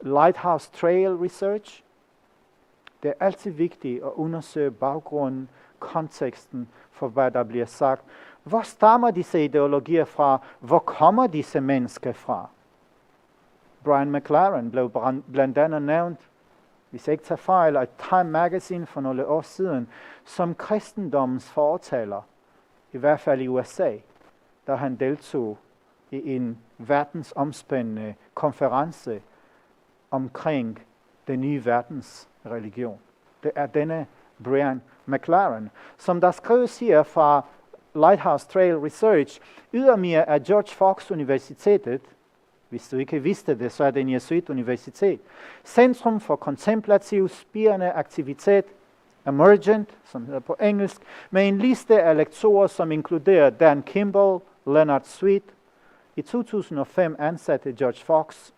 [SPEAKER 2] Lighthouse Trail Research. Det er altid vigtigt at undersøge baggrunden, konteksten for, hvad der bliver sagt. Hvor stammer disse ideologier fra? Hvor kommer disse mennesker fra? Brian McLaren blev blandt andet nævnt, hvis jeg ikke tager fejl, af Time Magazine for nogle år siden, som kristendommens fortaler, i hvert fald i USA, da han deltog i en verdensomspændende konference omkring den nye verdens religion. Det er denne Brian McLaren, som der skrives her fra Lighthouse Trail Research, ydermere af George Fox Universitetet. Hvis du ikke vidste det, så er det en jesuit-universitet. Centrum for kontemplativ, spirende aktivitet, Emergent, som hedder på engelsk, med en liste af lektorer, som inkluderer Dan Kimball, Leonard Sweet. I 2005 ansatte George Fox,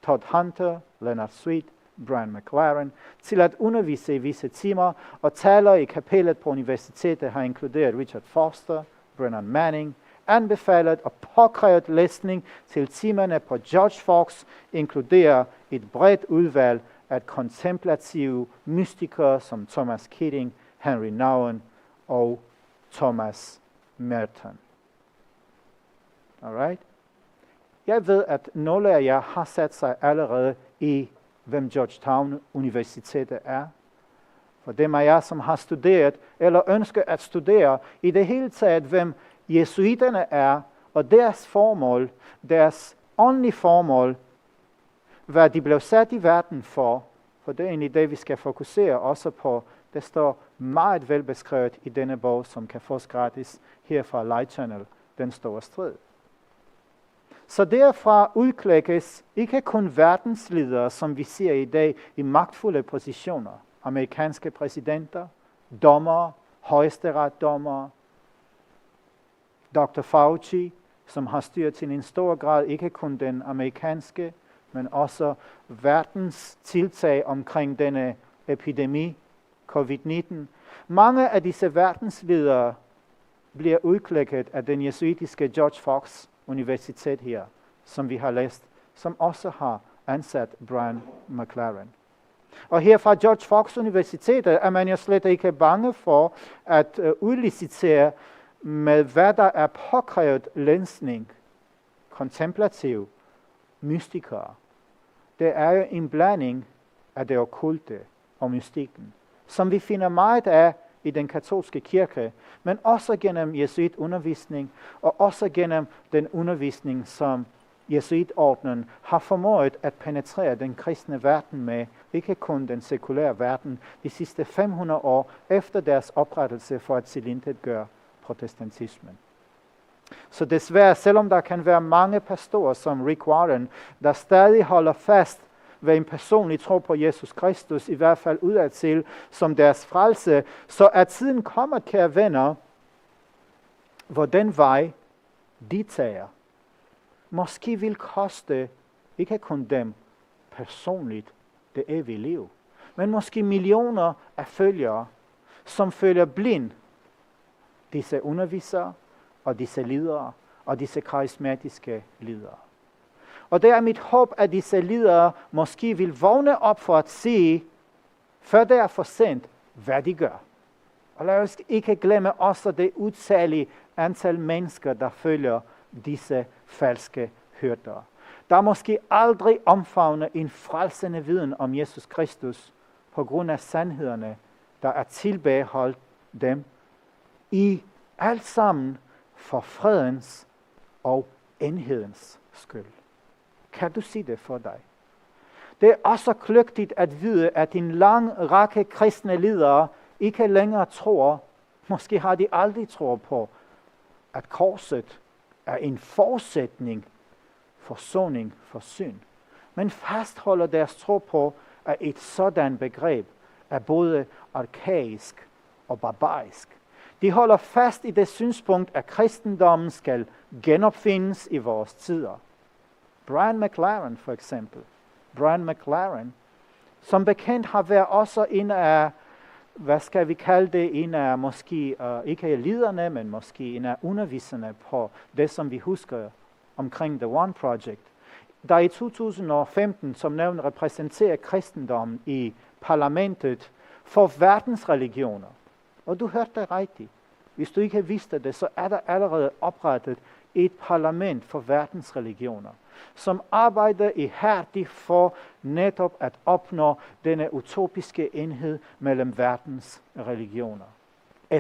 [SPEAKER 2] Todd Hunter, Leonard Sweet, Brian McLaren til at undervise i visse timer, og talere i kapellet på universitetet har inkluderet Richard Foster, Brennan Manning, anbefalet og påkrævet læsning til timerne på George Fox, inkluderer et bredt udvalg af kontemplative mystikere som Thomas Keating, Henry Nouwen og Thomas Merton. Alright? Jeg ved, at nogle af jer har sat sig allerede i, hvem Georgetown Universitetet er. For dem af jer, som har studeret eller ønsker at studere i det hele taget, hvem jesuiterne er, og deres formål, deres åndelige formål, hvad de blev sat i verden for det er egentlig det, vi skal fokusere også på. Det står meget velbeskrevet i denne bog, som kan fås gratis her fra Light Channel, Den Store Strid. Så derfra udklækkes ikke kun verdensledere, som vi ser i dag i magtfulde positioner. Amerikanske præsidenter, dommere, højesteretsdommere, Dr. Fauci, som har styret til en stor grad ikke kun den amerikanske, men også verdens tiltag omkring denne epidemi, COVID-19. Mange af disse verdensledere bliver udklækket af den jesuitiske George Fox Universitet her, som vi har læst, som også har ansat Brian McLaren. Og her fra George Fox Universitetet er man jo slet ikke bange for at udlicitere med, hvad der er påkrævet læsning, kontemplativ, mystikere. Det er jo en blanding af det okkulte og mystikken, som vi finder meget af i den katolske kirke, men også gennem jesuitundervisning, og også gennem den undervisning, som jesuitordenen har formået at penetrere den kristne verden med, ikke kun den sekulære verden, de sidste 500 år efter deres oprettelse for at tilintetgøre protestantismen. Så desværre, selvom der kan være mange pastorer som Rick Warren, der stadig holder fast ved en personlig tro på Jesus Kristus, i hvert fald udadtil som deres frelse, så er tiden kommet, kære venner, hvor den vej, de tager, måske vil koste ikke kun dem personligt det evige liv, men måske millioner af følgere, som følger blind disse undervisere og disse ledere og disse karismatiske ledere. Og det er mit håb, at disse ledere måske vil vågne op for at se, før det er for sent, hvad de gør. Og lad os ikke glemme også det utallige antal mennesker, der følger disse falske hyrder. Der måske aldrig omfavner en frelsende viden om Jesus Kristus på grund af sandhederne, der er tilbageholdt dem i alt sammen for fredens og enhedens skyld. Kan du sige det for dig? Det er også kløgtigt at vide, at en lang række kristne ledere ikke længere tror, måske har de aldrig troet på, at korset er en forudsætning for soning for synd, men fastholder deres tro på, at et sådan begreb er både arkaisk og barbarisk. De holder fast i det synspunkt, at kristendommen skal genopfindes i vores tider. Brian McLaren for eksempel. Brian McLaren, som bekendt har været også en af, hvad skal vi kalde det, en af måske ikke lederne, men måske en af underviserne på det, som vi husker omkring The One Project, der i 2015 som nævnt repræsenterer kristendommen i parlamentet for verdens religioner. Og du hørte det rigtigt. Hvis du ikke vidste det, så er der allerede oprettet et parlament for verdens religioner, som arbejder ihærdigt for netop at opnå denne utopiske enhed mellem verdens religioner.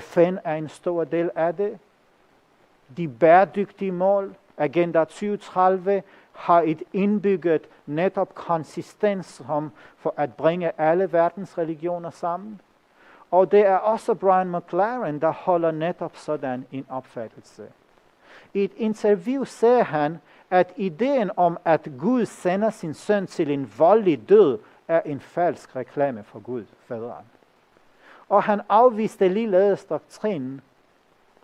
[SPEAKER 2] FN er en stor del af det. De bæredygtige mål, Agenda 2030, har et indbygget netop konsistens for at bringe alle verdens religioner sammen. Og det er også Brian McLaren, der holder netop sådan en opfattelse. I et interview siger han, at ideen om, at Gud sender sin søn til en voldelig død, er en falsk reklame for Gud, faderen. Og han afviste ligeledes doktrinen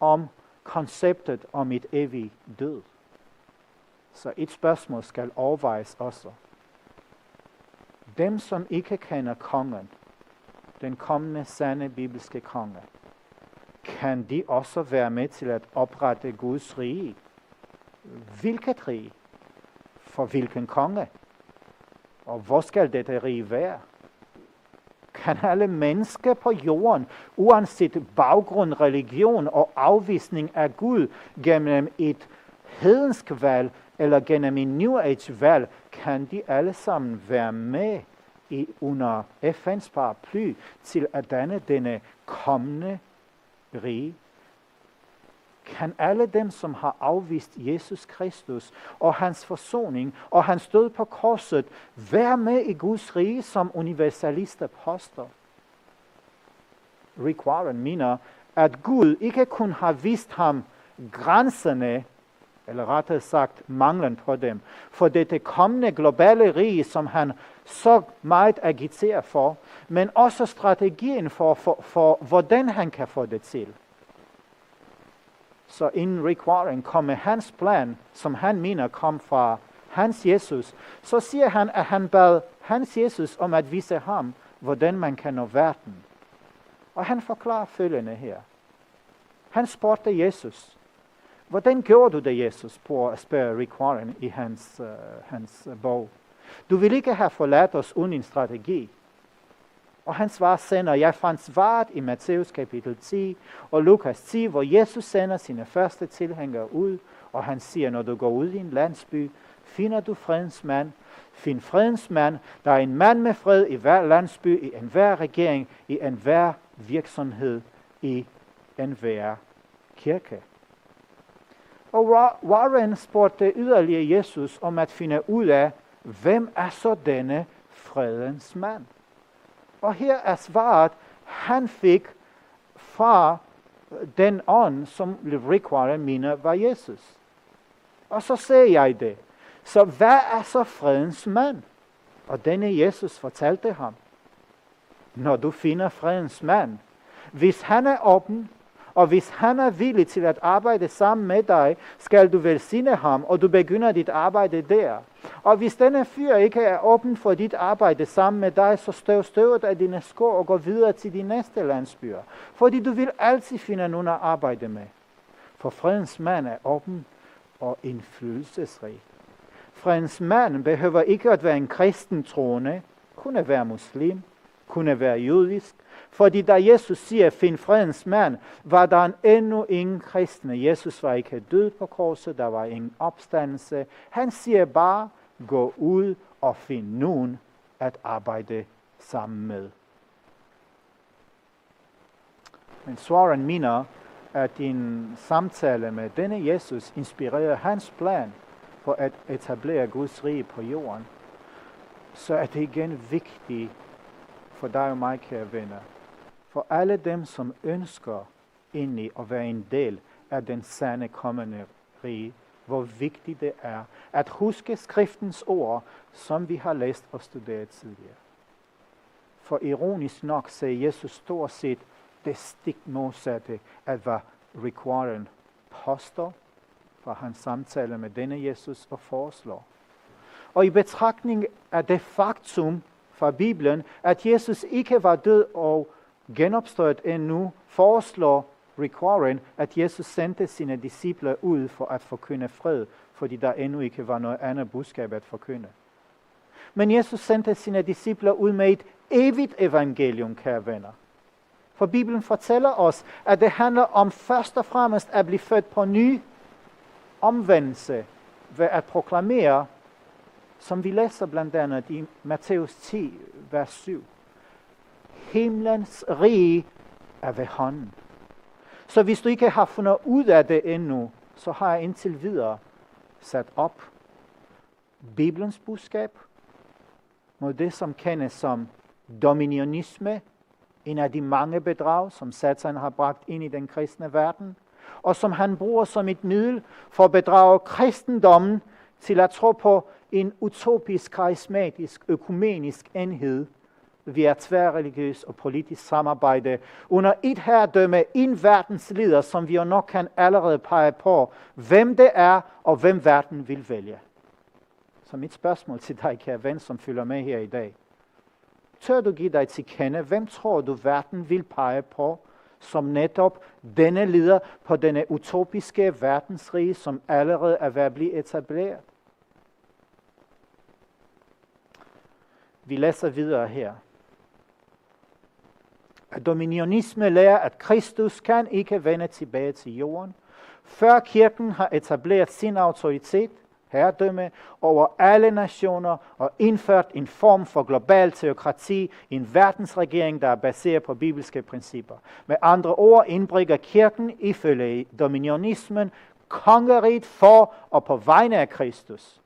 [SPEAKER 2] om konceptet om et evigt død. Så et spørgsmål skal overvejes også. Dem, som ikke kender kongen, den kommende sande bibelske konge, kan de også være med til at oprette Guds rige? Hvilket rige? For hvilken konge? Og hvor skal dette rige være? Kan alle mennesker på jorden, uanset baggrund, religion og afvisning af Gud, gennem et hedensk valg eller gennem en New Age valg, kan de alle sammen være med under FN's paraply til at danne denne kommende rige, kan alle dem, som har afvist Jesus Kristus og hans forsoning og hans død på korset, være med i Guds rige som universalister poster. Rick Warren mener, at Gud ikke kun har vist ham grænserne, eller rettere sagt manglen på dem, for dette kommende globale rige, som han så meget agiterer for, men også strategien for hvordan han kan få det til. Så inden Rick Warren kom med hans plan, som han mener kom fra hans Jesus, så siger han, at han bad hans Jesus om at vise ham, hvordan man kan nå verden. Og han forklarer følgende her. Han spurgte Jesus, hvordan gjorde du det, Jesus, på at spørge Rick Warren i hans bog. Du vil ikke have forladt os uden en strategi. Og han svar sender, jeg fandt svaret i Matthæus kapitel 10 og Lukas 10, hvor Jesus sender sine første tilhængere ud, og han siger, når du går ud i en landsby, finder du fredens mand. Find fredens mand. Der er en mand med fred i hver landsby, i enhver regering, i enhver virksomhed, i enhver kirke. Og Warren spurgte yderligere Jesus om at finde ud af, hvem er så denne fredens mand? Og her er svaret, han fik fra den ånd, som Rick Warren mener var Jesus. Og så siger jeg det. Så hvad er så fredens mand? Og denne Jesus fortalte ham. Når du finder fredens mand, hvis han er åben, og hvis han er villig til at arbejde sammen med dig, skal du velsigne ham, og du begynder dit arbejde der. Og hvis denne fyr ikke er åben for dit arbejde sammen med dig, så støv støvet af dine sko og gå videre til de næste landsbyer. Fordi du vil altid finde nogen at arbejde med. For fredens mand er åben og indflydelsesrig. Fredens mand behøver ikke at være en kristen troende, kunne være muslim, kunne være jødisk. Fordi da Jesus siger, find fredens mand, var der endnu ingen kristne. Jesus var ikke død på korset, der var ingen opstandelse. Han siger bare, gå ud og find nogen at arbejde sammen med. Men Warren mener, at en samtale med denne Jesus inspirerer hans plan for at etablere Guds rige på jorden. Så er det igen vigtigt for dig og mig, kære venner. For alle dem, som ønsker egentlig at være en del af den sande kommende rige, hvor vigtigt det er at huske skriftens ord, som vi har læst og studeret tidligere. For ironisk nok sagde Jesus stort set det stik modsatte, at hvad Rick Warren påstår fra hans samtale med denne Jesus og foreslår. Og i betragtning af det faktum fra Bibelen, at Jesus ikke var død og genopstået endnu, foreslår Rick Warren, at Jesus sendte sine disciple ud for at forkynde fred, fordi der endnu ikke var noget andet budskab at forkynde. Men Jesus sendte sine disciple ud med et evigt evangelium, kære venner. For Bibelen fortæller os, at det handler om først og fremmest at blive født på ny, omvendelse ved at proklamere, som vi læser blandt andet i Matthæus 10, vers 7. Himlens rige er ved hånden. Så hvis du ikke har fundet ud af det endnu, så har jeg indtil videre sat op Bibelens budskab mod det, som kendes som Dominionisme, en af de mange bedrag, som Satan har bragt ind i den kristne verden, og som han bruger som et middel for at bedrage kristendommen til at tro på en utopisk, karismatisk, økumenisk enhed via tværreligiøs og politisk samarbejde under et herredømme, en verdensleder, som vi jo nok kan allerede pege på, hvem det er og hvem verden vil vælge. Så mit spørgsmål til dig, kære ven, som følger med her i dag. Tør du give dig til kende, hvem tror du verden vil pege på, som netop denne leder på denne utopiske verdensrige, som allerede er ved at blive etableret? Vi læser videre her. At Dominionisme lærer, at Kristus kan ikke vende tilbage til jorden, før kirken har etableret sin autoritet herredømme over alle nationer og indført en form for global teokrati, en verdensregering, der er baseret på bibelske principper. Med andre ord indbringer kirken ifølge Dominionismen kongeriget for og på vegne af Kristus.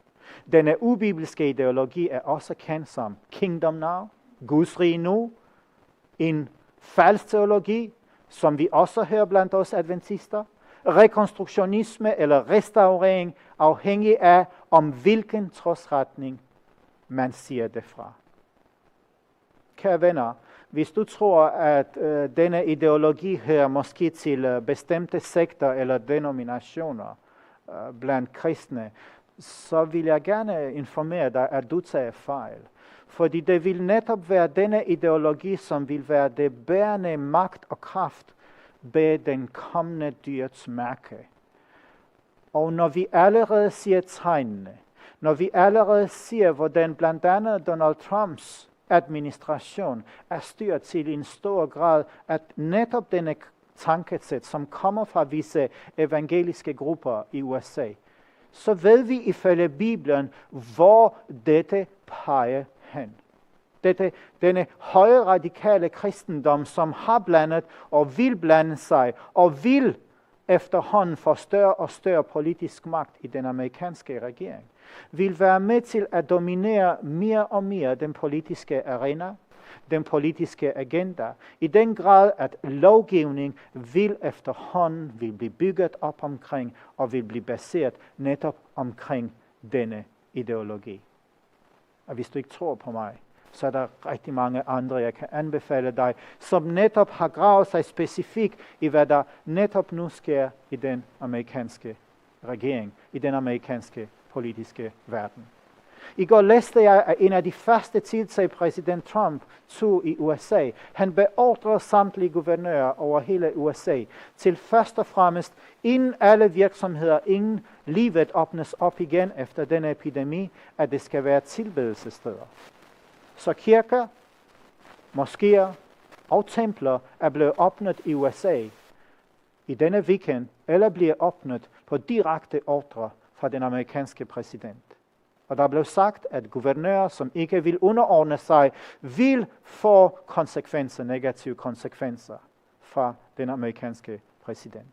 [SPEAKER 2] Denne ubibelske ideologi er også kendt som Kingdom Now, Guds rige nu, en falsk teologi, som vi også hører blandt os adventister, rekonstruktionisme eller restaurering, afhængig af om hvilken trosretning man siger det fra. Kære venner, hvis du tror, at denne ideologi hører måske til bestemte sekter eller denominationer blandt kristne, så vil jeg gerne informere dig, at du tager fejl. Fordi det vil netop være denne ideologi, som vil være det bærende magt og kraft bag den kommende dyrets mærke. Og når vi allerede siger tegnene, når vi allerede siger, hvordan blandt andet Donald Trumps administration er styret til en stor grad, at netop denne tankesæt, som kommer fra visse evangeliske grupper i USA, så ved vi ifølge Bibelen, hvor dette peger hen. Denne høje radikale kristendom, som har blandet og vil blande sig, og vil efterhånden få større og større politisk magt i den amerikanske regering, vil være med til at dominere mere og mere den politiske arena, den politiske agenda, i den grad, at lovgivning vil efterhånden blive bygget op omkring, og vil blive baseret netop omkring denne ideologi. Og hvis du ikke tror på mig, så er der rigtig mange andre, jeg kan anbefale dig, som netop har gravet sig specifikt i, hvad der netop nu sker i den amerikanske regering, i den amerikanske politiske verden. I går læste jeg, at en af de første tiltag præsident Trump tog i USA. Han beordrede samtlige guvernører over hele USA til først og fremmest, inden alle virksomheder, inden livet åbnes op igen efter denne epidemi, at det skal være tilbedelsessteder. Så kirker, moskéer og templer er blevet åbnet i USA i denne weekend, eller bliver åbnet på direkte ordre fra den amerikanske præsident. Og der blev sagt, at guvernører, som ikke vil underordne sig, vil få konsekvenser, negative konsekvenser fra den amerikanske præsident.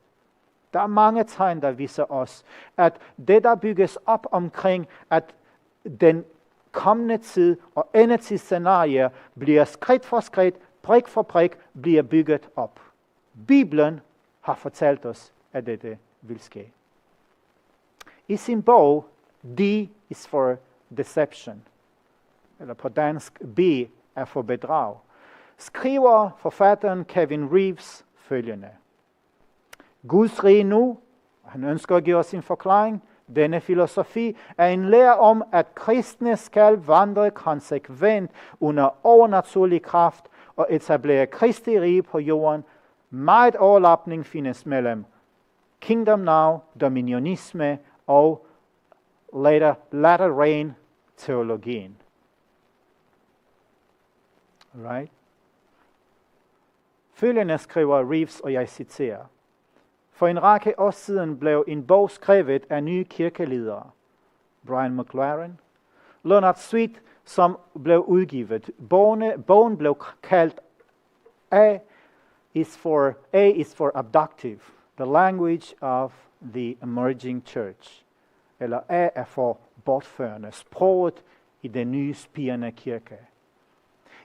[SPEAKER 2] Der er mange tegn, der viser os, at det, der bygges op omkring, at den kommende tid og endetidsscenarier bliver skridt for skridt, prik for prik, bliver bygget op. Bibelen har fortalt os, at dette vil ske. I sin bog, D is for deception, eller på dansk, B er for bedrag, skriver forfatteren Kevin Reeves følgende. Guds rige nu, han ønsker at give os sin forklaring, denne filosofi er en lære om, at kristne skal vandre konsekvent under overnaturlig kraft og etablere Kristi rige på jorden. Meget overlapning findes mellem Kingdom Now, Dominionisme og latter rain teologien. Right? Følgende skriver Reeves, og jeg citerer. For en række år siden blev en bog skrevet af nye kirkeledere. Brian McLaren, Leonard Sweet, som blev udgivet. Bogen blev kaldt A is for abductive, the language of the emerging church. Eller A er for bortførende, sproget i den nye spirende kirke.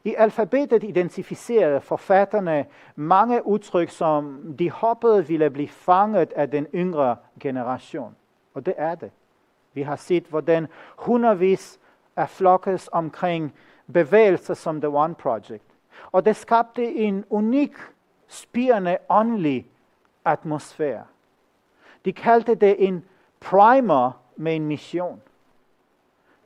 [SPEAKER 2] I alfabetet identificerede forfatterne mange udtryk, som de håbede ville blive fanget af den yngre generation. Og det er det. Vi har set, hvordan hundredvis af flokkes omkring bevægelser som The One Project. Og det skabte en unik, spirende, åndelig atmosfære. De kaldte det en primer med en mission.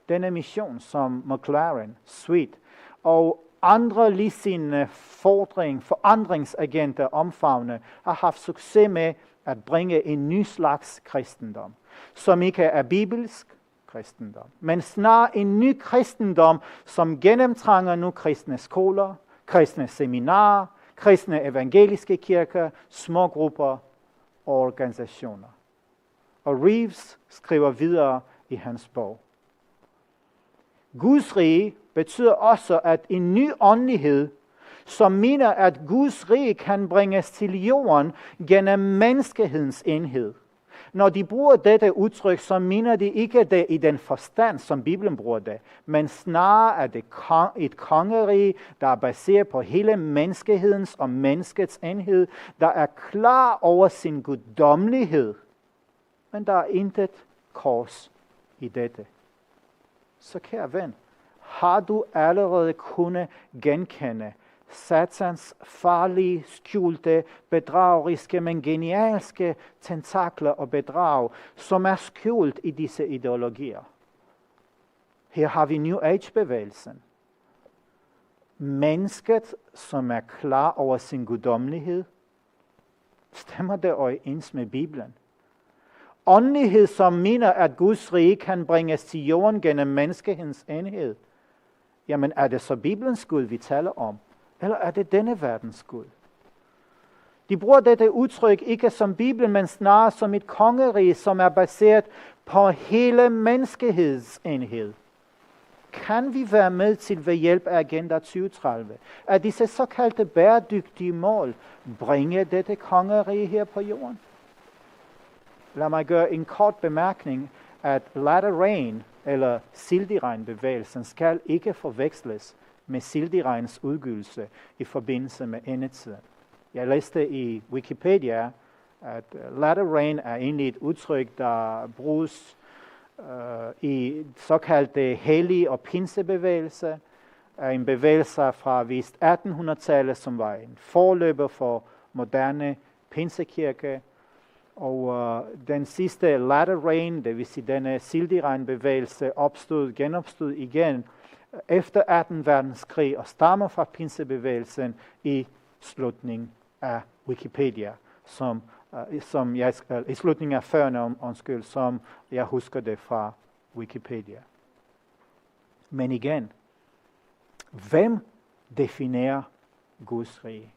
[SPEAKER 2] Denne mission, som McLaren, Sweet og andre ligesindede forandringsagenter omfavne, har haft succes med at bringe en ny slags kristendom, som ikke er bibelsk kristendom, men snarere en ny kristendom, som gennemtrænger nu kristne skoler, kristne seminarer, kristne evangeliske kirker, små grupper og organisationer. Og Reeves skriver videre i hans bog. Guds rige betyder også, at en ny åndelighed, som mener, at Guds rige kan bringes til jorden gennem menneskehedens enhed. Når de bruger dette udtryk, så mener de ikke det i den forstand, som Bibelen bruger det, men snarere er det et kongerige, der er baseret på hele menneskehedens og menneskets enhed, der er klar over sin guddommelighed, men der er intet kors i dette. Så kære ven, har du allerede kunnet genkende Satans farlige, skjulte, bedrageriske, men genialske tentakler og bedrag, som er skjult i disse ideologier? Her har vi New Age-bevægelsen. Mennesket, som er klar over sin guddommelighed, stemmer det overens med Bibelen. Åndelighed, som mener, at Guds rige kan bringes til jorden gennem menneskehedens enhed. Jamen, er det så Bibelens Gud, vi taler om? Eller er det denne verdens Gud? De bruger dette udtryk ikke som Bibelen, men snarere som et kongerige, som er baseret på hele menneskehedens enhed. Kan vi være med til ved hjælp af Agenda 2030, at disse såkaldte bæredygtige mål bringe dette kongerige her på jorden? Lad mig gøre en kort bemærkning, at latter rain, eller silderegnbevægelsen, skal ikke forveksles med silderegns udgivelse i forbindelse med endetiden. Jeg læste i Wikipedia, at latter rain er egentlig et udtryk, der bruges i såkaldte hellige og pinsebevægelse. Er en bevægelse fra vist 1800-tallet, som var en forløber for moderne pinsekirke. Og den sidste latter rain, det vil sige denne silderegnbevægelse, genopstod igen efter 18. verdenskrig og stammer fra pinsebevægelsen i slutningen af Wikipedia, i slutningen af 40'erne, som jeg husker det fra Wikipedia. Men igen, hvem definerer Guds rige?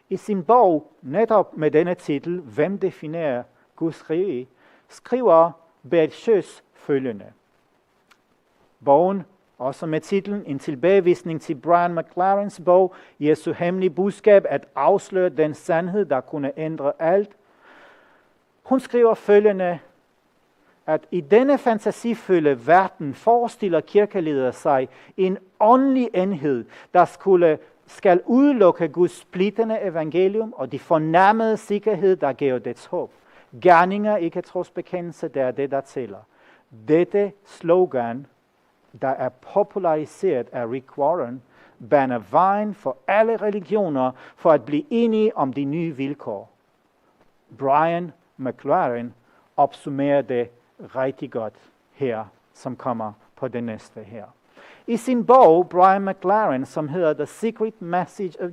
[SPEAKER 2] I sin bog, netop med denne titel, Hvem definerer Guds rige, skriver Bert Schøs følgende. Bogen, også med titlen En tilbagevisning til Brian McLarens bog, Jesu hemmelige budskab, at afsløre den sandhed, der kunne ændre alt. Hun skriver følgende, at i denne fantasifulde verden forestiller kirkeledere sig en åndelig enhed, der skal udelukke Guds splittende evangelium og de fornærmede sikkerhed, der giver dets håb. Gerninger, ikke trosbekendelse, det er det, der tæller. Dette slogan, der er populariseret af Rick Warren, baner vejen for alle religioner for at blive enige om de nye vilkår. Brian McLaren opsummerer det rigtig godt her, som kommer på det næste her. I sin bog, Brian McLaren, som hedder The Secret Message of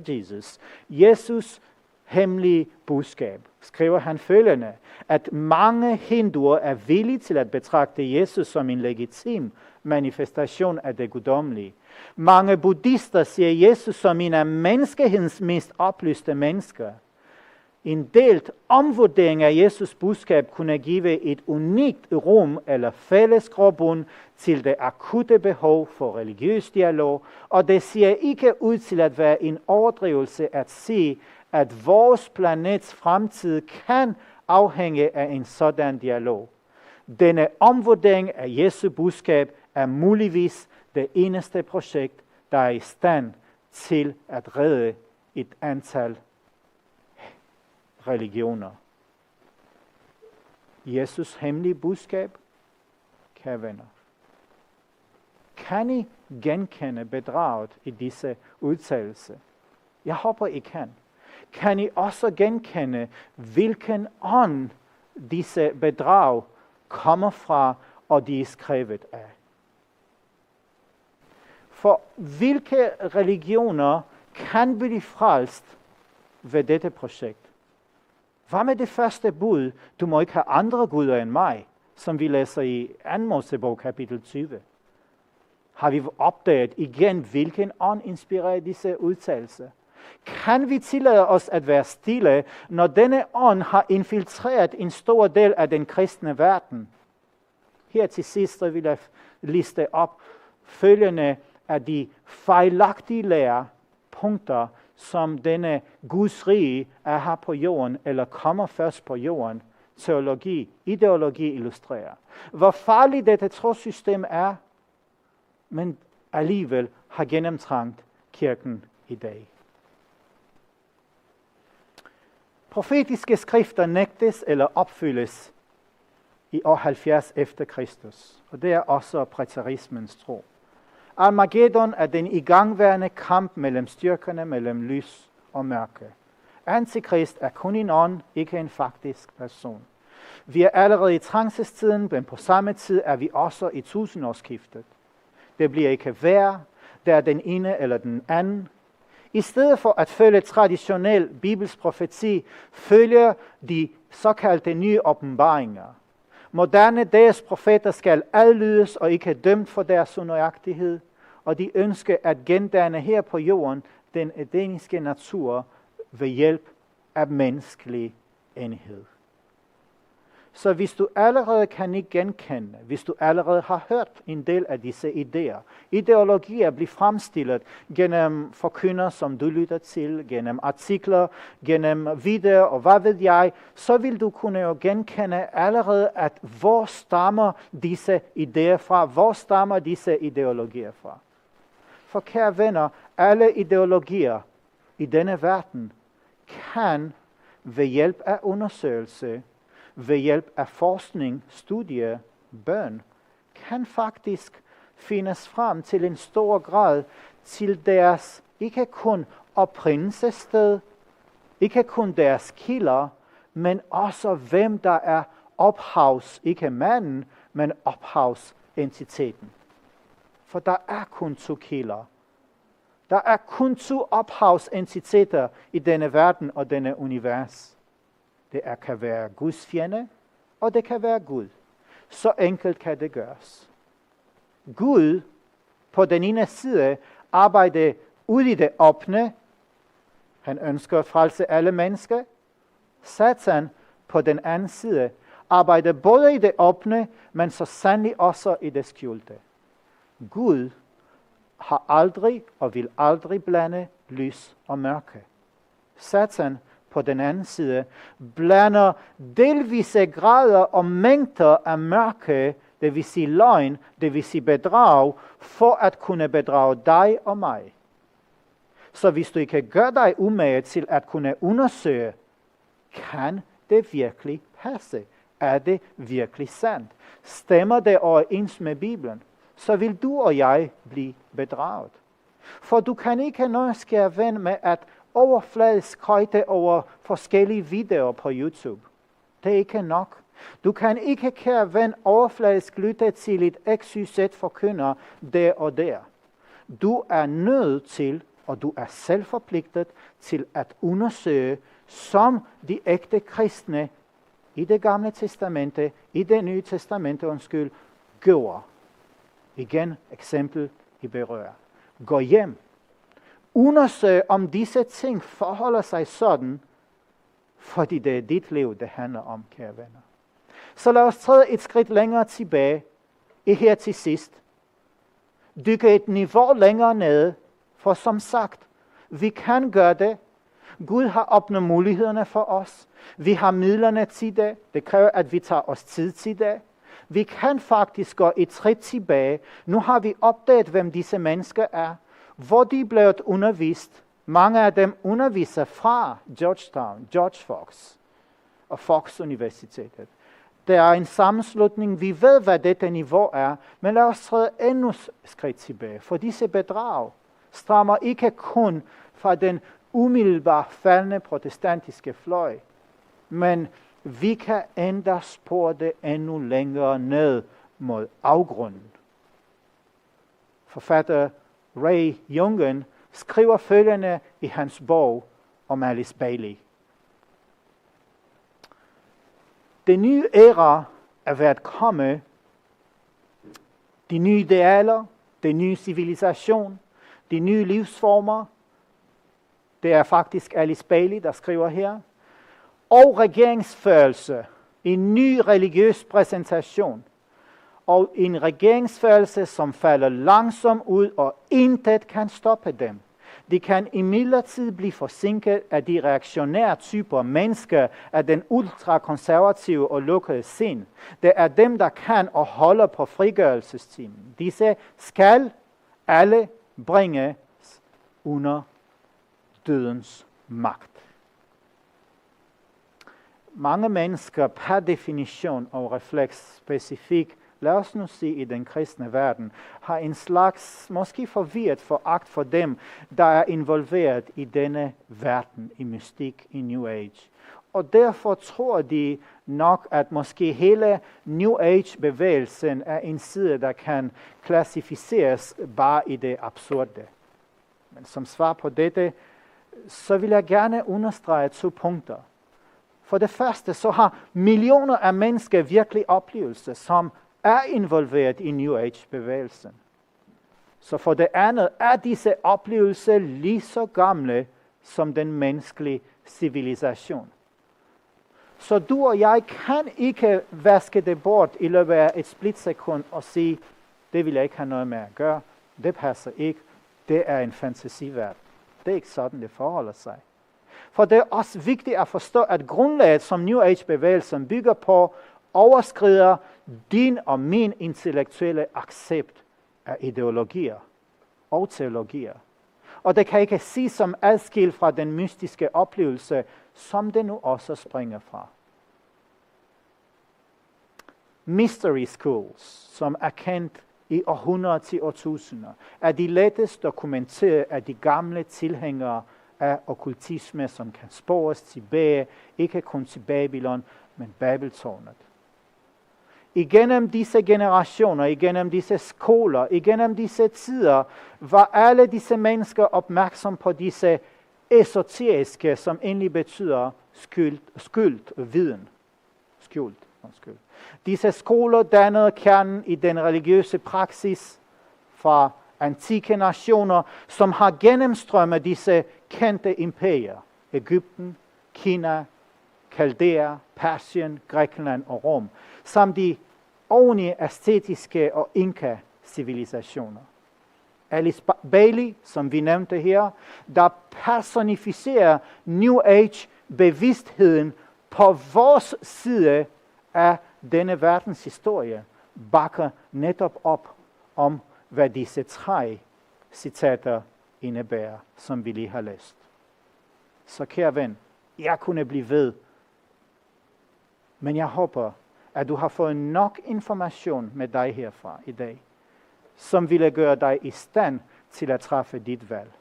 [SPEAKER 2] Jesus hemmelige budskab, skriver han følgende, at mange hinduer er villige til at betragte Jesus som en legitim manifestation af det guddommelige. Mange buddhister ser Jesus som en af menneskehedens mest oplyste mennesker. En delt omvurdering af Jesus budskab kunne give et unikt rum eller fælles grobund til det akutte behov for religiøs dialog, og det ser ikke ud til at være en overdrivelse at sige, at vores planets fremtid kan afhænge af en sådan dialog. Denne omvurdering af Jesu budskab er muligvis det eneste projekt, der er i stand til at redde et antal religioner. Jesus hemmelige budskab, kære venner. Kan I genkende bedraget i disse udtalelser? Jeg håber, I kan. Kan I også genkende, hvilken ånd disse bedrag kommer fra, og de er skrevet af? For hvilke religioner kan blive frelst ved dette projekt? Hvad med det første bud? Du må ikke have andre guder end mig, som vi læser i 2. Mosebog kapitel 20. Har vi opdaget igen, hvilken ånd inspirerer disse udtalelser? Kan vi tillade os at være stille, når denne ånd har infiltreret en stor del af den kristne verden? Her til sidst vil jeg liste op følgende af de fejlagtige lærepunkter, som denne Guds rige er her på jorden, eller kommer først på jorden. Teologi, ideologi illustrerer. Hvor farligt dette trosystem er, men alligevel har gennemtrængt kirken i dag. Profetiske skrifter nægtes eller opfyldes i år 70 efter Kristus, og det er også præterismens tro. Armageddon er den igangværende kamp mellem styrkerne, mellem lys og mørke. Antikrist er kun en ånd, ikke en faktisk person. Vi er allerede i trancestiden, men på samme tid er vi også i tusindårsskiftet. Det bliver ikke værre, der er den ene eller den anden. I stedet for at følge traditionel bibelsk profeti, følger de såkaldte nye åbenbaringer. Moderne dages profeter skal adlydes og ikke dømt for deres unøjagtighed, og de ønsker at gendanne her på jorden den edeniske natur ved hjælp af menneskelig enhed. Så hvis du allerede kan ikke genkende, hvis du allerede har hørt en del af disse idéer, ideologier bliver fremstillet gennem forkynder, som du lytter til, gennem artikler, gennem videoer og hvad ved jeg, så vil du kunne jo genkende allerede, at hvor stammer disse idéer fra, hvor stammer disse ideologier fra. For kære venner, alle ideologier i denne verden kan ved hjælp af undersøgelse, ved hjælp af forskning, studie, bøn, kan faktisk findes frem til en stor grad til deres ikke kun oprindelsessted, ikke kun deres kilder, men også hvem der er ophavs, ikke manden, men ophavsentiteten. For der er kun to kilder. Der er kun to ophavsentiteter i denne verden og denne univers. Det kan være Guds fjende, og det kan være Gud. Så enkelt kan det gøres. Gud på den ene side arbejder ud i det åbne. Han ønsker at frelse alle mennesker. Satan på den anden side arbejder både i det åbne, men så sandelig også i det skjulte. Gud har aldrig og vil aldrig blande lys og mørke. Satan på den anden side blander delvise grader og mængder af mørke, det vil sige løgn, det vil sige bedrag, for at kunne bedrage dig og mig. Så hvis du ikke gør dig umage til at kunne undersøge, kan det virkelig passe? Er det virkelig sandt? Stemmer det overens med Bibelen? Så vil du og jeg blive bedraget. For du kan ikke nøjes, kære ven, med at overfladisk skøjte over forskellige videoer på YouTube. Det er ikke nok. Du kan ikke, kære ven, overfladisk lytte til et XYZ forkynder der og der. Du er nødt til, og du er selv forpligtet til at undersøge, som de ægte kristne i det gamle testamente, i det nye testamente, gjorde. Igen eksempel i berør. Gå hjem. Undersøg, om disse ting forholder sig sådan, fordi det er dit liv, det handler om, kære venner. Så lad os træde et skridt længere tilbage, her til sidst. Dykke et niveau længere ned, for som sagt, vi kan gøre det. Gud har åbnet mulighederne for os. Vi har midlerne til det. Det kræver, at vi tager os tid til det. Vi kan faktisk gå et skridt tilbage. Nu har vi opdaget, hvem disse mennesker er. Hvor de er blevet undervist. Mange af dem underviser fra Georgetown, George Fox og Fox Universitetet. Der er en sammenslutning. Vi ved, hvad dette niveau er. Men lad os træde endnu skridt tilbage. For disse bedrag stammer ikke kun fra den umiddelbart faldende protestantiske fløj. Men vi kan endda spore det endnu længere ned mod afgrunden. Forfatter Ray Jungen skriver følgende i hans bog om Alice Bailey. Den nye æra er ved at komme. De nye idealer, den nye civilisation, de nye livsformer. Det er faktisk Alice Bailey, der skriver her. Og regeringsførelse, en ny religiøs præsentation. og en regeringsførelse, som falder langsomt ud, og intet kan stoppe dem. De kan imidlertid blive forsinket af de reaktionære typer mennesker, af den ultrakonservative og lukkede sind. Det er dem, der kan og holder på frigørelsestimen. Disse skal alle bringes under dødens magt. Mange mennesker per definition og refleks specifikt, lad os nu sige i den kristne verden, har en slags, måske forvirret foragt for dem, der er involveret i denne verden, i mystik, i New Age. Og derfor tror de nok, at måske hele New Age-bevægelsen er en side, der kan klassificeres bare i det absurde. Men som svar på dette, så vil jeg gerne understrege 2 punkter. For det første, så har millioner af mennesker virkelig oplevelser, som er involveret i New Age-bevægelsen. Så for det andet er disse oplevelser lige så gamle som den menneskelige civilisation. Så du og jeg kan ikke vaske det bort i løbet af et splitsekund og sige, det vil jeg ikke have noget med at gøre, det passer ikke, det er en fantasiverden. Det er ikke sådan, det forholder sig. For det er også vigtigt at forstå, at grundlaget, som New Age-bevægelsen bygger på, overskrider din og min intellektuelle accept af ideologier og teologier. Og det kan ikke siges som adskilt fra den mystiske oplevelse, som det nu også springer fra. Mystery schools, som er kendt i århundreder til årtusinder, er de lettest dokumenteret af de gamle tilhængere af okkultisme, som kan spores tilbage, ikke kun til Babylon, men Babeltårnet. Igennem disse generationer, igennem disse skoler, igennem disse tider, var alle disse mennesker opmærksom på disse esoteriske, som egentlig betyder viden. Disse skoler dannede kernen i den religiøse praksis fra antikke nationer, som har gennemstrømmet disse kendte imperier. Egypten, Kina, Kaldæer, Persien, Grækenland og Rom, samt de ordentlige æstetiske og inka-civilisationer. Alice Bailey, som vi nævnte her, der personificerer New Age-bevidstheden på vores side af denne verdens historie, bakker netop op om, hvad disse 3 citater indebærer, som vi lige har læst. Så kære ven, jeg kunne blive ved, men jeg håber, at du har fået nok information med dig herfra i dag, som ville gøre dig i stand til at træffe dit valg.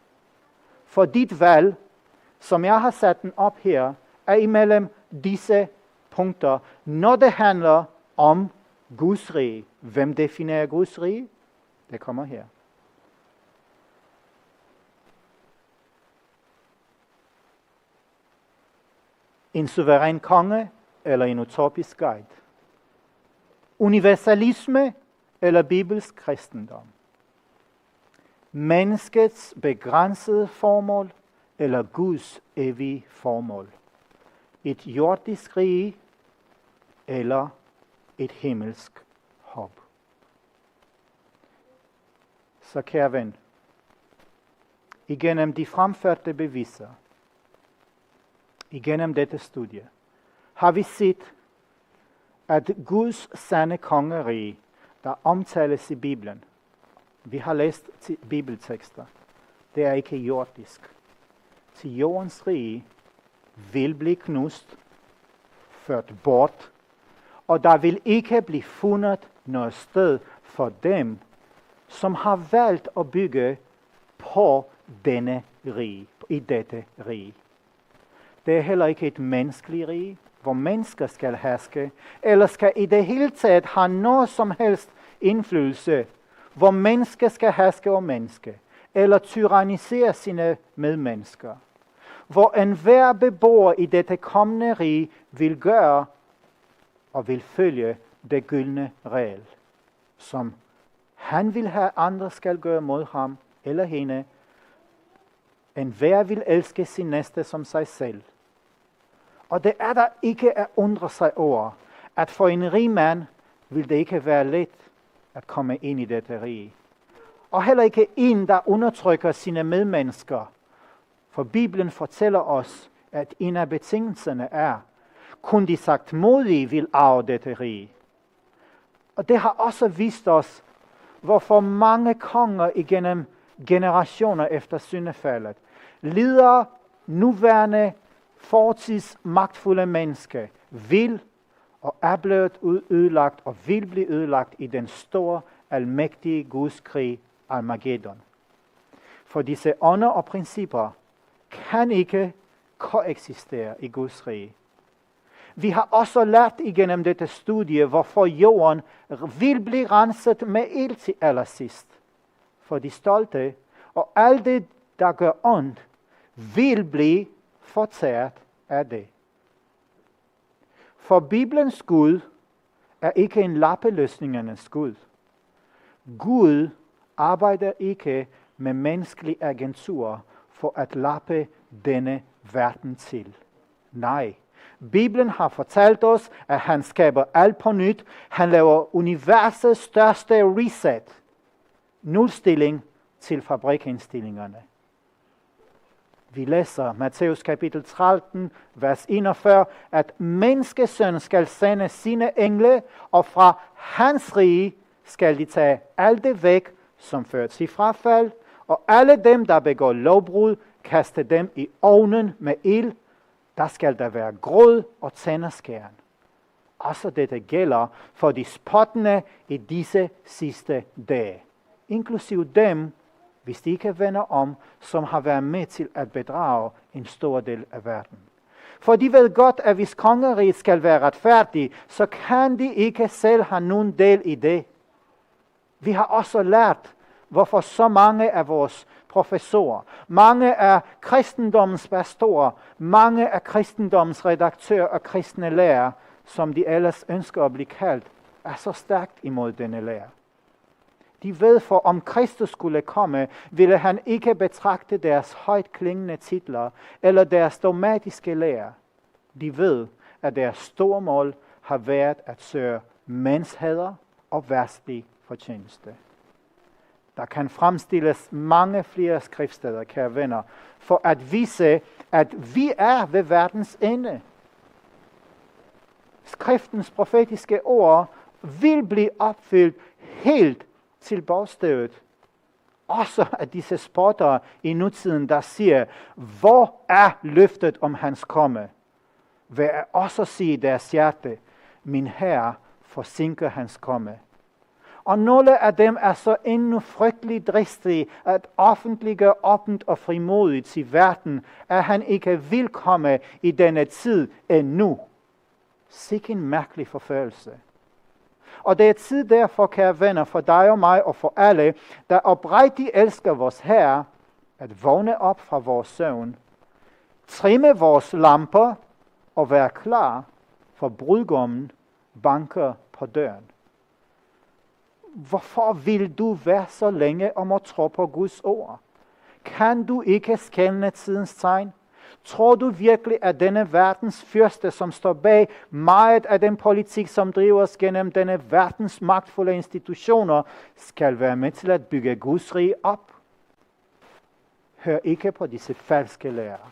[SPEAKER 2] For dit valg, som jeg har sat den op her, er imellem disse punkter, når det handler om Guds rige. Hvem definerer Guds rige? Det kommer her. En suveræn konge eller en utopisk guide. Universalisme eller bibelsk kristendom. Menneskets begrænsede formål eller Guds evige formål. Et jordisk rige eller et himmelsk håb. Så kære ven, igennem de fremførte beviser, igennem dette studie, har vi set, at Guds sande kongerige, der omtales i Bibelen, vi har læst bibeltekster, det er ikke jordisk. Til jordens rige vil blive knust, ført bort, og der vil ikke blive fundet noget sted for dem, som har valgt at bygge på denne rige, i dette rige. Det er heller ikke et menneskeligt rige, hvor mennesker skal herske, eller skal i det hele taget have noget som helst indflydelse, hvor mennesker skal herske over mennesker, eller tyrannisere sine medmennesker. Hvor enhver beboer i dette kommende rige vil gøre og vil følge det gyldne regel, som han vil have andre skal gøre mod ham eller hende. Enhver vil elske sin næste som sig selv. Og det er der ikke at undre sig over, at for en rig mand vil det ikke være let at komme ind i dette rige. Og heller ikke en, der undertrykker sine medmennesker. For Bibelen fortæller os, at en af betingelserne er, kun de sagtmodige vil arve dette rige. Og det har også vist os, hvorfor mange konger igennem generationer efter syndefaldet lider nuværende fortids magtfulde mennesker vil og er blevet ødelagt og vil blive ødelagt i den store, almægtige Guds krig Armageddon. For disse ånder og principper kan ikke koeksistere i Guds rige. Vi har også lært igennem dette studie, hvorfor jorden vil blive renset med ild til allersidst. For de stolte og alt det, der gør ondt, vil blive fortæret af det. For Bibelens Gud er ikke en lappeløsningernes Gud. Gud arbejder ikke med menneskelige agenturer for at lappe denne verden til. Nej, Bibelen har fortalt os, at han skaber alt på nyt. Han laver universets største reset. Nulstilling til fabrikindstillingerne. Vi læser Matthæus kapitel 13, vers 41, at menneskesønnen skal sende sine engle, og fra hans rige skal de tage alt det væk, som fører til frafald, og alle dem, der begår lovbrud, kaste dem i ovnen med ild. Der skal der være gråd og tænderskæren. Også dette gælder for de spottende i disse sidste dage. Inklusive dem, hvis de ikke vender om, som har været med til at bedrage en stor del af verden. For de ved godt, at hvis kongeriget skal være retfærdigt, så kan de ikke selv have nogen del i det. Vi har også lært, hvorfor så mange af vores professorer, mange af kristendommens pastorer, mange af kristendommens redaktører og kristne lærer, som de ellers ønsker at blive kaldt, er så stærkt imod denne lære. De ved, for om Kristus skulle komme, ville han ikke betragte deres højt klingende titler eller deres dogmatiske lære. De ved, at deres store mål har været at søge menneskheder og verdslig fortjeneste. Der kan fremstilles mange flere skriftsteder, kære venner, for at vise, at vi er ved verdens ende. Skriftens profetiske ord vil blive opfyldt helt til bogstavet. Også af disse spottere i nutiden, der siger, hvor er løftet om hans komme? Vil jeg også sige i deres hjerte, min herre forsinker hans komme. Og nogle af dem er så endnu frygteligt dristige at offentliggøre åbent og frimodigt til verden, at han ikke vil komme i denne tid endnu. Sikke en mærkelig forførelse. Og det er tid derfor, kære venner, for dig og mig og for alle, der oprigtigt elsker vores Herre, at vågne op fra vores søvn, trimme vores lamper og være klar, for brudgommen banker på døren. Hvorfor vil du være så længe om at tro på Guds ord? Kan du ikke skelne tidens tegn? Tror du virkelig, at denne verdens fyrste, som står bag meget af den politik, som drives gennem denne verdens magtfulde institutioner, skal være med til at bygge Guds rige op? Hør ikke på disse falske lærere.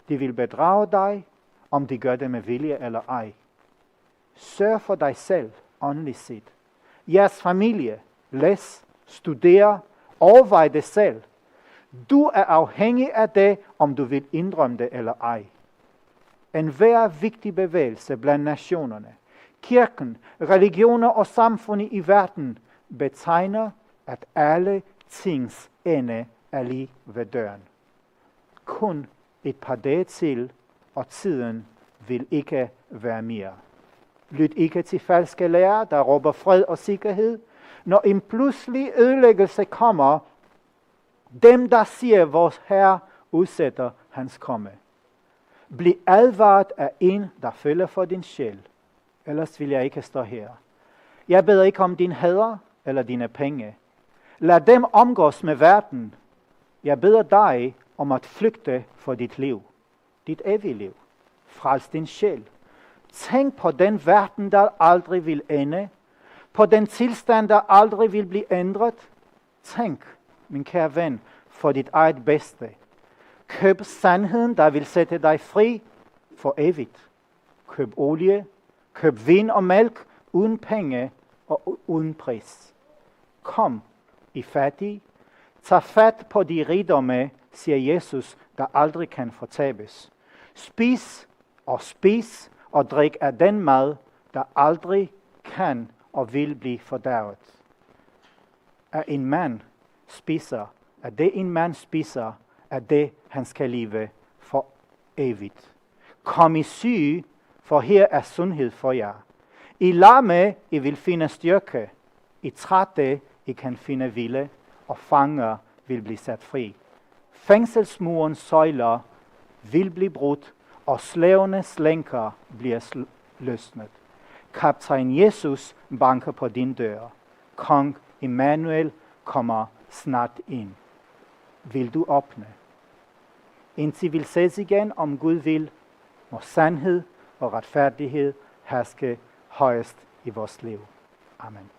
[SPEAKER 2] De vil bedrage dig, om de gør det med vilje eller ej. Sørg for dig selv, åndeligt set. Jeres familie, læs, studer, overvej det selv. Du er afhængig af det, om du vil indrømme det eller ej. En hver vigtig bevægelse blandt nationerne, kirken, religioner og samfund i verden betegner, at alle tings ende er lige ved døren. Kun et par dage til, og tiden vil ikke være mere. Lyt ikke til falske lærere, der råber fred og sikkerhed. Når en pludselig ødelæggelse kommer, dem, der siger, vores Herre udsætter hans komme. Bliv advaret af en, der følger for din sjæl. Ellers vil jeg ikke stå her. Jeg beder ikke om din hæder eller dine penge. Lad dem omgås med verden. Jeg beder dig om at flygte for dit liv. Dit evige liv. Frels din sjæl. Tænk på den verden, der aldrig vil ende. på den tilstand, der aldrig vil blive ændret? Tænk, min kære ven, for dit eget bedste. Køb sandheden, der vil sætte dig fri for evigt. Køb olie, køb vin og mælk uden penge og uden pris. Kom, I fattige, tag fat på de rigdomme, siger Jesus, der aldrig kan fortabes. Spis og drik af den mad, der aldrig kan og vil blive fordærvet. At en mand spiser, er det, han skal leve for evigt. Kom I syge, for her er sundhed for jer. I lamme, I vil finde styrke. I trætte, I kan finde hvile, og fanger vil blive sat fri. Fængselsmurens søjler vil blive brudt, og slavernes lænker bliver løsnet. Kaptajn Jesus banker på din dør. Kong Emmanuel kommer snart ind. Vil du åbne? Indtil vi ses igen, om Gud vil, må sandhed og retfærdighed herske højest i vores liv. Amen.